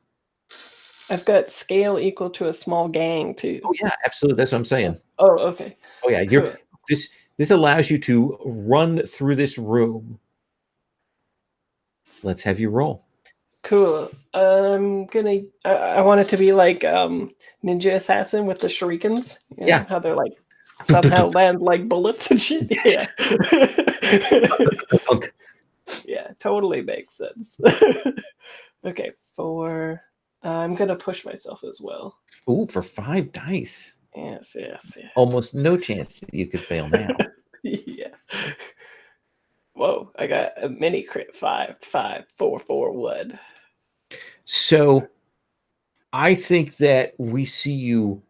I've got scale equal to a small gang too. Oh yeah, absolutely. That's what I'm saying. Oh, okay. Oh yeah, Cool. this allows you to run through this room. Let's have you roll. Cool. I'm gonna. I want it to be like Ninja Assassin with the shurikens. You know, Yeah. how they're like somehow land like bullets and shit. Yeah. Punk. Yeah, totally makes sense. Okay, 4. I'm gonna push myself as well. Ooh, for 5 dice. Yes. Almost no chance that you could fail now. Yeah. Whoa! I got a mini crit. 5, 5, 4, 4, 1. So I think that we see you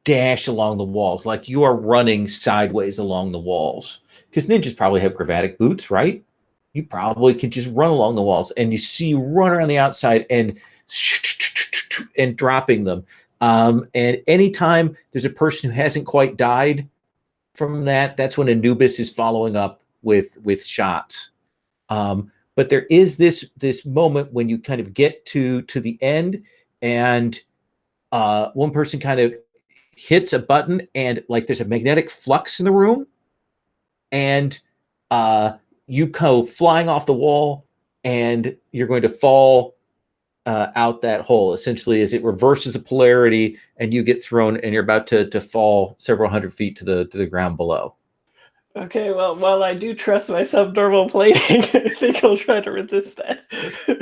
dash along the walls, like you are running sideways along the walls. Because ninjas probably have chromatic boots, right? You probably can just run along the walls, and you see you run around the outside and dropping them. And anytime there's a person who hasn't quite died from that, that's when Anubis is following up with shots. But there is this moment when you kind of get to the end, and one person kind of hits a button, and like there's a magnetic flux in the room, and you go flying off the wall, and you're going to fall out that hole. Essentially, as it reverses the polarity, and you get thrown, and you're about to fall several hundred feet to the ground below. Okay, well, while I do trust my subnormal plating, I think I'll try to resist that.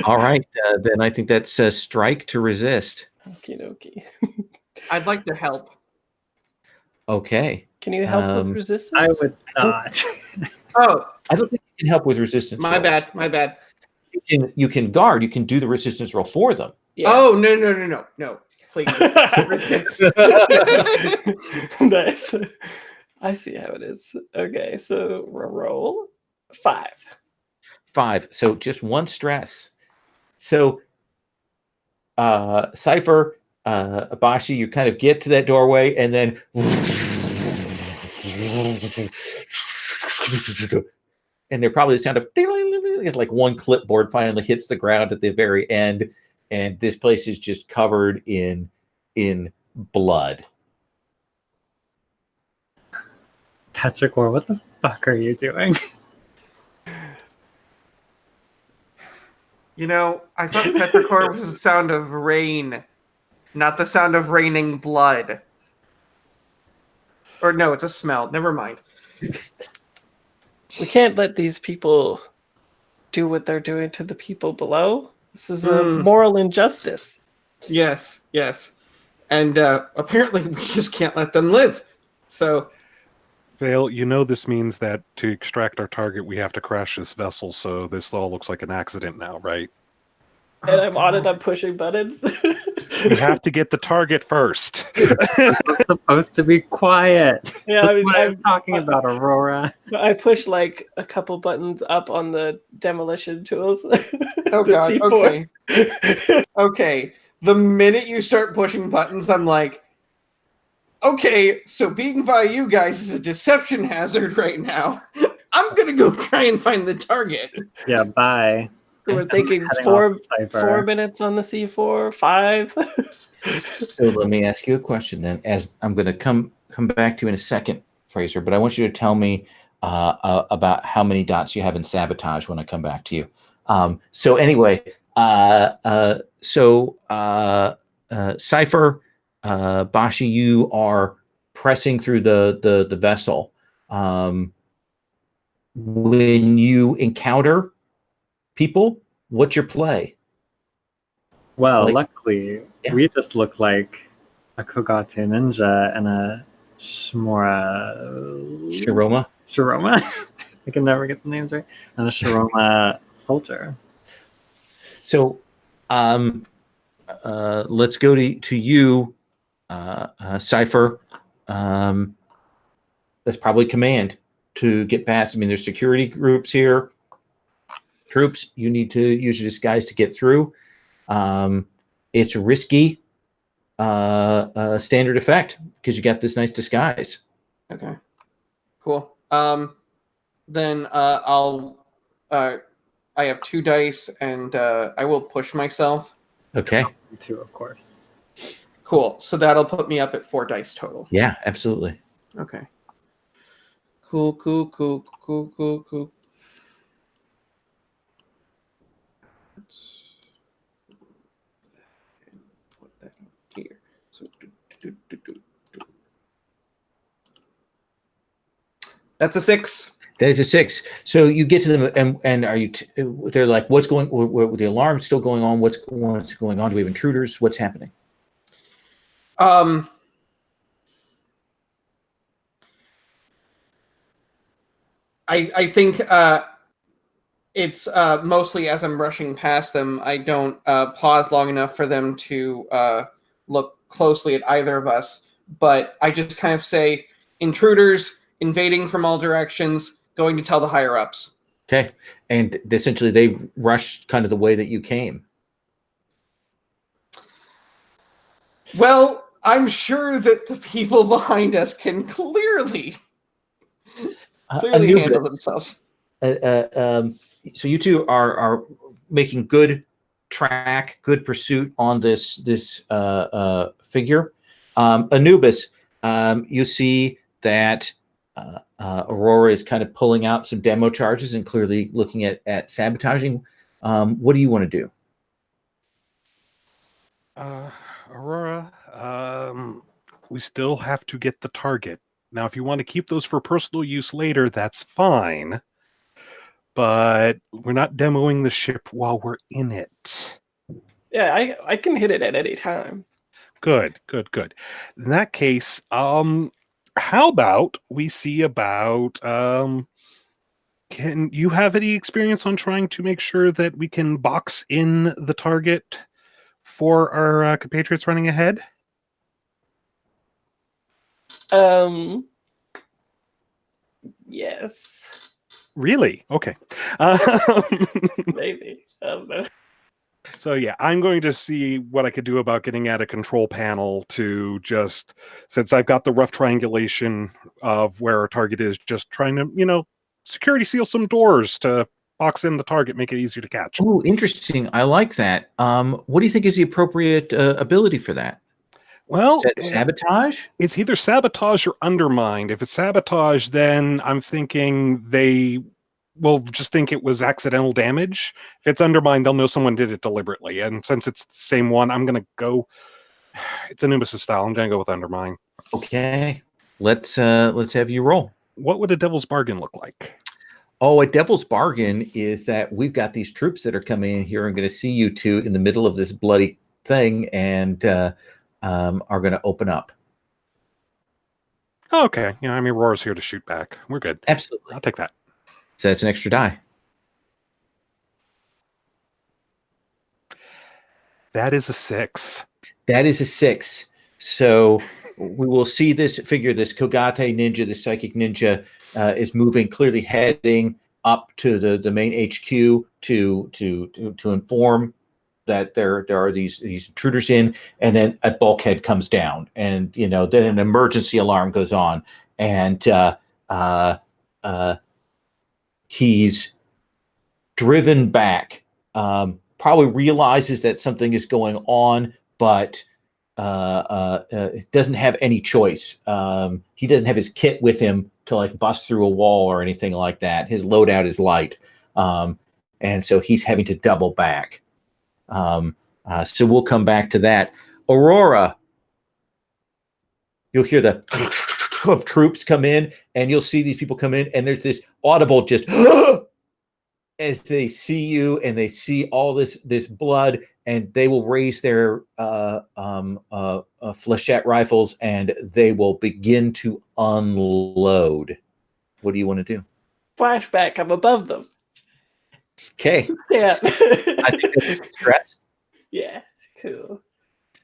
All right, then I think that's a strike to resist. Okie dokie. I'd like to help. Okay. Can you help with resistance? I would not. Oh, I don't think you can help with resistance. my rolls. bad. My bad. You can guard. You can do the resistance roll for them. Yeah. Oh, no. Please. Resist. Nice. I see how it is. Okay, so roll 5. 5. So just one stress. So Cypher, Abashi, you kind of get to that doorway, and then and they're probably the sound of like one clipboard finally hits the ground at the very end, and this place is just covered in blood. Patrick Orr, what the fuck are you doing? You know, I thought petrichor was the sound of rain, not the sound of raining blood. Or no, it's a smell. Never mind. We can't let these people do what they're doing to the people below. This is a moral injustice. Yes. And apparently we just can't let them live. So, Vale, you know this means that to extract our target, we have to crash this vessel, so this all looks like an accident now, right? And I'm on it, I'm pushing buttons. We have to get the target first. We're supposed to be quiet. Yeah, That's I mean, what I'm talking about, Aurora. I push like a couple buttons up on the demolition tools. Oh The god, C4. okay. Okay. The minute you start pushing buttons, I'm like, okay, so being by you guys is a deception hazard right now. I'm gonna go try and find the target. Yeah, bye. So we're thinking Heading four off the Cypher. 4 minutes on the C4, 5. So let me ask you a question then, as I'm going to come back to you in a second. Fraser, but I want you to tell me about how many dots you have in sabotage when I come back to you. So anyway, Cypher, Bashi, you are pressing through the vessel. When you encounter people, what's your play? Well, Like- luckily, Yeah. we just look like a Kogate ninja and a Shiroma? Shiroma. I can never get the names right. And a Shiroma soldier. So let's go to you, Cypher. That's probably command to get past. I mean, there's security groups here. Troops, you need to use your disguise to get through. It's risky standard effect because you got this nice disguise. Okay. Cool. Then I'll I have 2 dice and I will push myself. Okay. Me too, of course. Cool. So that'll put me up at 4 dice total. Yeah, absolutely. Okay. Cool. Let's put that here. So that's a 6. That is a 6. So you get to them, and are you? They're like, "What's going? With the alarm still going on? What's going on? Do we have intruders? What's happening?" I think it's mostly as I'm rushing past them, I don't pause long enough for them to look closely at either of us. But I just kind of say, intruders invading from all directions, going to tell the higher ups. Okay, and essentially they rushed kind of the way that you came. Well, I'm sure that the people behind us can clearly handle themselves. So you two are making good track, good pursuit on this figure. Anubis, you see that Aurora is kind of pulling out some demo charges and clearly looking at sabotaging. What do you want to do? Aurora, we still have to get the target. Now, if you want to keep those for personal use later, that's fine. But we're not demoing the ship while we're in it. Yeah, I can hit it at any time. Good. In that case, how about we see about can you have any experience on trying to make sure that we can box in the target for our compatriots running ahead? Yes. Really? Okay. Maybe. I don't know. So yeah, I'm going to see what I could do about getting at a control panel to just, since I've got the rough triangulation of where our target is, just trying to, security seal some doors to box in the target, make it easier to catch. Oh, interesting. I like that. What do you think is the appropriate ability for that? Well, Is that sabotage? It's either sabotage or undermined. If it's sabotage, then I'm thinking they will just think it was accidental damage. If it's undermined, they'll know someone did it deliberately. And since it's the same one, I'm going to go. It's Anubis' style. I'm going to go with undermine. Okay, let's have you roll. What would a devil's bargain look like? Oh, a devil's bargain is that we've got these troops that are coming in here and going to see you two in the middle of this bloody thing and are going to open up. Okay. Yeah, I mean, Roar's here to shoot back. We're good. Absolutely. I'll take that. So that's an extra die. That is a 6. That is a 6. So we will see this figure, this Kogate ninja, this psychic ninja, is moving, clearly heading up to the main HQ to inform that there are these intruders in, and then a bulkhead comes down, and then an emergency alarm goes on, and he's driven back. Probably realizes that something is going on, but doesn't have any choice. He doesn't have his kit with him to like bust through a wall or anything like that. His loadout is light, and so he's having to double back. So we'll come back to that. Aurora, you'll hear the of troops come in, and you'll see these people come in, and there's this audible just as they see you and they see all this blood, and they will raise their flechette rifles and they will begin to unload. What do you want to do? Flashback, I'm above them. Okay. Yeah. I think that's stress. Yeah, cool.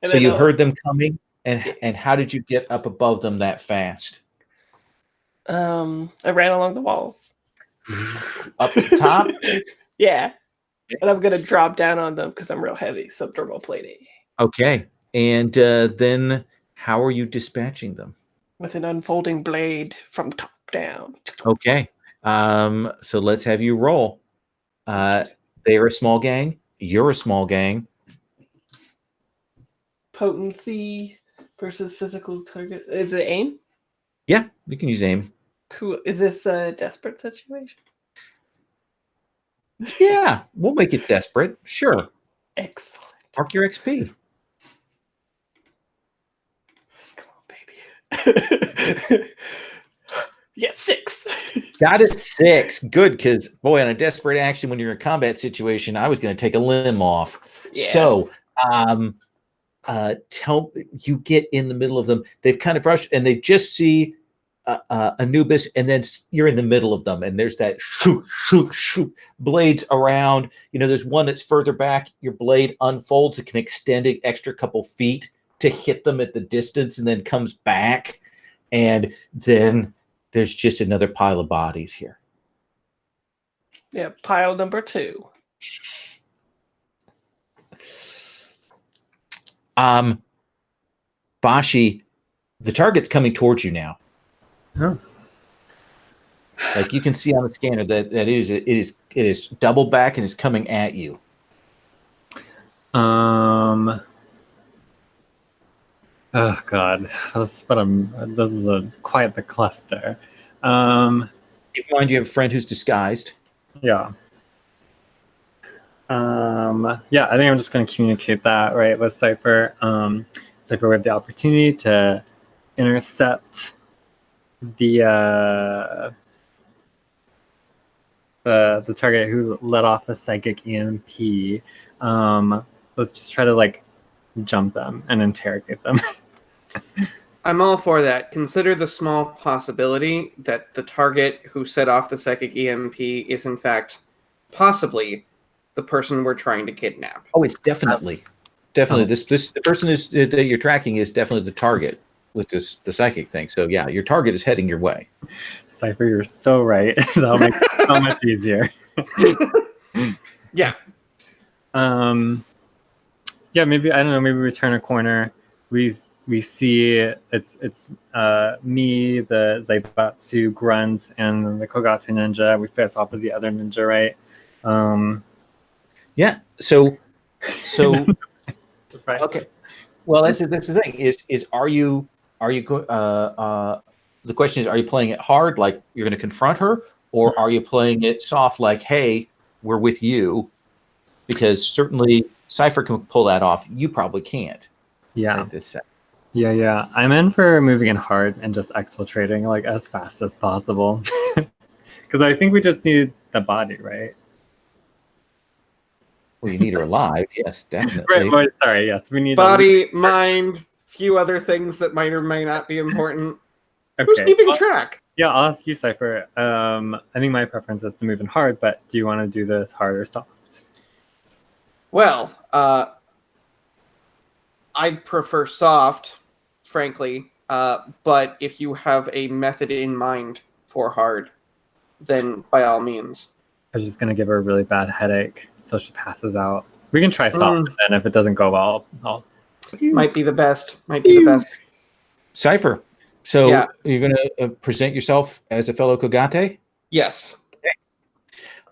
So you heard them coming, and how did you get up above them that fast? I ran along the walls. Up the top? Yeah. And I'm going to drop down on them because I'm real heavy, subdermal plating. Okay. And then how are you dispatching them? With an unfolding blade from top down. Okay. So let's have you roll. They're a small gang. You're a small gang. Potency versus physical target. Is it aim? Yeah, you can use aim. Cool. Is this a desperate situation? Yeah, we'll make it desperate. Sure. Excellent. Mark your XP. Come on, baby. Yeah, 6. Got a 6. Good, because boy, on a desperate action when you're in a combat situation, I was going to take a limb off. Yeah. So, you get in the middle of them. They've kind of rushed, and they just see Anubis, and then you're in the middle of them, and there's that shoot, shoot, shoot blades around. You know, there's one that's further back. Your blade unfolds. It can extend an extra couple feet to hit them at the distance, and then comes back, and then there's just another pile of bodies here. Yeah, pile number 2. Bashi, the target's coming towards you now. Oh. Like you can see on the scanner that it is double back and is coming at you. Oh God, this is quite the cluster. Keep in mind you have a friend who's disguised. Yeah. Yeah, I think I'm just going to communicate that right with Cypher. Cypher, we have the opportunity to intercept the target who let off the psychic EMP. Let's just try to like jump them and interrogate them. I'm all for that. Consider the small possibility that the target who set off the psychic EMP is in fact possibly the person we're trying to kidnap. Oh, it's definitely. The person that you're tracking is definitely the target with the psychic thing. So yeah, your target is heading your way. Cypher, you're so right. That'll make it so much easier. Yeah. Yeah, maybe, I don't know, maybe we turn a corner. We see it's me, the Zaibatsu grunt, and the Kogate ninja. We face off with the other ninja, right? Yeah. So Surprise. okay. Well, that's the thing. Is are you the question is, are you playing it hard, like you're going to confront her, or are you playing it soft, like, hey, we're with you? Because certainly Cypher can pull that off. You probably can't. Yeah. At this second. Yeah. I'm in for moving in hard and just exfiltrating like as fast as possible. Because I think we just need the body, right? Well, you need her alive. Yes, definitely. Right. Sorry. Yes, we need Body, mind, few other things that might or may not be important. Okay. Who's keeping track? Yeah, I'll ask you, Cypher. I think my preference is to move in hard, but do you want to do this hard or soft? Well, I'd prefer soft, frankly. But if you have a method in mind for hard, then by all means. I was just going to give her a really bad headache so she passes out. We can try soft, and if it doesn't go well, I'll... Might be the best. Cypher. So Yeah. you're going to present yourself as a fellow Kogate? Yes.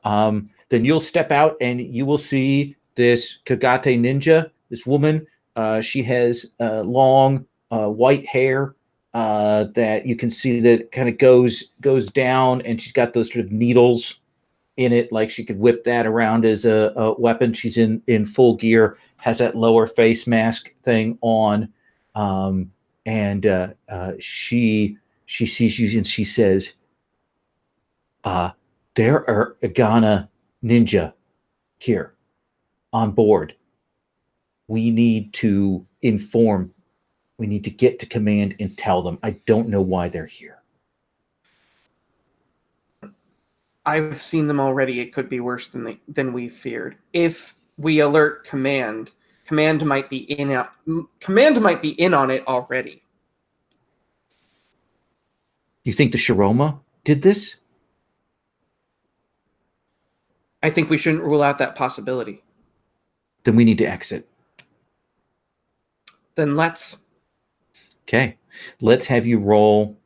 Then you'll step out and you will see this Kogate ninja, this woman She has long white hair that you can see that kind of goes down, and she's got those sort of needles in it, like she could whip that around as a weapon. She's in full gear, has that lower face mask thing on, and she sees you and she says, "There are Agana ninja here on board. We need to inform. We need to get to command and tell them. I don't know why they're here." I've seen them already. It could be worse than we feared. If we alert command, command might be in on it already. You think the Shiroma did this? I think we shouldn't rule out that possibility. Then we need to exit. Then let's. Okay. Let's have you roll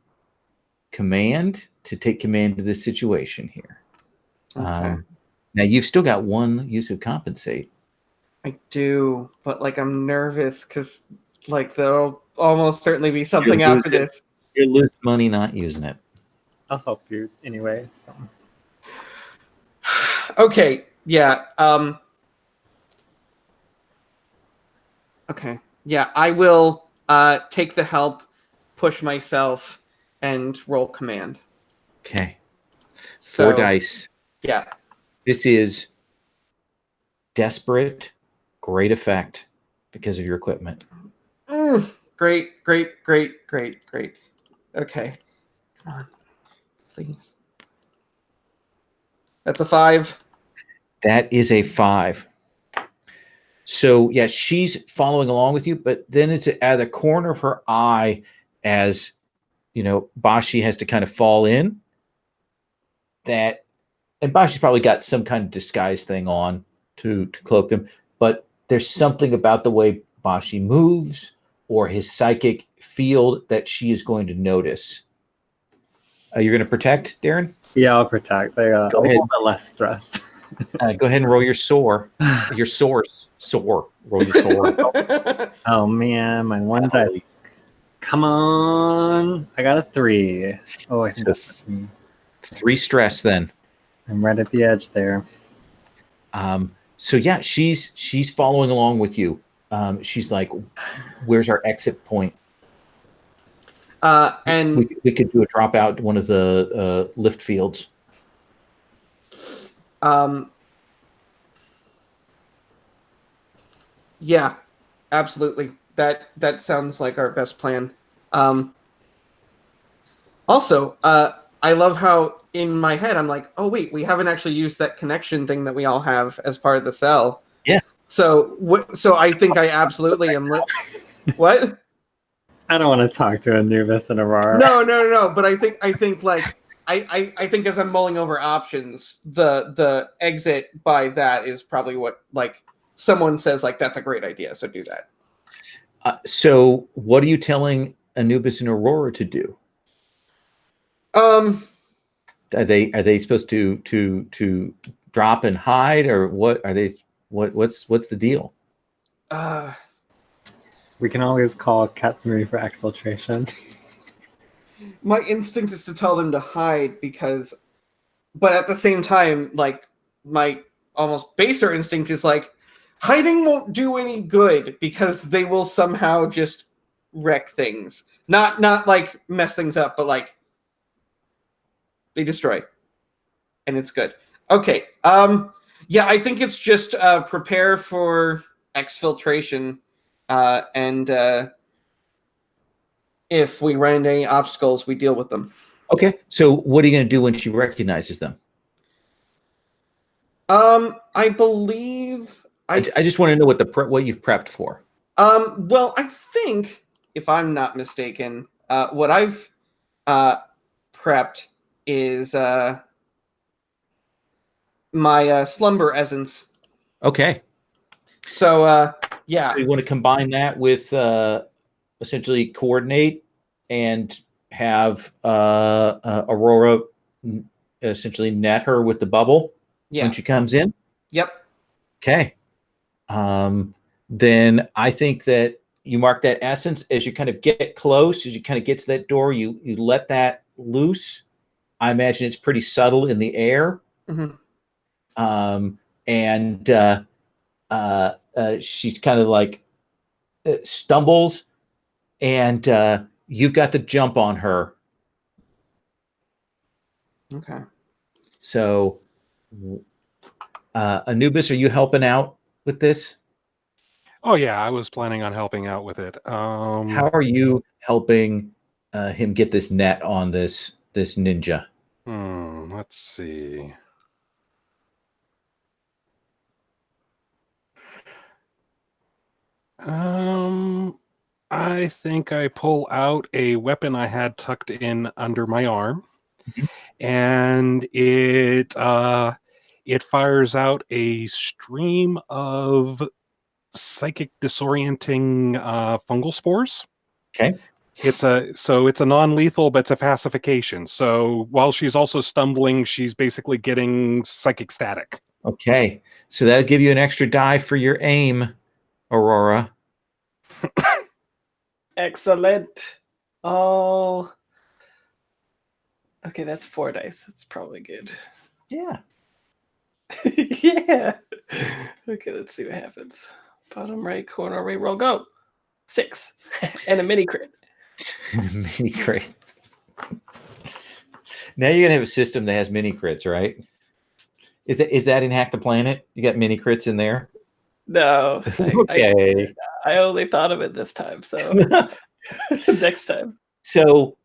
command to take command of this situation here. Okay. Now you've still got one use of compensate. I do, but like I'm nervous because like there'll almost certainly be something after this. You're losing money not using it. I'll help you anyway. So. Okay. Yeah. Okay. Yeah, I will take the help, push myself, and roll command. Okay. So, 4 dice. Yeah. This is desperate, great effect because of your equipment. Great. Okay. Come on. Please. That's a 5. That is a 5. So, yeah, she's following along with you, but then it's at the corner of her eye as, Bashi has to kind of fall in. And Bashi's probably got some kind of disguise thing on to cloak them, but there's something about the way Bashi moves or his psychic field that she is going to notice. You're going to protect, Darren? Yeah, I'll protect. I got a little bit less stress. Go ahead and roll your soar. Your source. Soar. Roll your soar. Oh, man. My one dice. Come on. I got a 3. Oh, I think that's 3 stress then. I'm right at the edge there. So, yeah, she's following along with you. She's like, where's our exit point? And we could do a dropout one of the lift fields. Yeah, absolutely. That sounds like our best plan. Also, I love how in my head I'm like, oh wait, we haven't actually used that connection thing that we all have as part of the cell. Yeah. So I think I absolutely am. What? I don't want to talk to Anubis and Aurora. No. But I think like I think as I'm mulling over options, the exit by that is probably what like someone says like that's a great idea. So do that. So what are you telling Anubis and Aurora to do? Are they supposed to drop and hide, or what are they? What's the deal? We can always call Katsumi for exfiltration. My instinct is to tell them to hide but at the same time, like my almost baser instinct is like hiding won't do any good because they will somehow just wreck things. Not like mess things up, but like they destroy. And it's good. Okay. Yeah, I think it's just prepare for exfiltration. And if we run into any obstacles, we deal with them. Okay. So what are you going to do when she recognizes them? I believe I just want to know what you've prepped for. Well, I think if I'm not mistaken, what I've prepped is my slumber essence. Okay. So yeah. So you want to combine that with essentially coordinate and have Aurora essentially net her with the bubble when she comes in? Yep. Okay. then I think that you mark that essence as you kind of get close, as you kind of get to that door, you let that loose. I imagine it's pretty subtle in the air. Mhm. And she's kind of like stumbles, and you've got the jump on her. Okay. So, Anubis, are you helping out with this? Oh yeah, I was planning on helping out with it. How are you helping him get this net on this ninja? Let's see. I think I pull out a weapon I had tucked in under my arm, and it fires out a stream of psychic disorienting fungal spores. Okay. It's a non-lethal, but it's a pacification. So while she's also stumbling, she's basically getting psychic static. Okay. So that'll give you an extra die for your aim, Aurora. Excellent. Oh. Okay, that's 4 dice. That's probably good. Yeah. Yeah. Okay, let's see what happens. Bottom right corner, reroll, go. 6. And a mini crit. Mini crit. Now you're gonna have a system that has mini crits, right? Is that in Hack the Planet? You got mini crits in there? No. Okay. I only thought of it this time, so next time. So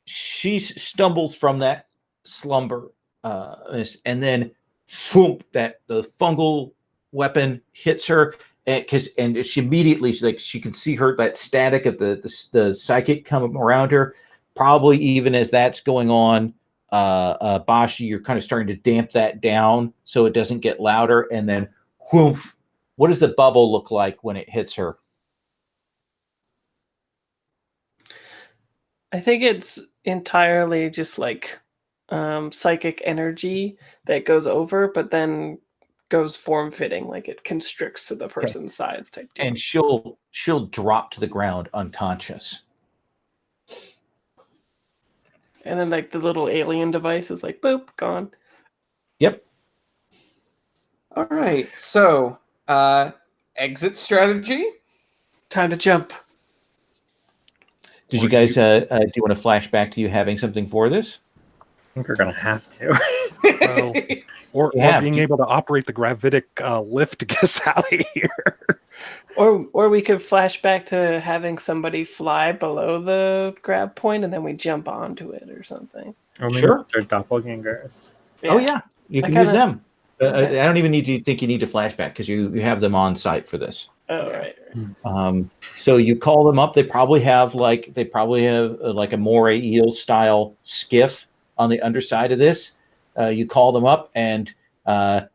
she stumbles from that slumber, and then boom, that the fungal weapon hits her, and she immediately she can see her, that static of the psychic coming around her. Probably even as that's going on, Bashi, you're kind of starting to damp that down so it doesn't get louder, and then whoof. What does the bubble look like when it hits her? I think it's entirely just like psychic energy that goes over, but then goes form-fitting, like it constricts to the person's sides type deal. And she'll drop to the ground unconscious. And then like the little alien device is like boop, gone. Yep. All right. So, exit strategy. Time to jump. Did you guys do you want to flash back to you having something for this? I think we're gonna have to. Or being able to operate the gravitic lift to get us out of here. Or we could flash back to having somebody fly below the grab point and then we jump onto it or something. Or maybe Sure. it's our doppelgangers. Oh yeah, you can use them. I don't even think you need to flashback because you have them on site for this. Oh right. So you call them up. They probably have like a moray eel style skiff on the underside of this. You call them up and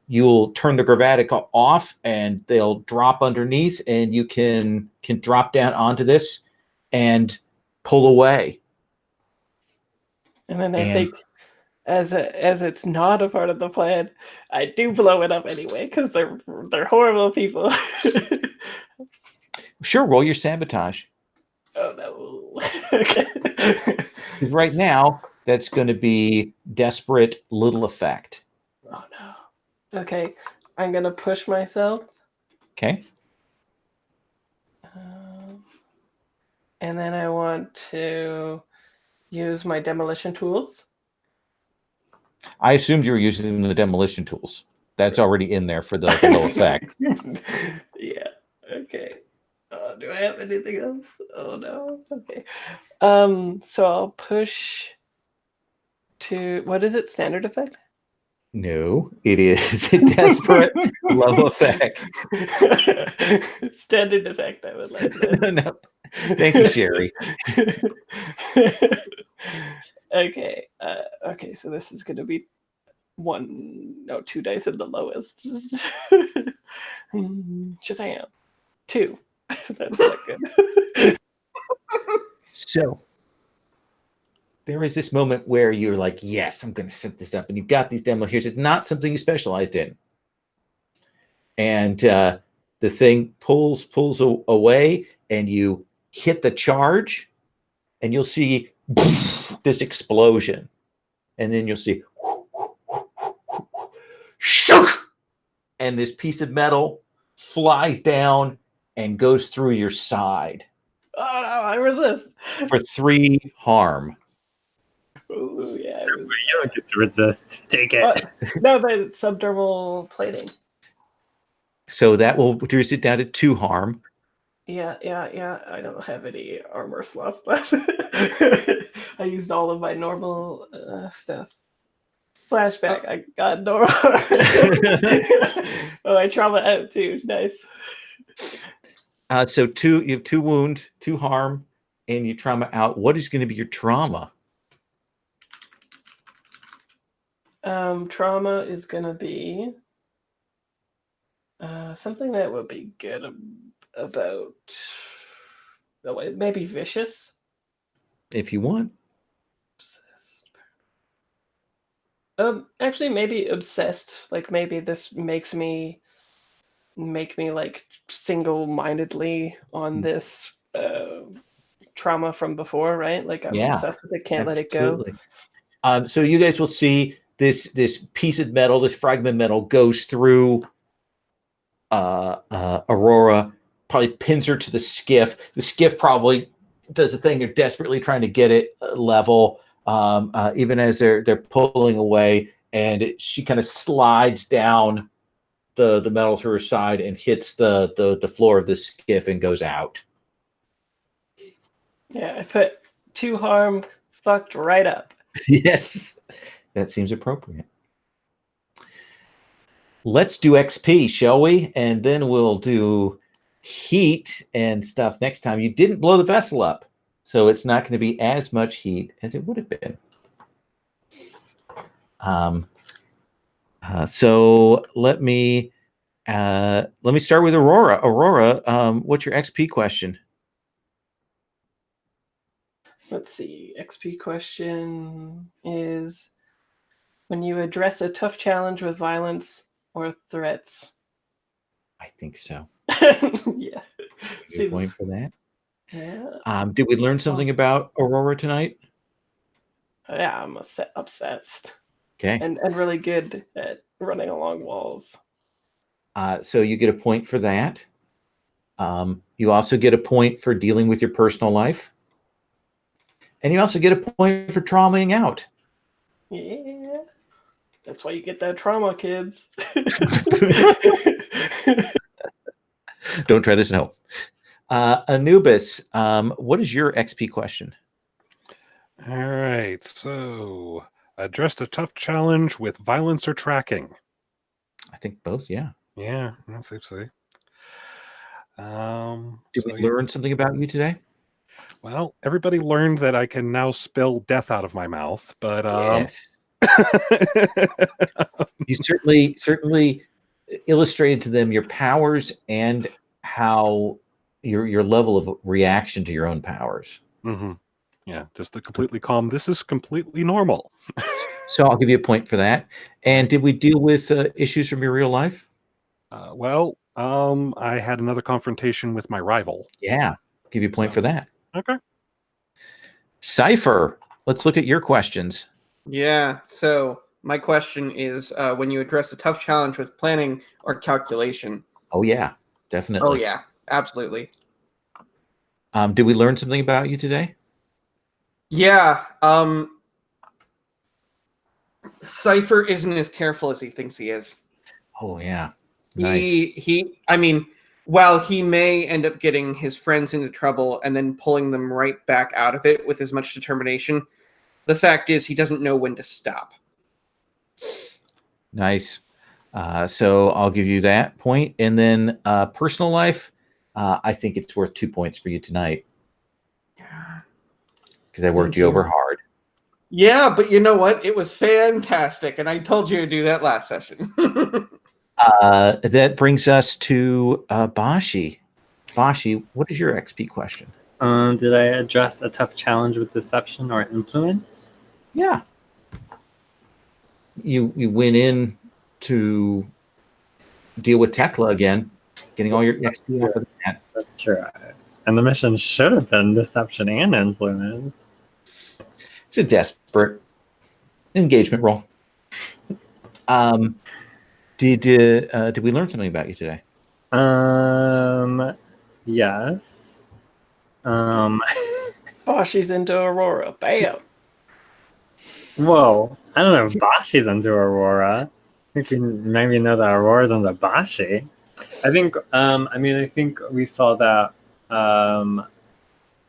you'll turn the gravatic off and they'll drop underneath and you can drop down onto this and pull away. And then I think as it's not a part of the plan, I do blow it up anyway because they're horrible people. Sure, roll your sabotage. Oh no. Okay. Right now, that's going to be desperate little effect. Oh no. Okay, I'm gonna push myself. Okay. And then I want to use my demolition tools. I assumed you were using the demolition tools. That's already in there for the low effect. Yeah. Okay. Do I have anything else? Oh no. Okay. So I'll push to what is it? Standard effect? No, it is a desperate low effect. Standard effect, I would like that. No. Thank you, Sherry. Okay. Okay, so this is gonna be 2 dice at the lowest. Shazam. 2. That's not good. So there is this moment where you're like, yes, I'm going to set this up. And you've got these demo here. It's not something you specialized in. And the the thing pulls away, and you hit the charge, and you'll see this explosion, and then you'll see shook, and this piece of metal flies down and goes through your side. Oh no, I resist. For 3 harm. Ooh, yeah. You don't get to resist. Take it. No, but it's subdermal plating. So that will reduce it down to 2 harm. Yeah. I don't have any armor left. I used all of my normal stuff. Flashback. I got normal. Oh, I trauma out too. Nice. So you have 2 wound, 2 harm, and you trauma out. What is going to be your trauma? Trauma is going to be something that would be good about. Oh, maybe vicious. If you want. Actually, maybe obsessed. Like maybe this make me like single-mindedly on this trauma from before, right? Like I'm obsessed with it, can't let it go. So you guys will see this piece of metal, this fragment of metal, goes through Aurora, probably pins her to the skiff. The skiff probably does a thing. They're desperately trying to get it level, even as they're pulling away, and she kind of slides down the metal through her side and hits the floor of the skiff and goes out. Yeah, I put 2 harm, fucked right up. Yes, that seems appropriate. Let's do XP, shall we? And then we'll do heat and stuff next time. You didn't blow the vessel up, so it's not going to be as much heat as it would have been. So let me start with Aurora. Aurora, what's your XP question? Let's see. XP question is when you address a tough challenge with violence or threats. I think so. Yeah. Good point for that. Yeah. Did we learn something about Aurora tonight? Yeah, I'm obsessed. Okay. And really good at running along walls. So you get a point for that. You also get a point for dealing with your personal life. And you also get a point for traumaing out. Yeah. That's why you get that trauma, kids. Don't try this at home. Anubis, what is your XP question? All right. So, addressed a tough challenge with violence or tracking. I think both, yeah. Yeah, that's safe to say. Did we learn something about you today? Well, everybody learned that I can now spill death out of my mouth, but yes. You certainly illustrated to them your powers and how your level of reaction to your own powers. Mm-hmm. Yeah, just to completely calm. This is completely normal. So I'll give you a point for that. And did we deal with issues from your real life? I had another confrontation with my rival. Yeah, I'll give you a point for that. Okay. Cypher, let's look at your questions. Yeah, so my question is when you address a tough challenge with planning or calculation. Oh, yeah, definitely. Oh, yeah, absolutely. Did we learn something about you today? Yeah, Cypher isn't as careful as he thinks he is. Oh, yeah. Nice. I mean, while he may end up getting his friends into trouble and then pulling them right back out of it with as much determination, the fact is he doesn't know when to stop. Nice. So I'll give you that point. And then personal life, I think it's worth 2 points for you tonight. Because I worked you over hard. Yeah, but you know what? It was fantastic. And I told you to do that last session. That brings us to Bashi. Bashi, what is your XP question? Did I address a tough challenge with deception or influence? Yeah. You went in to deal with Tekla again. getting all your XP off of that. That's true. And the mission should have been deception and influence. It's a desperate engagement role. Did we learn something about you today? Yes. Oh, she's into Aurora. Bam. Whoa. I don't know if Bashi's into Aurora. I think we maybe know that Aurora's into Bashi. I think I think we saw that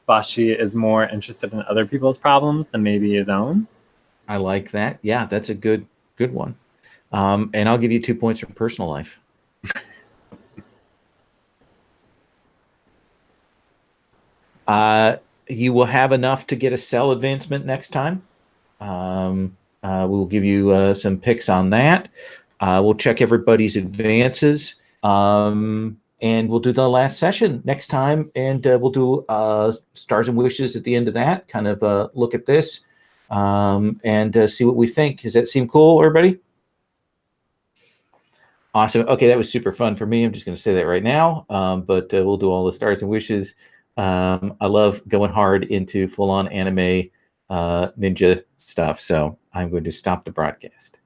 Bashi is more interested in other people's problems than maybe his own. I like that. Yeah, that's a good one. And I'll give you 2 points from personal life. You will have enough to get a cell advancement next time. We'll give you some picks on that. We'll check everybody's advances. And we'll do the last session next time. And we'll do Stars and Wishes at the end of that. Kind of look at this and see what we think. Does that seem cool, everybody? Awesome. Okay, that was super fun for me. I'm just going to say that right now. But we'll do all the Stars and Wishes. I love going hard into full-on anime ninja stuff. So I'm going to stop the broadcast.